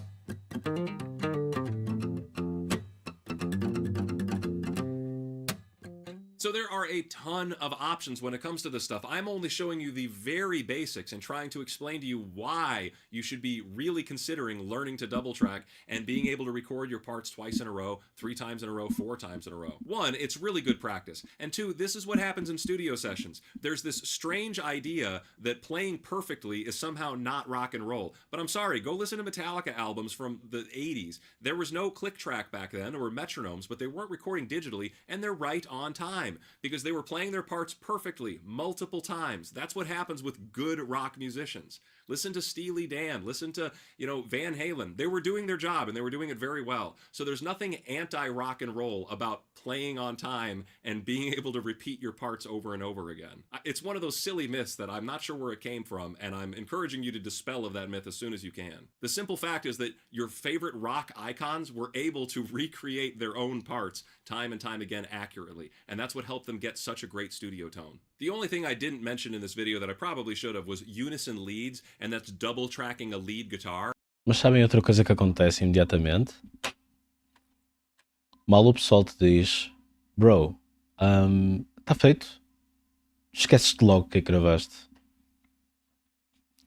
So there are a ton of options when it comes to this stuff. I'm only showing you the very basics and trying to explain to you why you should be really considering learning to double track and being able to record your parts twice in a row, 3 times in a row, 4 times in a row. 1, it's really good practice. And 2, this is what happens in studio sessions. There's this strange idea that playing perfectly is somehow not rock and roll. But I'm sorry, go listen to Metallica albums from the 80s. There was no click track back then or metronomes, but they weren't recording digitally, and they're right on time, because they were playing their parts perfectly multiple times. That's what happens with good rock musicians. Listen to Steely Dan, listen to, Van Halen. They were doing their job and they were doing it very well. So there's nothing anti-rock and roll about playing on time and being able to repeat your parts over and over again. It's one of those silly myths that I'm not sure where it came from, and I'm encouraging you to dispel of that myth as soon as you can. The simple fact is that your favorite rock icons were able to recreate their own parts time and time again accurately, and that's what helped them get such a great studio tone. The only thing I didn't mention in this video that I probably should have was unison leads, and that's double tracking a lead guitar. Mas sabem outra coisa que acontece imediatamente? Mal o pessoal te diz, bro, tá feito. Esqueces-te logo que gravaste.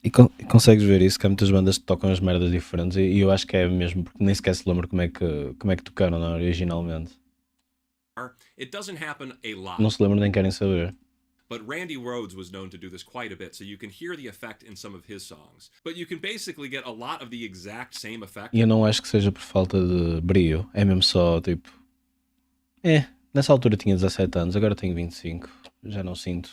E consegues ver isso, que há muitas bandas que tocam as merdas diferentes, e eu acho que é mesmo, porque nem sequer se lembra como é que tocaram, não, originalmente. It doesn't happen a lot. Não se lembram nem querem saber. But Randy Rhoads was known to do this quite a bit, so you can hear the effect in some of his songs. But you can basically get a lot of the exact same effect. E eu não acho que seja por falta de brio, é mesmo só tipo... nessa altura tinha 17 anos, agora tenho 25. Já não sinto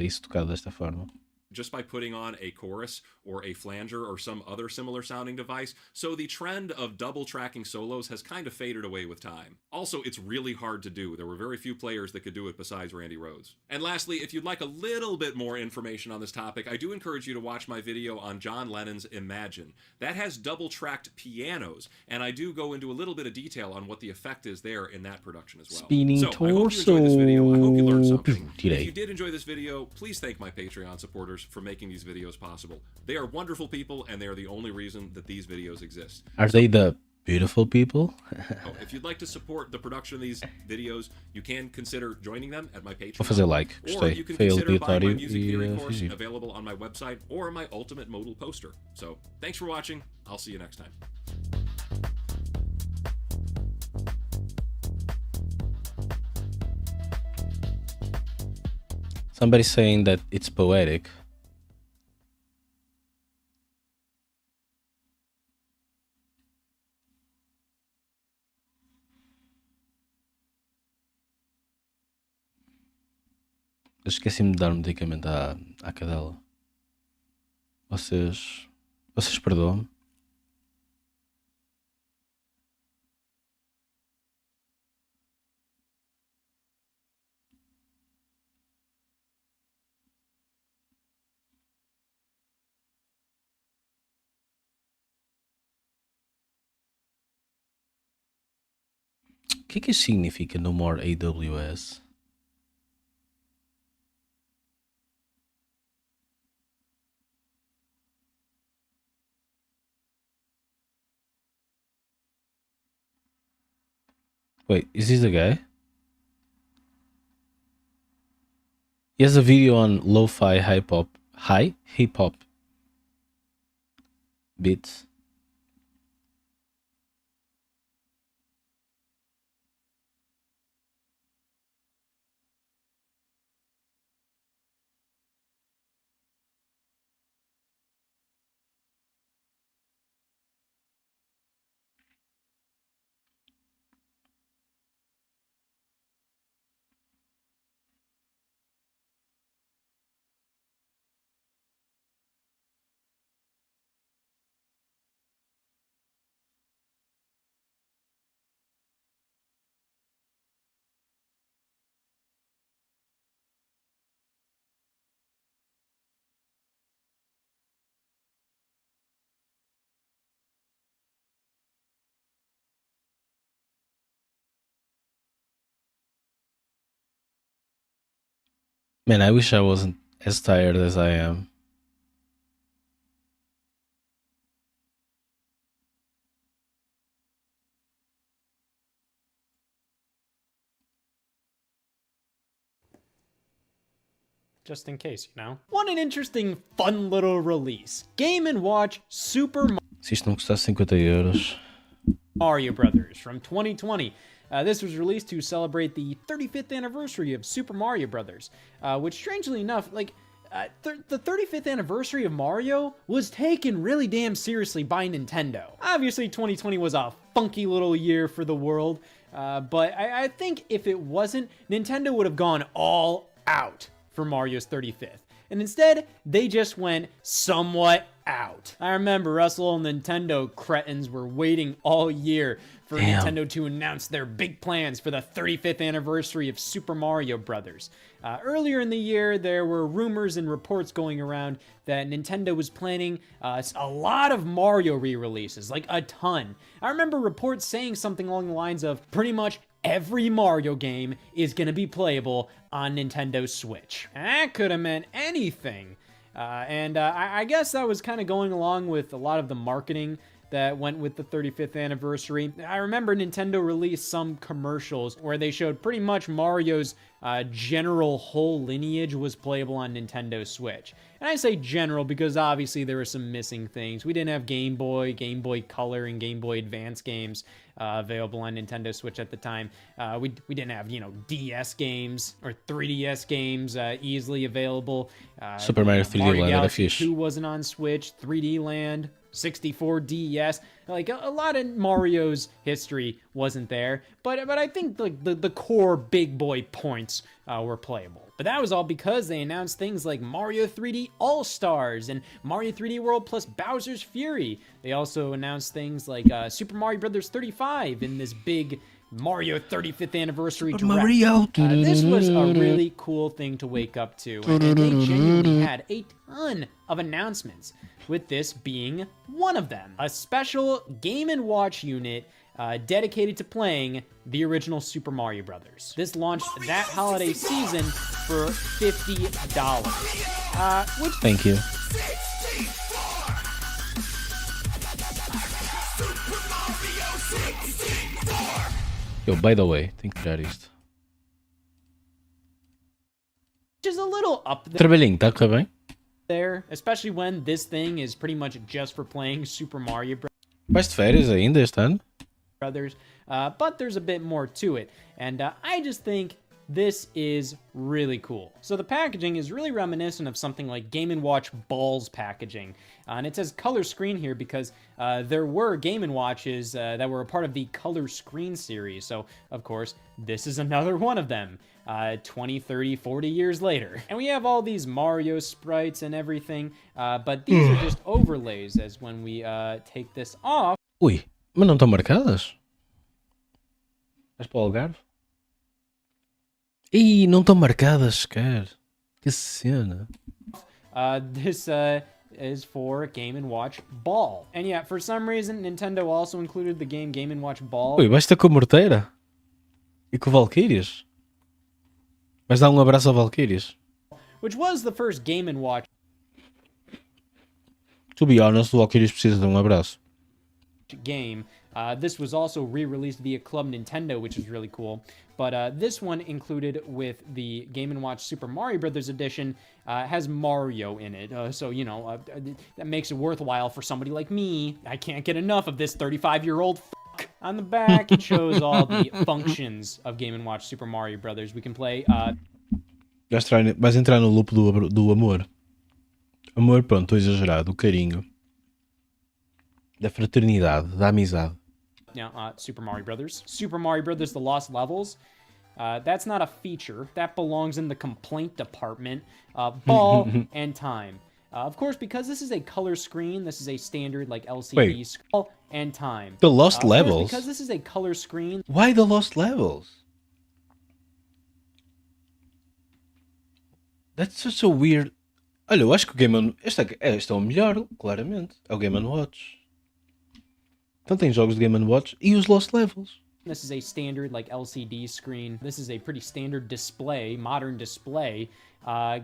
isso tocado desta forma. just by putting on a chorus or a flanger or some other similar sounding device, so the trend of double tracking solos has kind of faded away with time. Also, it's really hard to do. There were very few players that could do it besides Randy Rhoads. And lastly, if you'd like a little bit more information on this topic, I do encourage you to watch my video on John Lennon's Imagine. That has double tracked pianos, and I do go into a little bit of detail on what the effect is there in that production as well. Spinning so, I hope you enjoyed this video. I hope you learned something. Today. If you did enjoy this video, please thank my Patreon supporters for making these videos possible. They are wonderful people, and they are the only reason that these videos exist. Are they the beautiful people? If you'd like to support the production of these videos, you can consider joining them at my Patreon. Vou fazer like, Or gostei. you can Foi consider buying my aleatório music theory e course fingi. available on my website or my Ultimate Modal poster. So, thanks for watching. I'll see you next time. Somebody saying that it's poetic. Eu esqueci-me de dar um medicamento à cadela. Vocês perdoam-me? O que é que isso significa no more AWS? Wait, is this the guy? He has a video on lo-fi hip hop beats. Man, I wish I wasn't as tired as I am. Just in case, you know. What an interesting, fun little release. Game & Watch Super Se isto não custasse 50 euros. Mario Brothers from 2020. This was released to celebrate the 35th anniversary of Super Mario Brothers, which strangely enough, like, the 35th anniversary of Mario was taken really damn seriously by Nintendo. Obviously, 2020 was a funky little year for the world, but I think if it wasn't, Nintendo would have gone all out for Mario's 35th. And instead, they just went somewhat out. I remember us little Nintendo cretins were waiting all year for Nintendo to announce their big plans for the 35th anniversary of Super Mario Brothers. Earlier in the year, there were rumors and reports going around that Nintendo was planning a lot of Mario re-releases, like a ton. I remember reports saying something along the lines of pretty much every Mario game is going to be playable on Nintendo Switch. That could have meant anything. I guess that was kind of going along with a lot of the marketing that went with the 35th anniversary. I remember Nintendo released some commercials where they showed pretty much Mario's general whole lineage was playable on Nintendo Switch. And I say general because obviously there were some missing things. We didn't have Game Boy Color, and Game Boy Advance games available on Nintendo Switch at the time. We didn't have, you know, DS games or 3DS games easily available. Super Mario 3D Mario Land era Galaxy fixe. 2 wasn't on Switch, 3D Land, 64 DS, like a lot of Mario's history wasn't there, but I think like the core big boy points were playable. But that was all because they announced things like Mario 3D All-Stars and Mario 3D World plus Bowser's Fury. They also announced things like Super Mario Bros. 35 in this big Mario 35th anniversary direct. Mario. This was a really cool thing to wake up to, and they genuinely had a ton of announcements, with this being one of them. A special Game & Watch unit dedicated to playing the original Super Mario Brothers. This launched that holiday season for $50, which... Thank you. Yo, by the way, tenho que tirar isto. Which is a little up there. Trabalhinho, tá a correr bem? There, especially when this thing is pretty much just for playing Super Mario Vais de férias ainda este ano? Brothers, but there's a bit more to it, and I just think this is really cool. So the packaging is really reminiscent of something like Game & Watch Balls packaging, and it says color screen here because there were Game & Watches that were a part of the color screen series, so of course this is another one of them. 20, 30, 40 years later. And we have all these Mario sprites and everything, but these are just overlays, as when we take this off... Ui, mas não estão marcadas? Vais para o Algarve? Ih, não estão marcadas sequer. Que cena. This is for Game & Watch Ball. And yeah, for some reason, Nintendo also included the game Game & Watch Ball. Ui, vais ter com a Morteira? E com o Valkyrias? Vais dar abraço ao Valkyrias? Which was the first Game & Watch To be honest, o Valkyrias precisa de abraço. game. This was also re-released via Club Nintendo, which is really cool. But this one included with the Game & Watch Super Mario Brothers edition has Mario in it. So, you know, that makes it worthwhile for somebody like me. I can't get enough of this 35-year-old fuck. On the back, it shows all the functions of Game & Watch Super Mario Brothers. We can play... Vais entrar no loop do amor. Amor, pronto, estou exagerado. O carinho. Da fraternidade, da amizade. Now, Super Mario Brothers. Super Mario Brothers The Lost Levels. That's not a feature. That belongs in the complaint department. Ball and time. Of course, because this is a color screen, this is a standard like LCD screen. And time. The Lost Levels? Because this is a color screen. Why the Lost Levels? That's such a weird... Olha, eu acho que o Game &... Este é o melhor, claramente. É o Game & Watch. Então tem jogos de Game & Watch e os Lost Levels. This is a standard like LCD screen. This is a pretty standard display, modern display.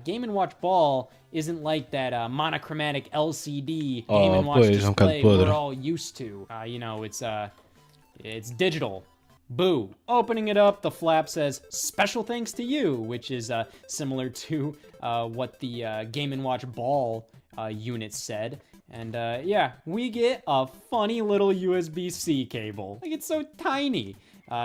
Game & Watch Ball isn't like that monochromatic LCD Game & Watch display we're all used to. You know, it's digital. Boo. Opening it up, the flap says, "Special thanks to you," which is similar to what the Game & Watch Ball unit said. And yeah, we get a funny little USB-C cable. Like, it's so tiny.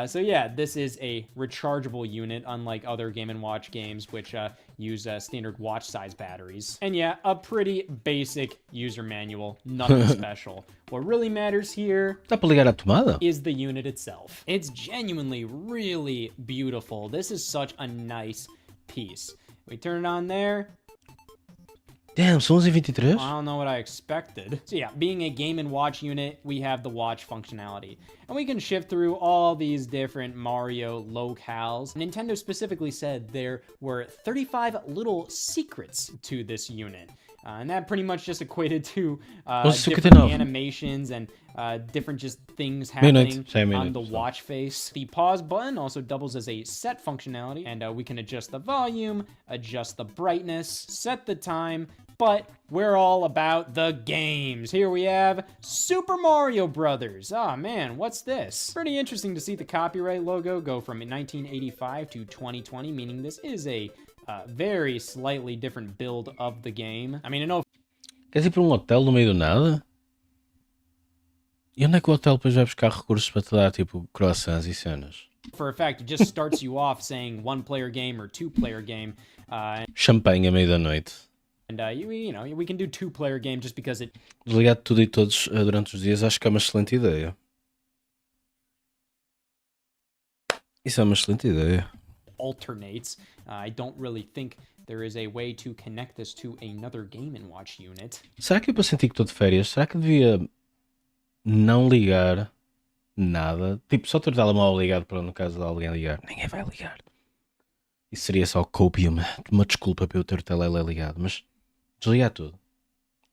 So yeah, this is a rechargeable unit, unlike other Game & Watch games, which use standard watch-size batteries. And yeah, a pretty basic user manual, nothing special. What really matters here Dá para ligar a tomada? is the unit itself. It's genuinely really beautiful. This is such a nice piece. We turn it on there. Damn, são 11h23? I don't know what I expected. So yeah, being a Game & Watch unit, we have the watch functionality. And we can shift through all these different Mario locales. Nintendo specifically said there were 35 little secrets to this unit. And that pretty much just equated to different animations and different just things happening on the watch face. The pause button also doubles as a set functionality, and we can adjust the volume, adjust the brightness, set the time, but we're all about the games. Here we have Super Mario Brothers. Oh man, what's this? Pretty interesting to see the copyright logo go from 1985 to 2020, meaning this is a very slightly different build of the game. I mean, I know... Queres ir para hotel no meio do nada? E onde é que o hotel depois vai buscar recursos para te dar, tipo, croissants e cenas? For a fact, it just starts you off saying one-player game or two-player game. Champanhe à meia da noite. And, you know, we can do two-player game just because it... Desligar tudo e todos durante os dias acho que é uma excelente ideia. Isso é uma excelente ideia. alternates. I don't really think there is a way to connect this to another Game & Watch unit. Será que eu para sentir que estou de férias, será que devia não ligar nada? Tipo, só ter o telemóvel ligado para no caso de alguém ligar. Ninguém vai ligar. Isso seria só copium. Uma desculpa para eu ter o telemóvel ligado. Mas desligar tudo.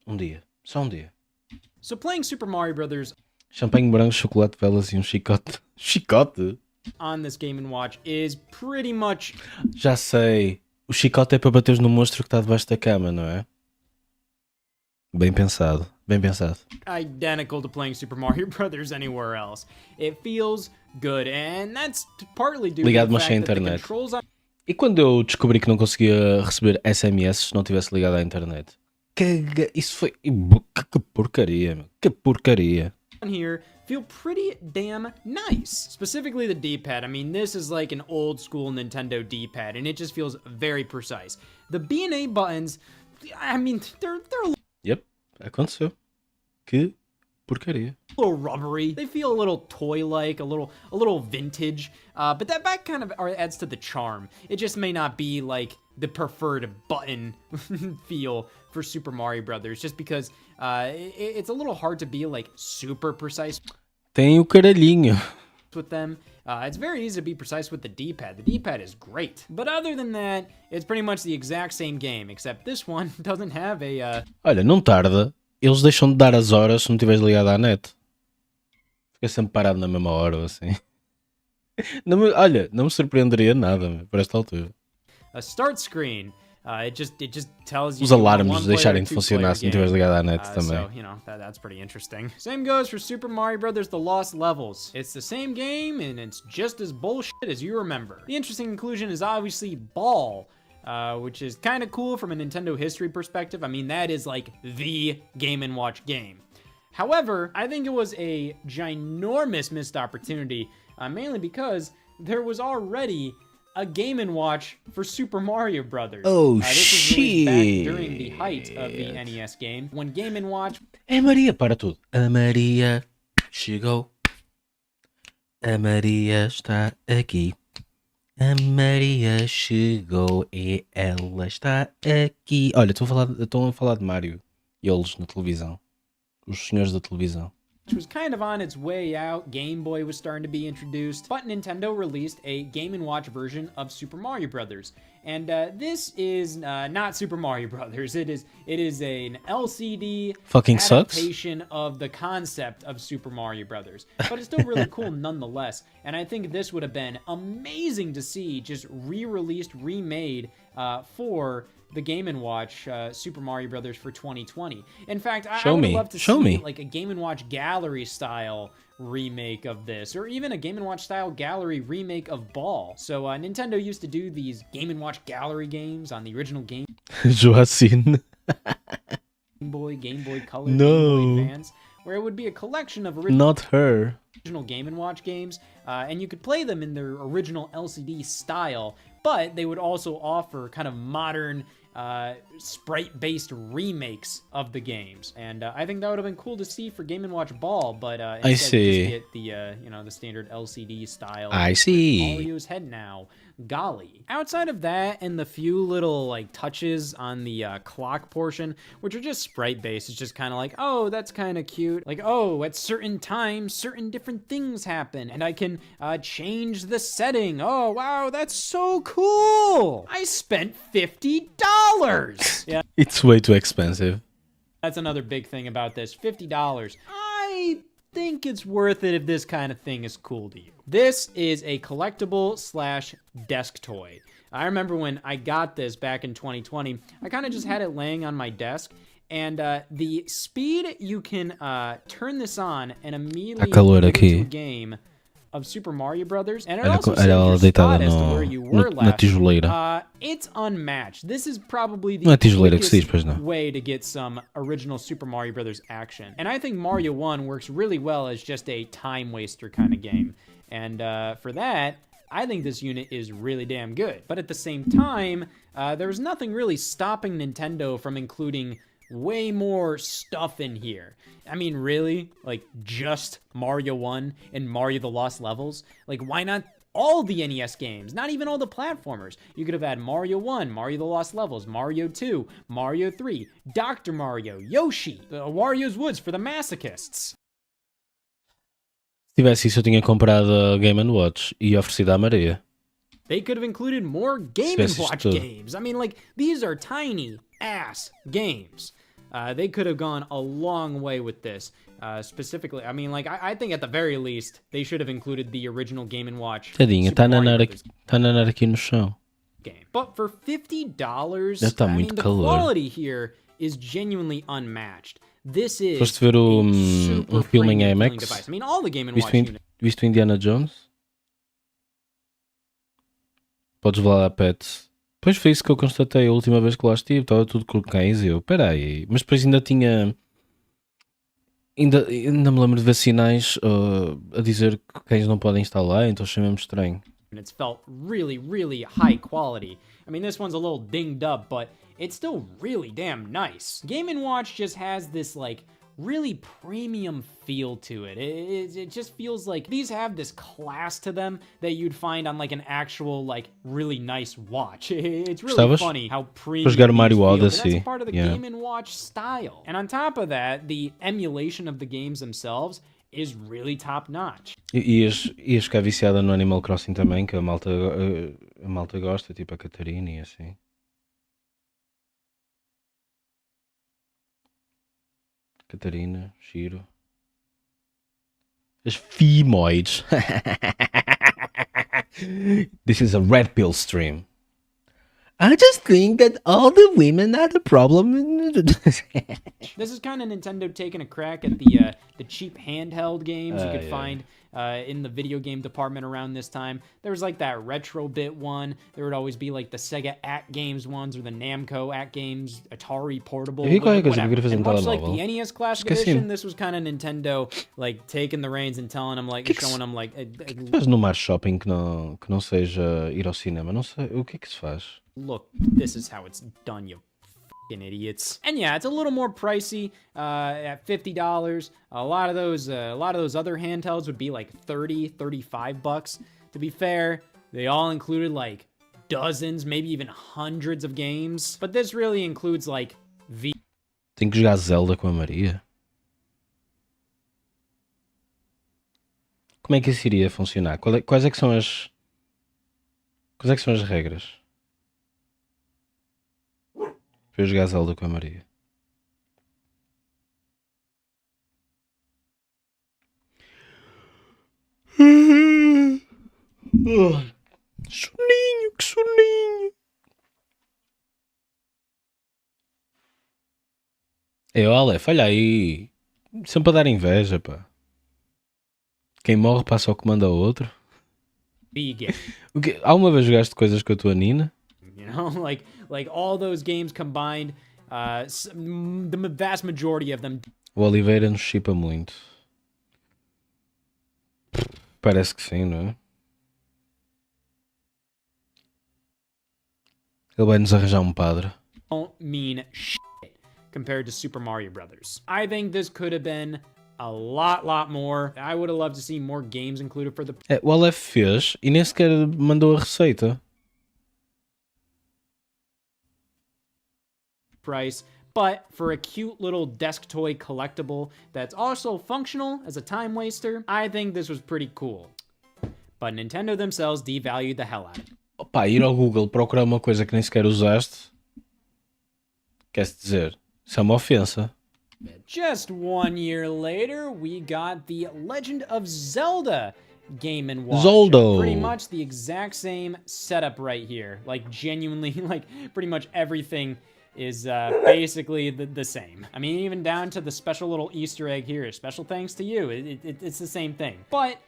Um dia. Só um dia. So playing Super Mario Brothers Champanhe branco, chocolate, velas e um chicote. Chicote? on this Game & Watch is pretty much... Já sei. O chicote é para bateres no monstro que está debaixo da cama, não é? Bem pensado. Bem pensado. identical to playing Super Mario Brothers anywhere else. It feels good, and that's partly due Ligado, to the mas sem fact that the internet. controls on... E quando eu descobri que não conseguia receber SMS se não tivesse ligado à internet? Isso foi... Que porcaria, meu. Que porcaria. here feel pretty damn nice. Specifically the D-pad. I mean, this is like an old school Nintendo D-pad, and it just feels very precise. The B and A buttons, I mean, they're Yep, aconteceu. Que porcaria. a little rubbery. They feel a little toy-like, a little vintage. But that kind of adds to the charm. It just may not be like the preferred button feel for Super Mario Brothers, just because it's a little hard to be like super precise Tem o caralhinho. with them. It's very easy to be precise with the D-pad. The D-pad is great. But other than that, it's pretty much the exact same game, except this one doesn't have a... Olha, não tarda. Eles deixam de dar as horas se não tiveres ligado à net. Fica sempre parado na mesma hora ou assim. Olha, não me surpreenderia nada meu, por esta altura. a start screen. It just tells you Os you want alarmes one player, deixarem de two-player funcionar se não game. tiveres ligado à net So, também. you know, that's pretty interesting. Same goes for Super Mario Brothers The Lost Levels. It's the same game, and it's just as bullshit as you remember. The interesting inclusion is obviously Ball, which is kind of cool from a Nintendo history perspective. I mean, that is like the Game & Watch game. However, I think it was a ginormous missed opportunity, mainly because there was already a Game & Watch for Super Mario Brothers. Oh, this was released back during the height of the NES game, when Game & Watch... É Maria, para tudo. A Maria chegou. A Maria está aqui. A Maria chegou e ela está aqui. Olha, estão a falar de Mario. Eles na televisão. Os senhores da televisão. which was kind of on its way out. Game Boy was starting to be introduced, but Nintendo released a Game & Watch version of Super Mario Brothers. And this is not Super Mario Brothers. It is an LCD Fucking sucks. adaptation of the concept of Super Mario Brothers. But it's still really cool nonetheless. And I think this would have been amazing to see just re-released, remade for the Game & Watch Super Mario Brothers for 2020. In fact, I would love to see like a Game & Watch gallery style remake of this, or even a Game & Watch style gallery remake of Ball. So Nintendo used to do these Game & Watch gallery games on the original Game Joacine. Boy, Game Boy Color, No. Game Boy Advance, where it would be a collection of Not her. original Game & Watch games, and you could play them in their original LCD style, but they would also offer kind of modern sprite-based remakes of the games, and I think that would have been cool to see for Game & Watch Ball, but instead see. just get the the standard LCD style. I see. Mario's head now. Golly. Outside of that and the few little like touches on the clock portion, which are just sprite based, it's just kind of like, oh, that's kind of cute. Like, oh, at certain times, certain different things happen, and I can change the setting. Oh, wow, that's so cool. I spent $50. Yeah. It's way too expensive. That's another big thing about this. $50. I think it's worth it if this kind of thing is cool to you. This is a collectible / desk toy. I remember when I got this back in 2020, I kind of just had it laying on my desk, and the speed you can turn this on and immediately calor get into aqui. a game of Super Mario Brothers, and it Olha also co- says olha ela your deitada spot as to no- where you no- were na left. tijoleira. It's unmatched. This is probably the Não é tijoleira que se diz, quickest pois não. way to get some original Super Mario Brothers action. And I think Mario 1 works really well as just a time waster kind of game. And for that, I think this unit is really damn good. But at the same time, there's nothing really stopping Nintendo from including way more stuff in here. I mean, really? Like, just Mario 1 and Mario the Lost Levels? Like, why not all the NES games, not even all the platformers. You could have had Mario 1, Mario The Lost Levels, Mario 2, Mario 3, Dr. Mario, Yoshi, Wario's Woods for the masochists. Se tivesse isso, eu tinha comprado a Game & Watch e oferecido à Maria. They could have included more Game & Watch games. I mean, like, these are tiny ass games. They could have gone a long way with this. Specifically, I mean, like, I think at the very least, they should have included the original Game & Watch. Tadinha, está a nanar aqui no chão. Game. But for $50, Está I mean, muito the calor. quality here is genuinely unmatched. This is Foste ver super filme em premium IMAX? viewing device. I mean, all the Game & Watch units. Viste o Indiana Jones? Podes voar a pet. Pois foi isso que eu constatei a última vez que lá estive. Estava tudo com cães e eu, peraí. Mas depois ainda tinha... Ainda me lembro de ver sinais a dizer que cães não podem estar lá, então achei mesmo estranho. And it's felt really, really high quality. I mean, this one's a little dinged up, but it's still really damn nice. Game & Watch just has this, like, really premium feel to it. It just feels like these have this class to them that you'd find on, like, an actual, like, really nice watch. It's really Gostavas? funny how premium Para jogar o these Mario feel, but Odyssey. that's part of the Yeah. Game & Watch style. And on top of that, the emulation of the games themselves is really top notch. Ias ficar viciada no Animal Crossing também, que a malta gosta, tipo a Catarina e assim. Catarina, Shiro. As femoids. This is a red pill stream. I just think that all the women are the problem. This is kind of Nintendo taking a crack at the cheap handheld games you could find in the video game department around this time. There was like that Retro Bit one. There would always be like the Sega At Games ones or the Namco At Games Atari Portable. Eu vi qualquer coisa que Whatever. queria fazer And no much like telemóvel. the NES Classic Esqueci-me. Edition, this was kind of Nintendo like taking the reins and telling them like, showing them like. Faz no Mar Shopping que não seja ir ao cinema. Não sei. O que é que se faz? Look, this is how it's done, you fucking idiots. And yeah, it's a little more pricey at $50. A lot of those other handhelds would be like $30-35. To be fair, they all included like dozens, maybe even hundreds of games. But this really includes like Tenho que jogar Zelda com a Maria. Como é que isso iria funcionar? Quais é que são as regras? Para eu jogar Zelda com a Maria. Soninho, que soninho. Aleph, olha aí. Sempre a dar inveja, pá. Quem morre passa o comando ao outro. vegan. Alguma vez jogaste coisas com a tua Nina? You know, like all those games combined, the vast majority of them. O Oliveira nos chipa muito. Parece que sim, não é? Ele vai nos arranjar um padre. Don't mean shit compared to Super Mario Brothers. I think this could have been a lot more. I would have loved to see more games included for the O Aleph fez e nem sequer mandou a receita. price, but for a cute little desk toy collectible that's also functional as a time waster, I think this was pretty cool. But Nintendo themselves devalued the hell out of it. Opa, ir ao Google procurar uma coisa que nem sequer usaste, quer-se dizer, isso é uma ofensa. Just 1 year later, we got the Legend of Zelda Game & Watch. Zoldo. Pretty much the exact same setup right here. Like, genuinely, like, pretty much everything is basically the same. I mean, even down to the special little Easter egg here. Special thanks to you. It's the same thing. But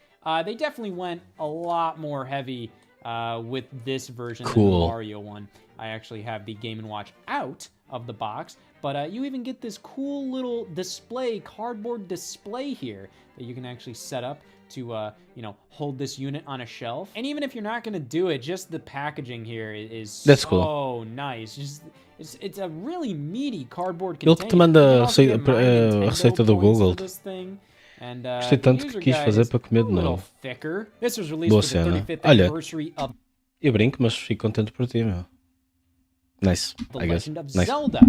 they definitely went a lot more heavy with this version than the Mario one. I actually have the Game & Watch out of the box, but you even get this cool little display, cardboard display here that you can actually set up to, you know, hold this unit on a shelf. And even if you're not going to do it, just the packaging here is That's so cool. nice. Just it's a really meaty cardboard Ele container. que te manda You can also get my a Nintendo receita do points for Google. this thing. And Gostei the tanto que user quis guide fazer is para comer a de little novo. thicker. This was released Boa for the cena. 35th Olha, anniversary of eu brinco, mas fico contente por ti, meu. Nice, The I guess. Legend of Nice. Zelda,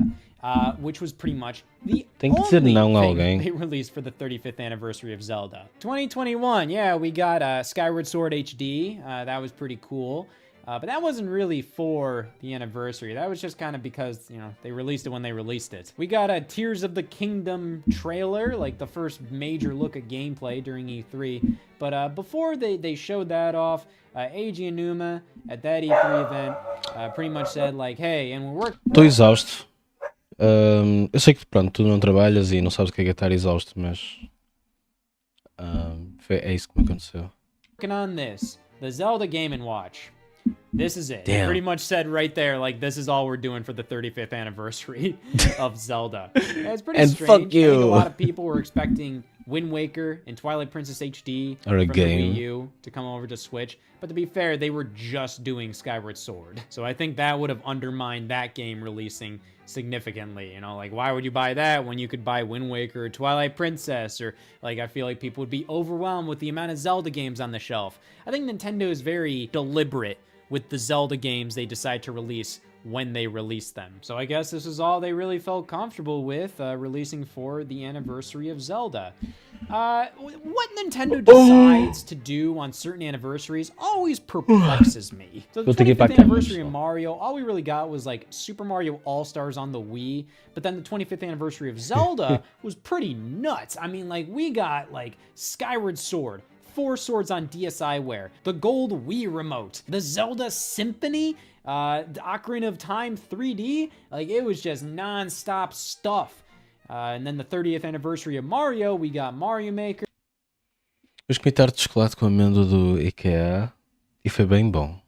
which was pretty much the Tem que dizer only não a thing alguém. they released for the 35th anniversary of Zelda. 2021, yeah, we got Skyward Sword HD. That was pretty cool. But that wasn't really for the anniversary. That was just kind of because, you know, they released it when they released it. We got a Tears of the Kingdom trailer, like the first major look at gameplay during E3. But before they showed that off, Eiji Aonuma at that E3 event pretty much said like, hey, and we're working... Estou exausto. Eu sei que, pronto, tu não trabalhas e não sabes o que é estar exausto, mas... é isso que me aconteceu. Working on this, the Zelda Game & Watch. This is it. Damn. Pretty much said right there, like, this is all we're doing for the 35th anniversary of Zelda. Yeah, it's pretty And strange. fuck I think you. a lot of people were expecting Wind Waker and Twilight Princess HD Or a from game. the Wii U to come over to Switch. But to be fair, they were just doing Skyward Sword. So I think that would have undermined that game releasing significantly. You know, like, why would you buy that when you could buy Wind Waker or Twilight Princess? Or, like, I feel like people would be overwhelmed with the amount of Zelda games on the shelf. I think Nintendo is very deliberate with the Zelda games they decide to release when they release them. So I guess this is all they really felt comfortable with releasing for the anniversary of Zelda. What Nintendo decides to do on certain anniversaries always perplexes me. So the Vou ter que ir para 25th a cama, anniversary of pessoal. Mario, all we really got was like Super Mario All-Stars on the Wii, but then the 25th anniversary of Zelda was pretty nuts. I mean, like, we got like Skyward Sword, 4 swords on DSiWare, the gold Wii remote, the Zelda Symphony, the Ocarina of Time 3D. Like, it was just non-stop stuff. And then the 30th anniversary of Mario, we got Mario Maker. Eu comi tarte de chocolate com amêndoa do IKEA e foi bem bom.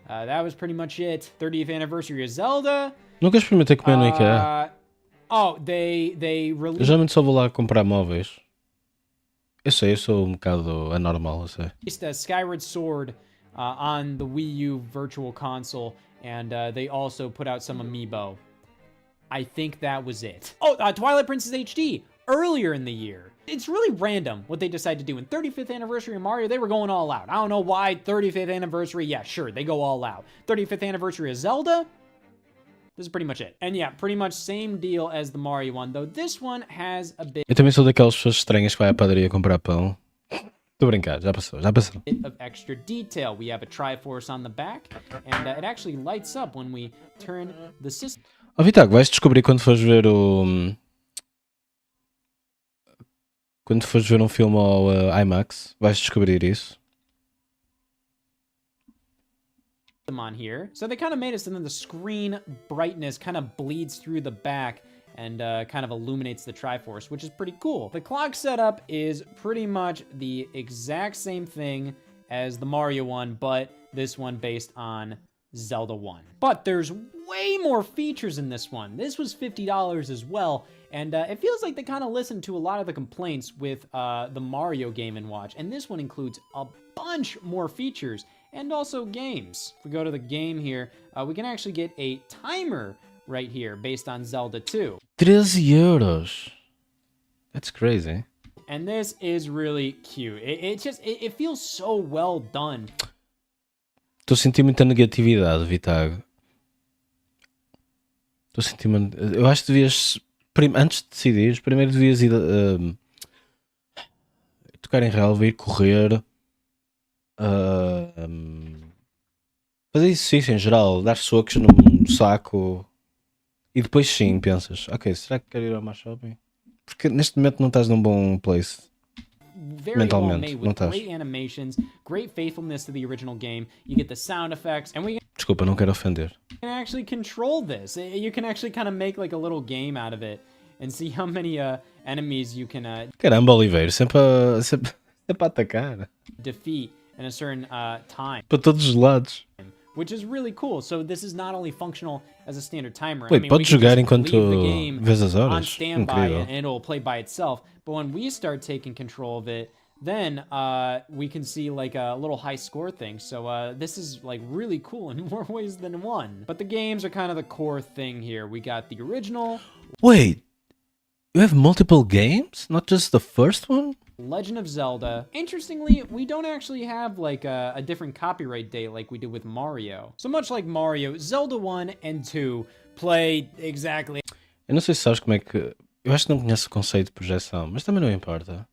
That was pretty much it. 30th anniversary of Zelda. Nunca experimentei comer no IKEA. Oh, they Eu released geralmente só vou lá comprar móveis. Eu sei, eu sou um bocado anormal, eu sei. a Skyward Sword on the Wii U Virtual Console, and they also put out some amiibo. I think that was it. Oh, Twilight Princess HD earlier in the year. It's really random what they decide to do. In 35th anniversary of Mario, they were going all out. I don't know why. 35th anniversary, yeah, sure, they go all out. 35th anniversary of Zelda, this is pretty much it. And yeah, pretty much same deal as the Mario one, though this one has a bit Eu também sou daquelas pessoas estranhas que vai à padaria comprar pão. Estou a brincar, já passou, já passou. of extra detail. We have a Triforce on the back, and it actually lights up when we turn the system. Ó Vitago, vais descobrir quando fores ver o... Quando fores ver um filme ao IMAX, vais descobrir isso. On here. So they kind of made it so then the screen brightness kind of bleeds through the back and kind of illuminates the Triforce, which is pretty cool. The clock setup is pretty much the exact same thing as the Mario one, but this one based on Zelda 1. But there's way more features in this one. This was $50 as well, and it feels like they kind of listened to a lot of the complaints with the Mario Game & Watch, and this one includes a bunch more features and also games. If we go to the game here, we can actually get a timer right here based on Zelda 2. 13 euros. That's crazy. And this is really cute. It feels so well done. Estou a sentir muita negatividade, Vitago. Estou a sentir eu acho que devias, antes de decidir, primeiro devias ir tocar em relva, ir correr, fazer exercício em geral, dar socos num saco e depois sim pensas, ok, será que quero ir ao mais shopping? Porque neste momento não estás num bom place. Very well made with great animations, great faithfulness to the original game. You get the sound effects, and we Desculpa, não quero ofender. can actually control this. You can actually kind of make like a little game out of it and see how many enemies you can Caramba, Oliveira, sempre a atacar. defeat in a certain time. Para todos os lados. Which is really cool. So this is not only functional as a standard timer. Wait, we podes can jogar just enquanto leave the game vês as on horas? standby Incrível. and it'll play by itself. But when we start taking control of it, then we can see like a little high score thing. So this is like really cool in more ways than one. But the games are kind of the core thing here. We got the original. Wait, You have multiple games, not just the first one. Legend of Zelda. Interestingly, we don't actually have like a different copyright date like we did with Mario. So much like Mario, Zelda 1 and 2 play exactly. Eu não sei se sabes como é que. Eu acho que não conheço o conceito de projeção, mas também não importa.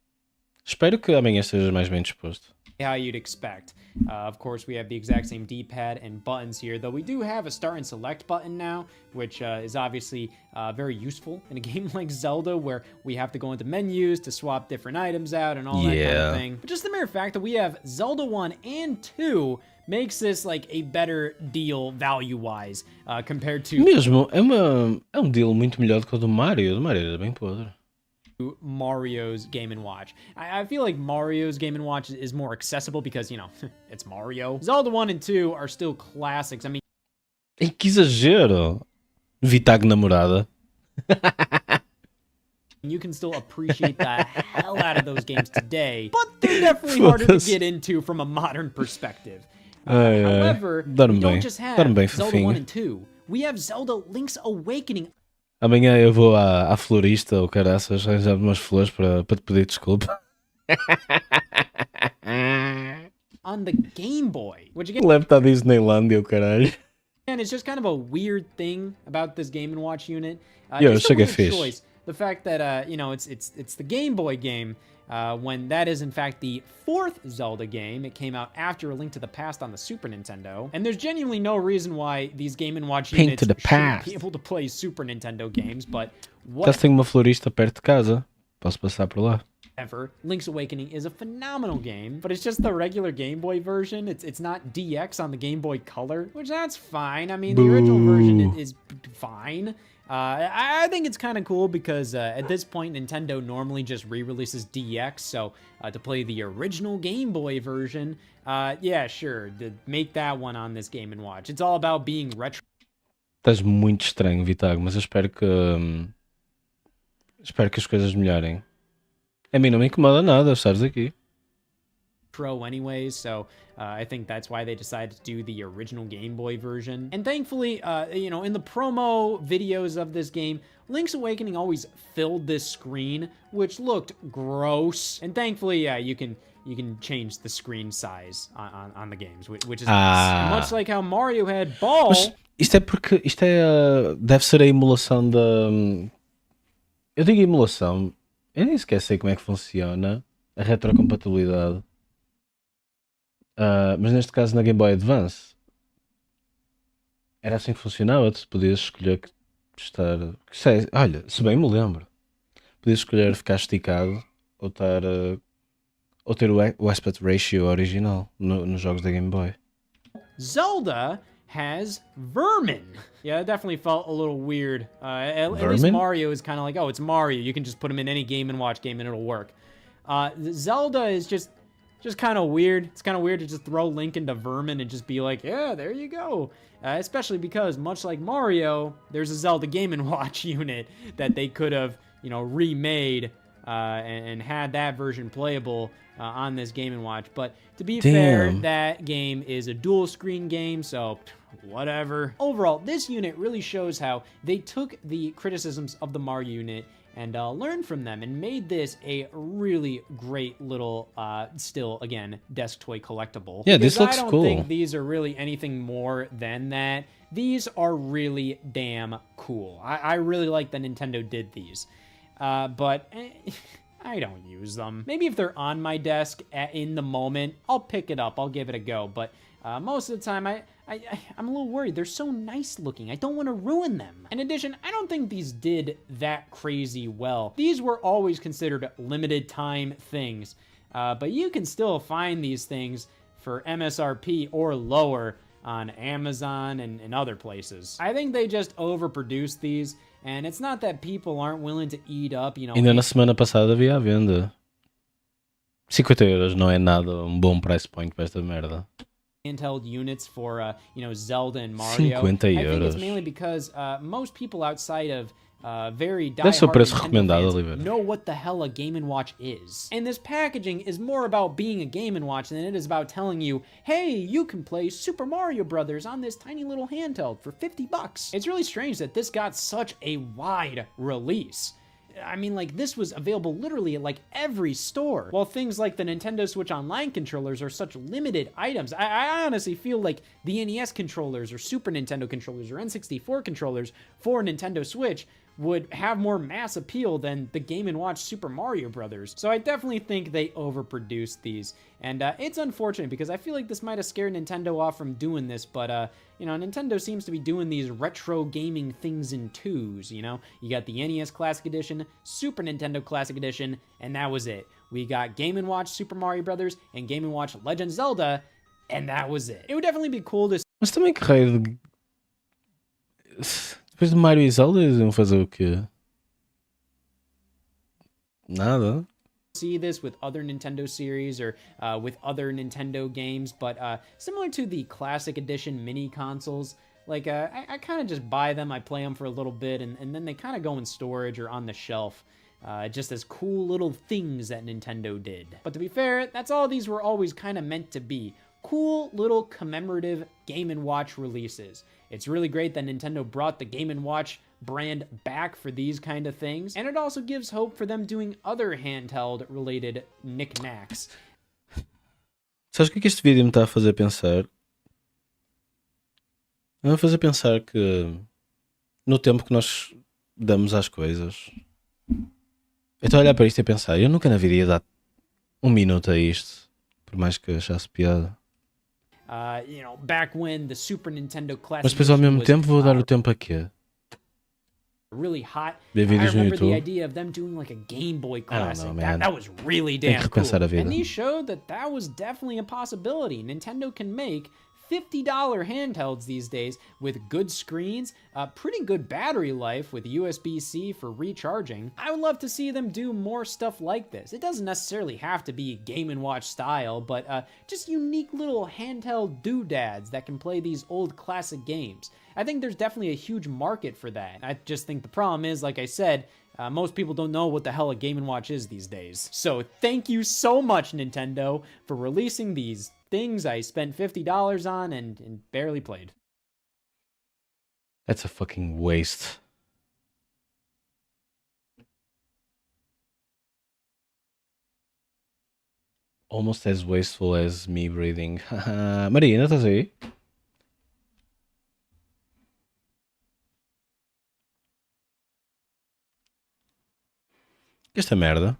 Espero que amanhã estejas mais bem disposto. How you'd expect. Of course, we have the exact same D-pad and buttons here, though we do have a start and select button now, which is obviously very useful in a game like Zelda, where we have to go into menus to swap different items out and all that kind of thing. But just the mere fact that we have Zelda 1 and 2 makes this like a better deal value-wise compared to... Mesmo, é um deal muito melhor do que o do Mario. O do Mario era bem podre. Mario's Game & Watch. I feel like Mario's Game & Watch is more accessible because, you know, it's Mario. Zelda 1 and 2 are still classics. I mean... Que exagero! Vitag namorada. You can still appreciate the hell out of those games today, but they're definitely harder to get into from a modern perspective. However, we don't just have Zelda 1 and 2. We have Zelda Link's Awakening. Amanhã eu vou à florista ou caraças arranjar umas flores para te pedir desculpa. On the Game Boy, which again, Leve-te à Disneylandia, o caralho. And it's just kind of a weird thing about this Game & Watch unit. Yo, just a sugar weird fish. choice. The fact that you know, it's the Game Boy game. When that is in fact the fourth Zelda game. It came out after A Link to the Past on the Super Nintendo. And there's genuinely no reason why these Game & Watch units shouldn't be able to play Super Nintendo games, but Caso tenho uma florista perto de casa, posso passar por lá. whatever. Link's Awakening is a phenomenal game, but it's just the regular Game Boy version. It's not DX on the Game Boy Color, which that's fine. I mean, the original version is fine. I think it's kind of cool because at this point, Nintendo normally just re-releases DX, so to play the original Game Boy version, yeah, sure, make that one on this Game & Watch. It's all about being retro. Estás muito estranho, Vitag, mas eu espero que as coisas melhorem. A mim não me incomoda nada estares aqui. Anyways, so I think that's why they decided to do the original Game Boy version. And thankfully, you know, in the promo videos of this game, Link's Awakening always filled this screen, which looked gross. And thankfully, yeah, you can change the screen size on the games, which is nice. Much like how Mario had Ball. Mas isto é porque deve ser a emulação da. Eu digo emulação, eu nem sequer sei como é que funciona a retrocompatibilidade. Mas neste caso na Game Boy Advance era assim que funcionava. Tu podias escolher estar. Olha, se bem me lembro, podias escolher ficar esticado ou estar. Ou ter o aspect ratio original nos jogos da Game Boy. Zelda has vermin. Yeah, it definitely felt a little weird. At least Mario is kind of like, oh, it's Mario. You can just put him in any Game & Watch game and it'll work. Zelda is just kind of weird. It's kind of weird to just throw Link into vermin and just be like, yeah, there you go. Especially because, much like Mario, there's a Zelda Game & Watch unit that they could have, you know, remade and had that version playable on this Game & Watch. But to be fair, that game is a dual screen game, so whatever. Overall, this unit really shows how they took the criticisms of the Mario unit and learned from them and made this a really great little, still, again, desk toy collectible. Yeah, this looks cool. I don't think these are really anything more than that. These are really damn cool. I really like that Nintendo did these. But I don't use them. Maybe if they're on my desk in the moment, I'll pick it up. I'll give it a go. But most of the time, I'm a little worried. They're so nice looking. I don't want to ruin them. In addition, I don't think these did that crazy well. These were always considered limited time things. But you can still find these things for MSRP or lower on Amazon and other places. I think they just overproduced these. And it's not that people aren't willing to eat up, you know. Ainda na semana passada havia à venda. 50€ não é nada bom price point para esta merda. Handheld units for, you know, Zelda and Mario. 50€. I think it's mainly because most people outside of very Deve ser o preço diehard recomendado, fans Oliver. know what the hell a Game & Watch is. And this packaging is more about being a Game & Watch than it is about telling you, hey, you can play Super Mario Brothers on this tiny little handheld for $50. It's really strange that this got such a wide release. I mean, like, this was available literally at, like, every store. While things like the Nintendo Switch Online controllers are such limited items, I honestly feel like the NES controllers or Super Nintendo controllers or N64 controllers for Nintendo Switch would have more mass appeal than the Game & Watch Super Mario Brothers. So I definitely think they overproduced these. And it's unfortunate because I feel like this might have scared Nintendo off from doing this, but you know, Nintendo seems to be doing these retro gaming things in twos, you know? You got the NES Classic Edition, Super Nintendo Classic Edition, and that was it. We got Game & Watch Super Mario Brothers and Game & Watch Legend of Zelda, and that was it. It would definitely be cool to... Mas também que raio de... Depois de Mario e Zelda eles iam fazer o quê? Nada. See this with other Nintendo series or with other Nintendo games, but similar to the Classic Edition mini consoles, like I kind of just buy them, I play them for a little bit, and then they kind of go in storage or on the shelf. Just as cool little things that Nintendo did. But to be fair, that's all these were always kind of meant to be. Cool little commemorative Game & Watch releases. It's really great that Nintendo brought the Game & Watch brand back for these kind of things, and it also gives hope for them doing other handheld-related knickknacks. Sabes o que este vídeo me está a fazer pensar? Vai fazer pensar que no tempo que nós damos às coisas, eu estou a olhar para isto e a pensar, eu nunca na vida ia dar um minuto a isto, por mais que achasse piada. You know, back when the Super Nintendo Classic Mas depois ao mesmo tempo vou dar o tempo a quê? Really hot. Ver I vídeos no remember the YouTube. idea of them doing like a Game Boy I don't Classic. know, man. That was really Tem damn que cool. repensar a vida. And these showed that that was definitely a possibility. Nintendo can make $50 handhelds these days with good screens, pretty good battery life with USB-C for recharging. I would love to see them do more stuff like this. It doesn't necessarily have to be Game & Watch style, but just unique little handheld doodads that can play these old classic games. I think there's definitely a huge market for that. I just think the problem is, like I said, most people don't know what the hell a Game & Watch is these days. So thank you so much, Nintendo, for releasing these things I spent $50 on and barely played. That's a fucking waste. Almost as wasteful as me breathing. Maria, ainda estás aí? Esta merda.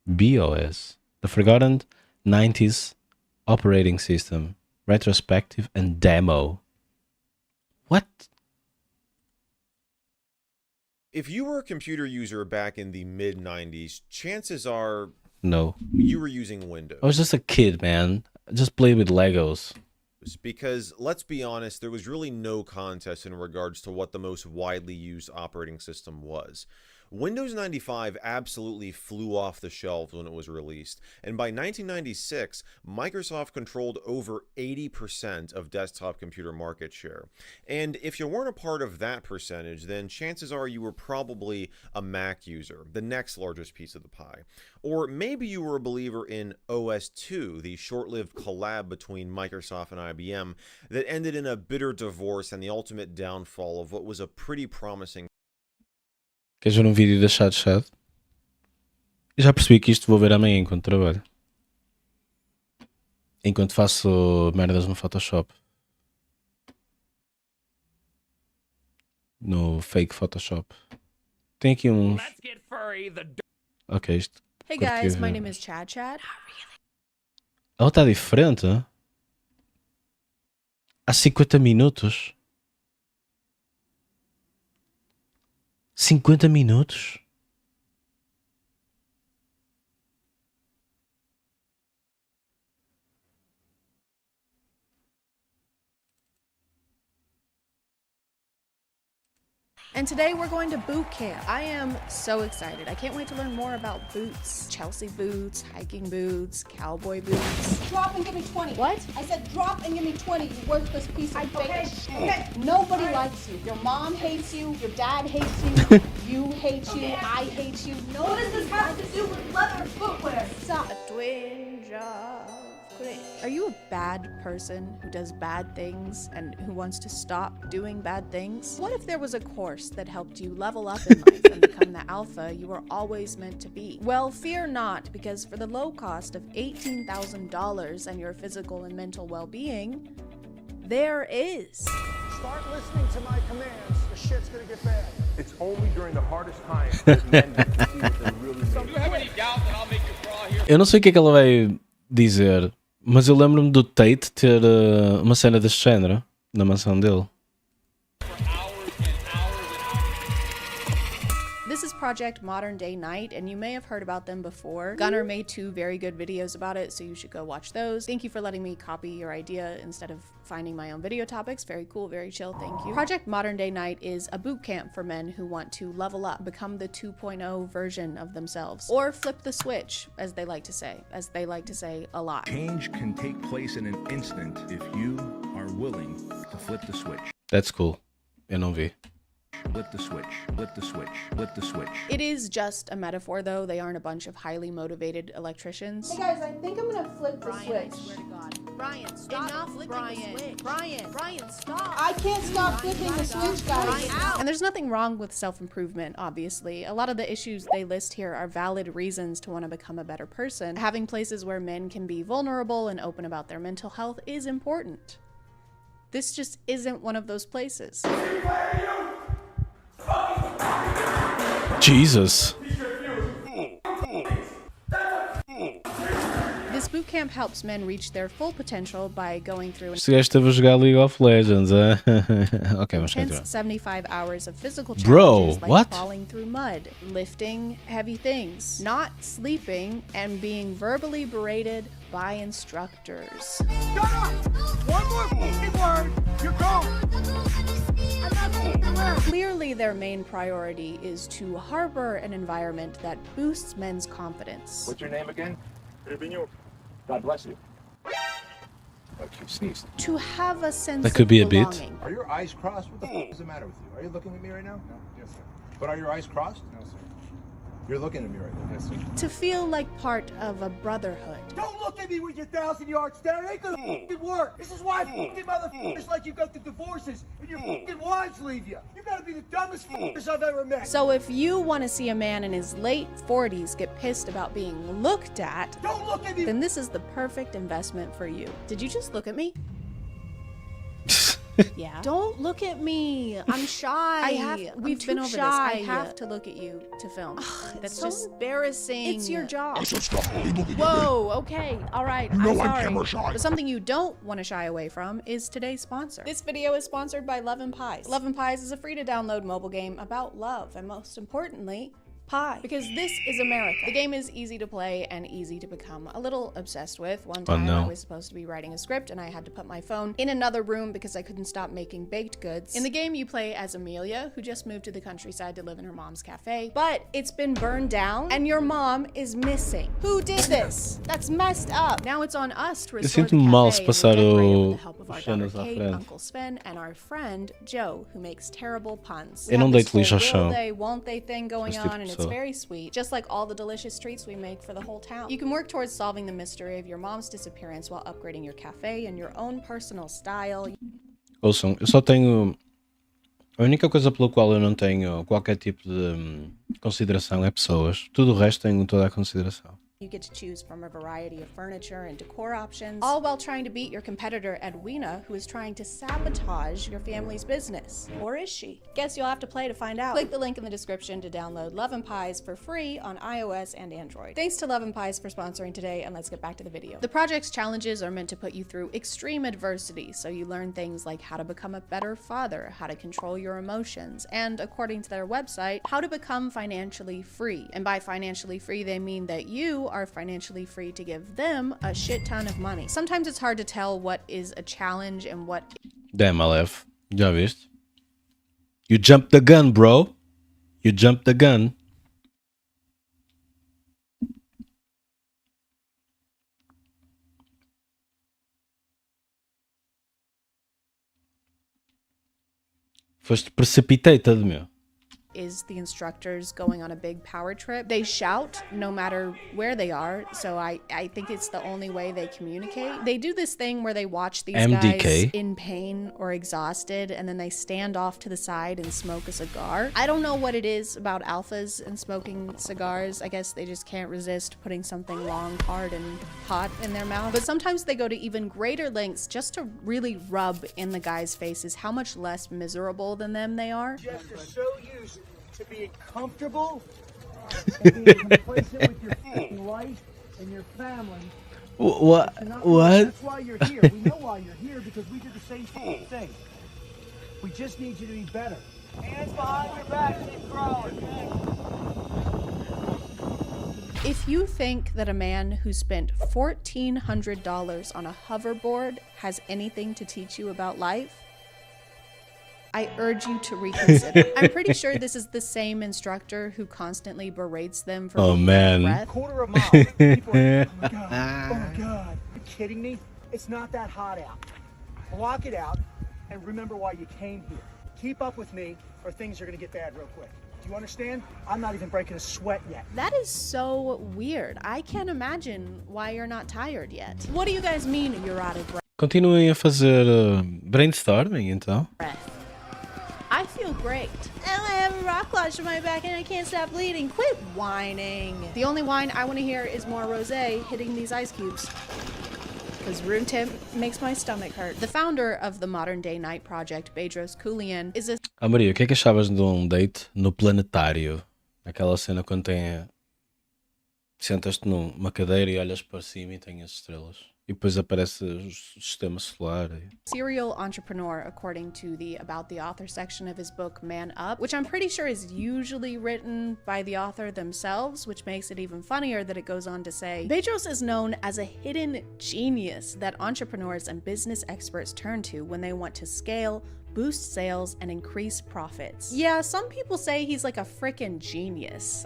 BOS. The Forgotten 90s Operating System. Retrospective and Demo. What? If you were a computer user back in the mid-90s, chances are... No. You were using Windows. I was just a kid, man. I just played with Legos. Because, let's be honest, there was really no contest in regards to what the most widely used operating system was. Windows 95 absolutely flew off the shelves when it was released, and by 1996, Microsoft controlled over 80% of desktop computer market share. And if you weren't a part of that percentage, then chances are you were probably a Mac user, the next largest piece of the pie. Or maybe you were a believer in OS/2, the short-lived collab between Microsoft and IBM that ended in a bitter divorce and the ultimate downfall of what was a pretty promising. Queres ver um vídeo da Chat? Eu já percebi que isto vou ver amanhã enquanto trabalho. Enquanto faço merdas no Photoshop. No fake Photoshop. Tem aqui uns... Ok, isto... Hey guys, my name is Chad Chad. Ela está diferente. Hein? Há 50 minutos. 50 minutos? And today we're going to boot camp. I am so excited. I can't wait to learn more about boots. Chelsea boots, hiking boots, cowboy boots. Drop and give me 20. What? I said drop and give me 20, you worthless piece of Okay, shit. okay. Nobody likes you. Your mom hates you, your dad hates you, you hate you, I hate you. What does this have to do with leather footwear? A twinge of Are you a bad person who does bad things and who wants to stop doing bad things? What if there was a course that helped you level up in life and become the alpha you were always meant to be? Well, fear not, because for the low cost of $18,000 and your physical and mental well-being, there is. Start listening to my commands. The shit's gonna get bad. It's only during the hardest times that men get to see what they're really made. Do you have any doubt that I'll make you crawl here? Eu não sei o que é que ela vai dizer, mas eu lembro-me do Tate ter uma cena deste género na mansão dele. This is Project Modern Day Night, and you may have heard about them before. Gunnar made 2 very good videos about it, so you should go watch those. Thank you for letting me copy your idea instead of finding my own video topics. Very cool, very chill, thank you. Project Modern Day Night is a boot camp for men who want to level up, become the 2.0 version of themselves, or flip the switch, as they like to say a lot. Change can take place in an instant if you are willing to flip the switch. That's cool. Eu não vi. Flip the switch, flip the switch, flip the switch. It is just a metaphor, though. They aren't a bunch of highly motivated electricians. Hey guys, I think I'm gonna flip the switch. I swear to God. Brian, stop flipping the switch. Brian, stop. I can't stop flipping the switch, guys. And there's nothing wrong with self-improvement, obviously. A lot of the issues they list here are valid reasons to want to become a better person. Having places where men can be vulnerable and open about their mental health is important. This just isn't one of those places. Jesus. This bootcamp helps men reach their full potential by going through Este gajo esteve a jogar League of Legends, Ok, vamos continuar. 75 hours of physical challenges Bro, like what? crawling through mud, lifting heavy things, not sleeping, and being verbally berated by instructors. Shut up! One more fucking word, you're gone! Clearly, their main priority is to harbor an environment that boosts men's confidence. What's your name again? God bless you. Like you sneezed. To have a sense That could of be a bit. belonging. Are your eyes crossed? What the f is the matter with you? Are you looking at me right now? No. Yes, sir. But are your eyes crossed? No, sir. You're looking at me right now. Yes, sir. To feel like part of a brotherhood. Don't look at me with your 1,000-yard stare. It ain't gonna fucking work. This is why fucking motherfuckers like you go through divorces and your fucking wives leave you. You gotta be the dumbest fuckers I've ever met. So if you want to see a man in his late 40s get pissed about being looked at, don't look at me, then this is the perfect investment for you. Did you just look at me? Yeah. Don't look at me. I'm shy. We've been over this. I have to look at you to film. That's so just embarrassing. It's your job. Whoa, okay. All right. I'm sorry. But something you don't want to shy away from is today's sponsor. This video is sponsored by Love and Pies. Love and Pies is a free to download mobile game about love and most importantly, pie. Because this is America. The game is easy to play and easy to become a little obsessed with. One time I was supposed to be writing a script and I had to put my phone in another room because I couldn't stop making baked goods. In the game you play as Amelia, who just moved to the countryside to live in her mom's cafe, but it's been burned down and your mom is missing. Who did this? That's messed up. Now it's on us to restore the sinto-me mal cafe se and passar redecorate with the help of our os daughter cenas à Kate, frente. Uncle Sven, and our friend Joe, who makes terrible puns. Eu não We have deito this lixo ao whole chão. will they, won't they thing going Esse tipo on, de and it's pessoa. very sweet, just like all the delicious treats we make for the whole town. You can work towards solving the mystery of your mom's disappearance while upgrading your cafe in your own personal style. Ouçam, eu só tenho. A única coisa pela qual eu não tenho qualquer tipo de consideração é pessoas. Tudo o resto tenho toda a consideração. You get to choose from a variety of furniture and decor options, all while trying to beat your competitor Edwina, who is trying to sabotage your family's business. Or is she? Guess you'll have to play to find out. Click the link in the description to download Love and Pies for free on iOS and Android. Thanks to Love and Pies for sponsoring today, and let's get back to the video. The project's challenges are meant to put you through extreme adversity, so you learn things like how to become a better father, how to control your emotions, and according to their website, how to become financially free. And by financially free, they mean that you are financially free to give them a shit ton of money. Sometimes it's hard to tell what is a challenge and what... Damn, Aleph. Já viste? You jumped the gun, bro. You jumped the gun. Foste precipitated, meu. is the instructors going on a big power trip. They shout no matter where they are, so I think it's the only way they communicate. They do this thing where they watch these guys in pain or exhausted, and then they stand off to the side and smoke a cigar. I don't know what it is about alphas and smoking cigars. I guess they just can't resist putting something long, hard, and hot in their mouth. But sometimes they go to even greater lengths just to really rub in the guys' faces how much less miserable than them they are. Just are so used to being comfortable and being complacent with your fucking life and your family. What? That's why you're here. We know why you're here because we did the same thing. We just need you to be better. Hands behind your back, keep growing. If you think that a man who spent $1,400 on a hoverboard has anything to teach you about life, I urge you to reconsider. I'm pretty sure this is the same instructor who constantly berates them for being out of breath. Quarter of a mile. People are, oh my god, oh my god. Are you kidding me? It's not that hot out. Block it out and remember why you came here. Keep up with me or things are gonna get bad real quick. Do you understand? I'm not even breaking a sweat yet. That is so weird. I can't imagine why you're not tired yet. What do you guys mean you're out of breath? Continuem a fazer brainstorming, então. I feel great. And I have a rock lodge in my back and I can't stop bleeding. Quit whining. The only whine I want to hear is more rosé hitting these ice cubes. Because room temp makes my stomach hurt. The founder of the Modern Day Night Project, Bedros Keuilian, is a... Maria, o que é que achavas de date no planetário? Aquela cena quando tem... Sentas-te numa cadeira e olhas para cima e tem as estrelas. E depois aparece o sistema solar. Serial entrepreneur, according to the About the Author section of his book Man Up, which I'm pretty sure is usually written by the author themselves, which makes it even funnier that it goes on to say, Bedros is known as a hidden genius that entrepreneurs and business experts turn to when they want to scale, boost sales, and increase profits. Yeah, some people say he's like a frickin' genius.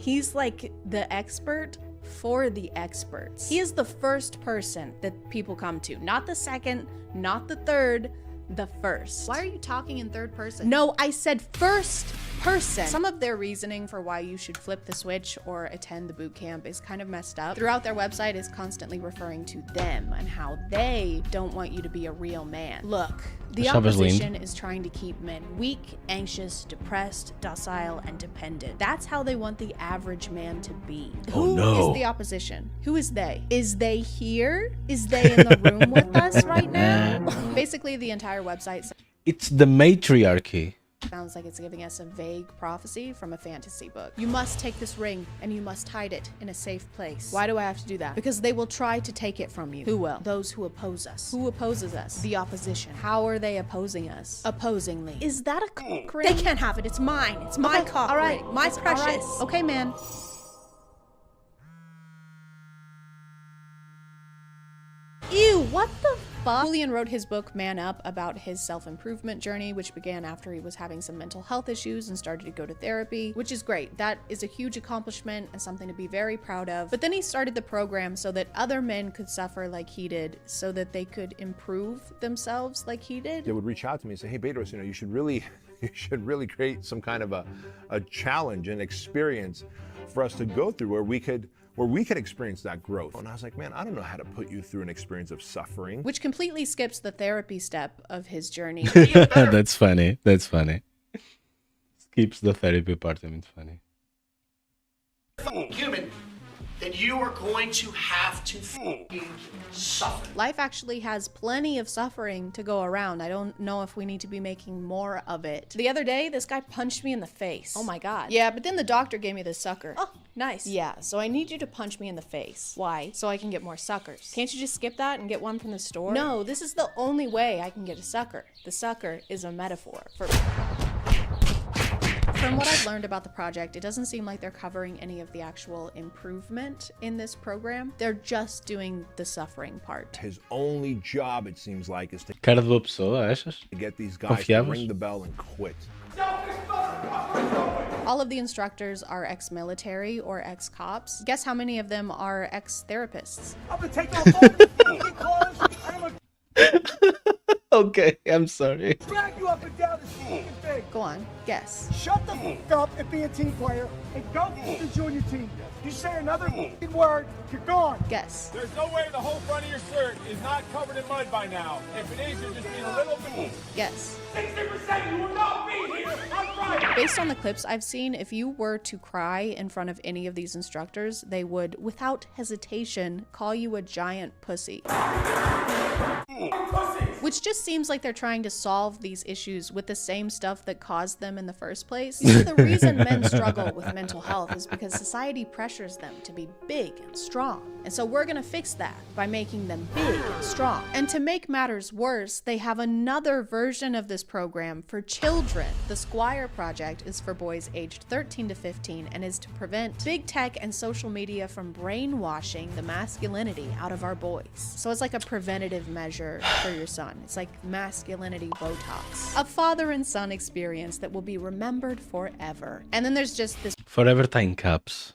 He's like the expert for the experts. He is the first person that people come to, not the second, not the third, the first. Why are you talking in third person? No, I said first person. Some of their reasoning for why you should flip the switch or attend the boot camp is kind of messed up. Throughout their website is constantly referring to them and how they don't want you to be a real man. Look, the opposition is trying to keep men weak, anxious, depressed, docile, and dependent. That's how they want the average man to be. Who is the opposition? Who is they? Is they here? Is they in the room with us right now? Basically, the entire website... It's the matriarchy. Sounds like it's giving us a vague prophecy from a fantasy book. You must take this ring and you must hide it in a safe place. Why do I have to do that? Because they will try to take it from you. Who will? Those who oppose us. Who opposes us? The opposition. How are they opposing us? Opposingly. Is that a cock ring? They can't have it. It's mine. It's my cock ring. My precious. Right. Okay, man. Ew, what the fuck? Keuilian wrote his book Man Up about his self-improvement journey, which began after he was having some mental health issues and started to go to therapy, which is great. That is a huge accomplishment and something to be very proud of. But then he started the program so that other men could suffer like he did, so that they could improve themselves like he did. They would reach out to me and say, hey, Bedros, you should really create some kind of a challenge and experience for us to go through where we could experience that growth. And I was like, man, I don't know how to put you through an experience of suffering. Which completely skips the therapy step of his journey. That's funny. That's funny. Skips the therapy part. I mean, it's funny. Human, then you are going to have to suffer. Life actually has plenty of suffering to go around. I don't know if we need to be making more of it. The other day, this guy punched me in the face. Oh my god. Yeah, but then the doctor gave me this sucker. Oh, nice. Yeah, so I need you to punch me in the face. Why? So I can get more suckers. Can't you just skip that and get one from the store? No, this is the only way I can get a sucker. The sucker is a metaphor for... From what I've learned about the project, it doesn't seem like they're covering any of the actual improvement in this program. They're just doing the suffering part. His only job, it seems like, is to Cara de boa pessoa, achas? get these guys to ring the bell and quit. All of the instructors are ex-military or ex-cops. Guess how many of them are ex-therapists? I'm gonna take off all the clothes. Okay, I'm sorry. Drag you up and down this fucking thing. Go on, guess. Shut the f up and be a team player and go to the junior team. You say another f***ing word, you're gone. Guess. There's no way the whole front of your shirt is not covered in mud by now. If it is, you're just being a little bit. Guess. 60% you will not be here on Friday. Based on the clips I've seen, if you were to cry in front of any of these instructors, they would, without hesitation, call you a giant pussy. Which just seems like they're trying to solve these issues with the same stuff that caused them in the first place. You see, the reason men struggle with mental health is because society pressures them to be big and strong. And so we're gonna fix that by making them big and strong. And to make matters worse, they have another version of this program for children. The Squire Project is for boys aged 13 to 15 and is to prevent big tech and social media from brainwashing the masculinity out of our boys. So it's like a preventative measure for your son. It's like masculinity Botox. A father and son experience that will be remembered forever. And then there's just this Forever tá em caps.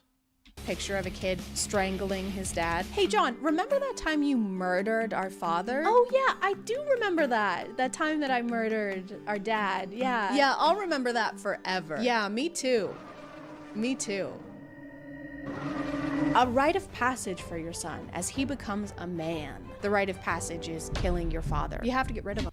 picture of a kid strangling his dad. Hey John, remember that time you murdered our father? Oh yeah, I do remember that. That time that I murdered our dad, yeah. Yeah, I'll remember that forever. Yeah, me too. Me too. A rite of passage for your son as he becomes a man. The rite of passage is killing your father. You have to get rid of him.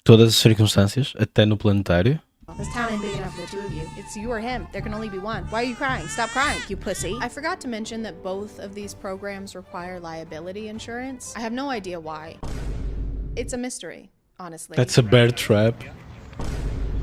Todas as circunstâncias, até no planetário. This town ain't big enough for the two of you. It's you or him. There can only be one. Why are you crying? Stop crying, you pussy. I forgot to mention that both of these programs require liability insurance. I have no idea why. It's a mystery, honestly. That's a bear trap.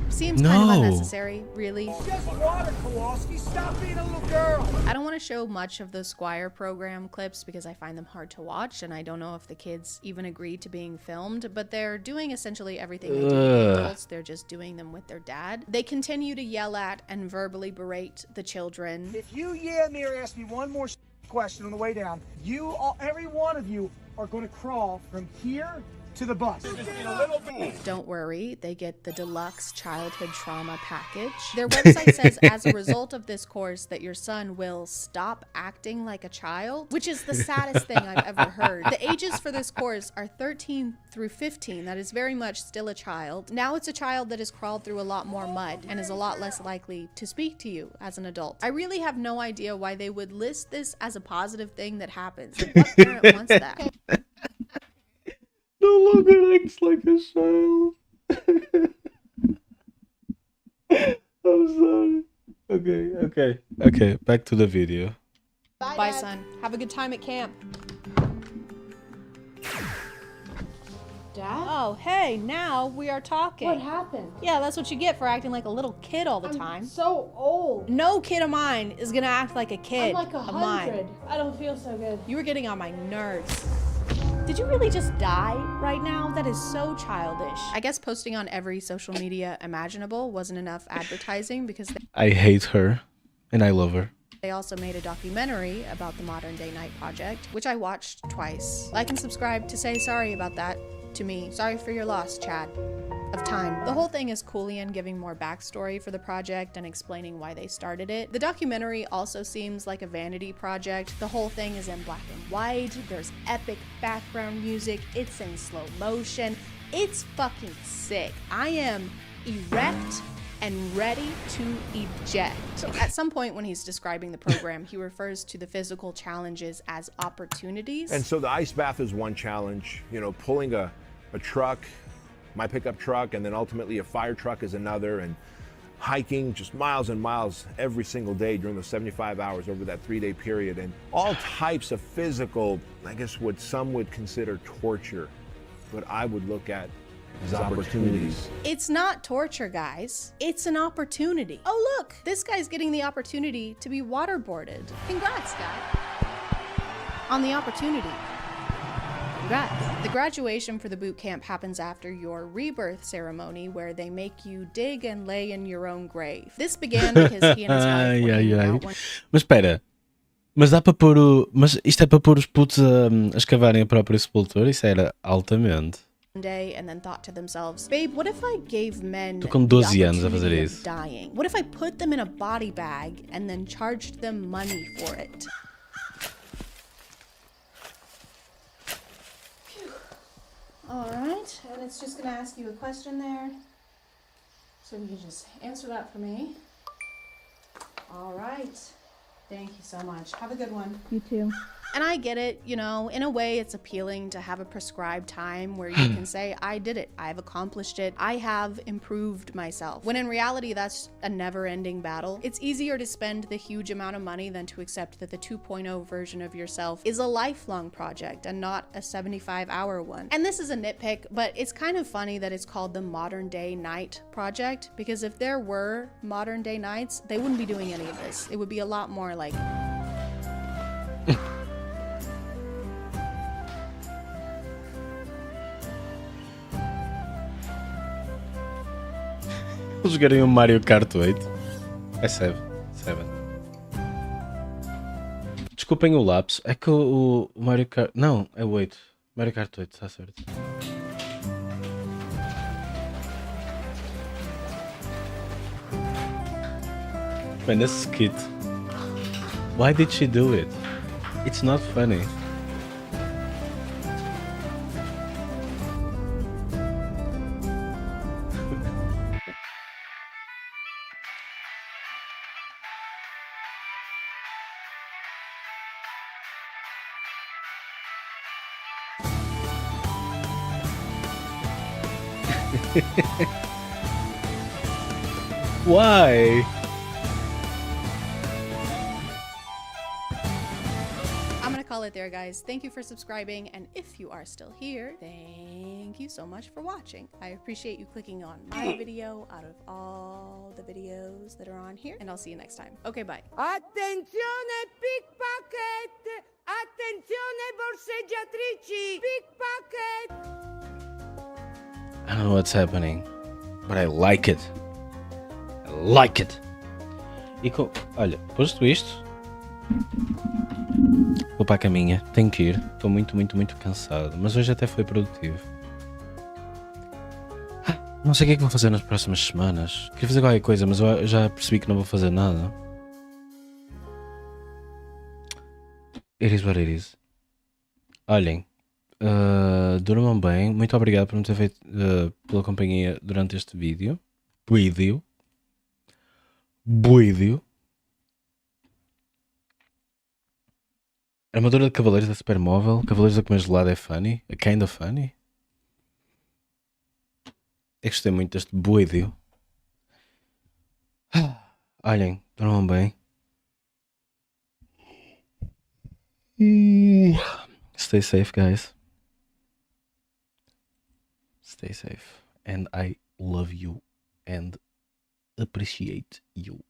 Seems kind of unnecessary, really. Just water, Kowalski. Stop being a little girl. I don't want to show much of the Squire program clips because I find them hard to watch, and I don't know if the kids even agree to being filmed, but they're doing essentially everything they do with adults. They're just doing them with their dad. They continue to yell at and verbally berate the children. If you me or ask me one more question on the way down, you all, every one of you, are going to crawl from here to the bus. Don't worry, they get the deluxe childhood trauma package. Their website says as a result of this course that your son will stop acting like a child, which is the saddest thing I've ever heard. The ages for this course are 13 through 15. That is very much still a child. Now it's a child that has crawled through a lot more mud and is a lot less likely to speak to you as an adult. I really have no idea why they would list this as a positive thing that happens. Like, what parent wants that? No longer acts like a child. I'm sorry. Okay, back to the video. Bye, son. Have a good time at camp. Dad? Oh, hey, now we are talking. What happened? Yeah, that's what you get for acting like a little kid all the time. So old. No kid of mine is gonna act like a kid I'm like of mine. 100. I don't feel so good. You were getting on my nerves. Did you really just die right now? That is so childish. I guess posting on every social media imaginable wasn't enough advertising because I hate her, and I love her. they also made a documentary about the Modern Day Night Project, which I watched twice. Like and subscribe to say sorry about that to me. Sorry for your loss, Chad. Of time. The whole thing is Coolian giving more backstory for the project and explaining why they started it. The documentary also seems like a vanity project. The whole thing is in black and white. There's epic background music. It's in slow motion. It's fucking sick. I am erect and ready to eject. At some point when he's describing the program, he refers to the physical challenges as opportunities. And so the ice bath is one challenge, you know, pulling a truck, my pickup truck, and then ultimately a fire truck is another, and hiking just miles and miles every single day during those 75 hours over that 3-day period, and all types of physical, I guess what some would consider torture, but I would look at as opportunities. It's not torture, guys. It's an opportunity. Oh, look, this guy's getting the opportunity to be waterboarded. Congrats, guy. On the opportunity. Congrats. The graduation for the boot camp happens after your rebirth ceremony, where they make you dig and lay in your own grave. This began because he and his wife were hanging out one... Mas espera, mas dá para pôr o... Mas isto é para pôr os putos a escavarem a própria sepultura? Isso era altamente. Day and then thought to themselves, babe, what if I gave men Tô com 12 anos a fazer isso. Dying? What if I put them in a body bag and then charged them money for it? Alright, and it's just gonna ask you a question there. So you can just answer that for me. Alright. Thank you so much. Have a good one. You too. And I get it, you know, in a way it's appealing to have a prescribed time where you can say, I did it, I've accomplished it, I have improved myself. When in reality, that's a never-ending battle. It's easier to spend the huge amount of money than to accept that the 2.0 version of yourself is a lifelong project and not a 75-hour one. And this is a nitpick, but it's kind of funny that it's called the Modern Day Knight Project, because if there were modern day knights, they wouldn't be doing any of this. It would be a lot more like... Eles jogarem o Mario Kart 8. É 7. Desculpem o lapso. É que o Mario Kart... Não, é o 8. Mario Kart 8, está certo. Man, this skit. Why did she do it? It's not funny. Why? I'm gonna call it there, guys. Thank you for subscribing, and if you are still here, thank you so much for watching. I appreciate you clicking on my video out of all the videos that are on here, and I'll see you next time. Okay, bye. Attenzione pickpocket! Attenzione borseggiatrici! Pickpocket! I don't know what's happening, but I like it. I like it. E olha, posto isto, vou para a caminha. Tenho que ir. Estou muito cansado, mas hoje até foi produtivo. Não sei o que é que vou fazer nas próximas semanas. Queria fazer qualquer coisa, mas eu já percebi que não vou fazer nada. It is what it is. Olhem, durmam bem. Muito obrigado por me ter feito pela companhia durante este vídeo. Armadura de Cavaleiros é Supermóvel. Cavaleiros a comer gelado é funny. É kinda funny. Eu gostei muito deste vídeo. Olhem, dormam bem. Stay safe, guys. Stay safe. And I love you and appreciate you.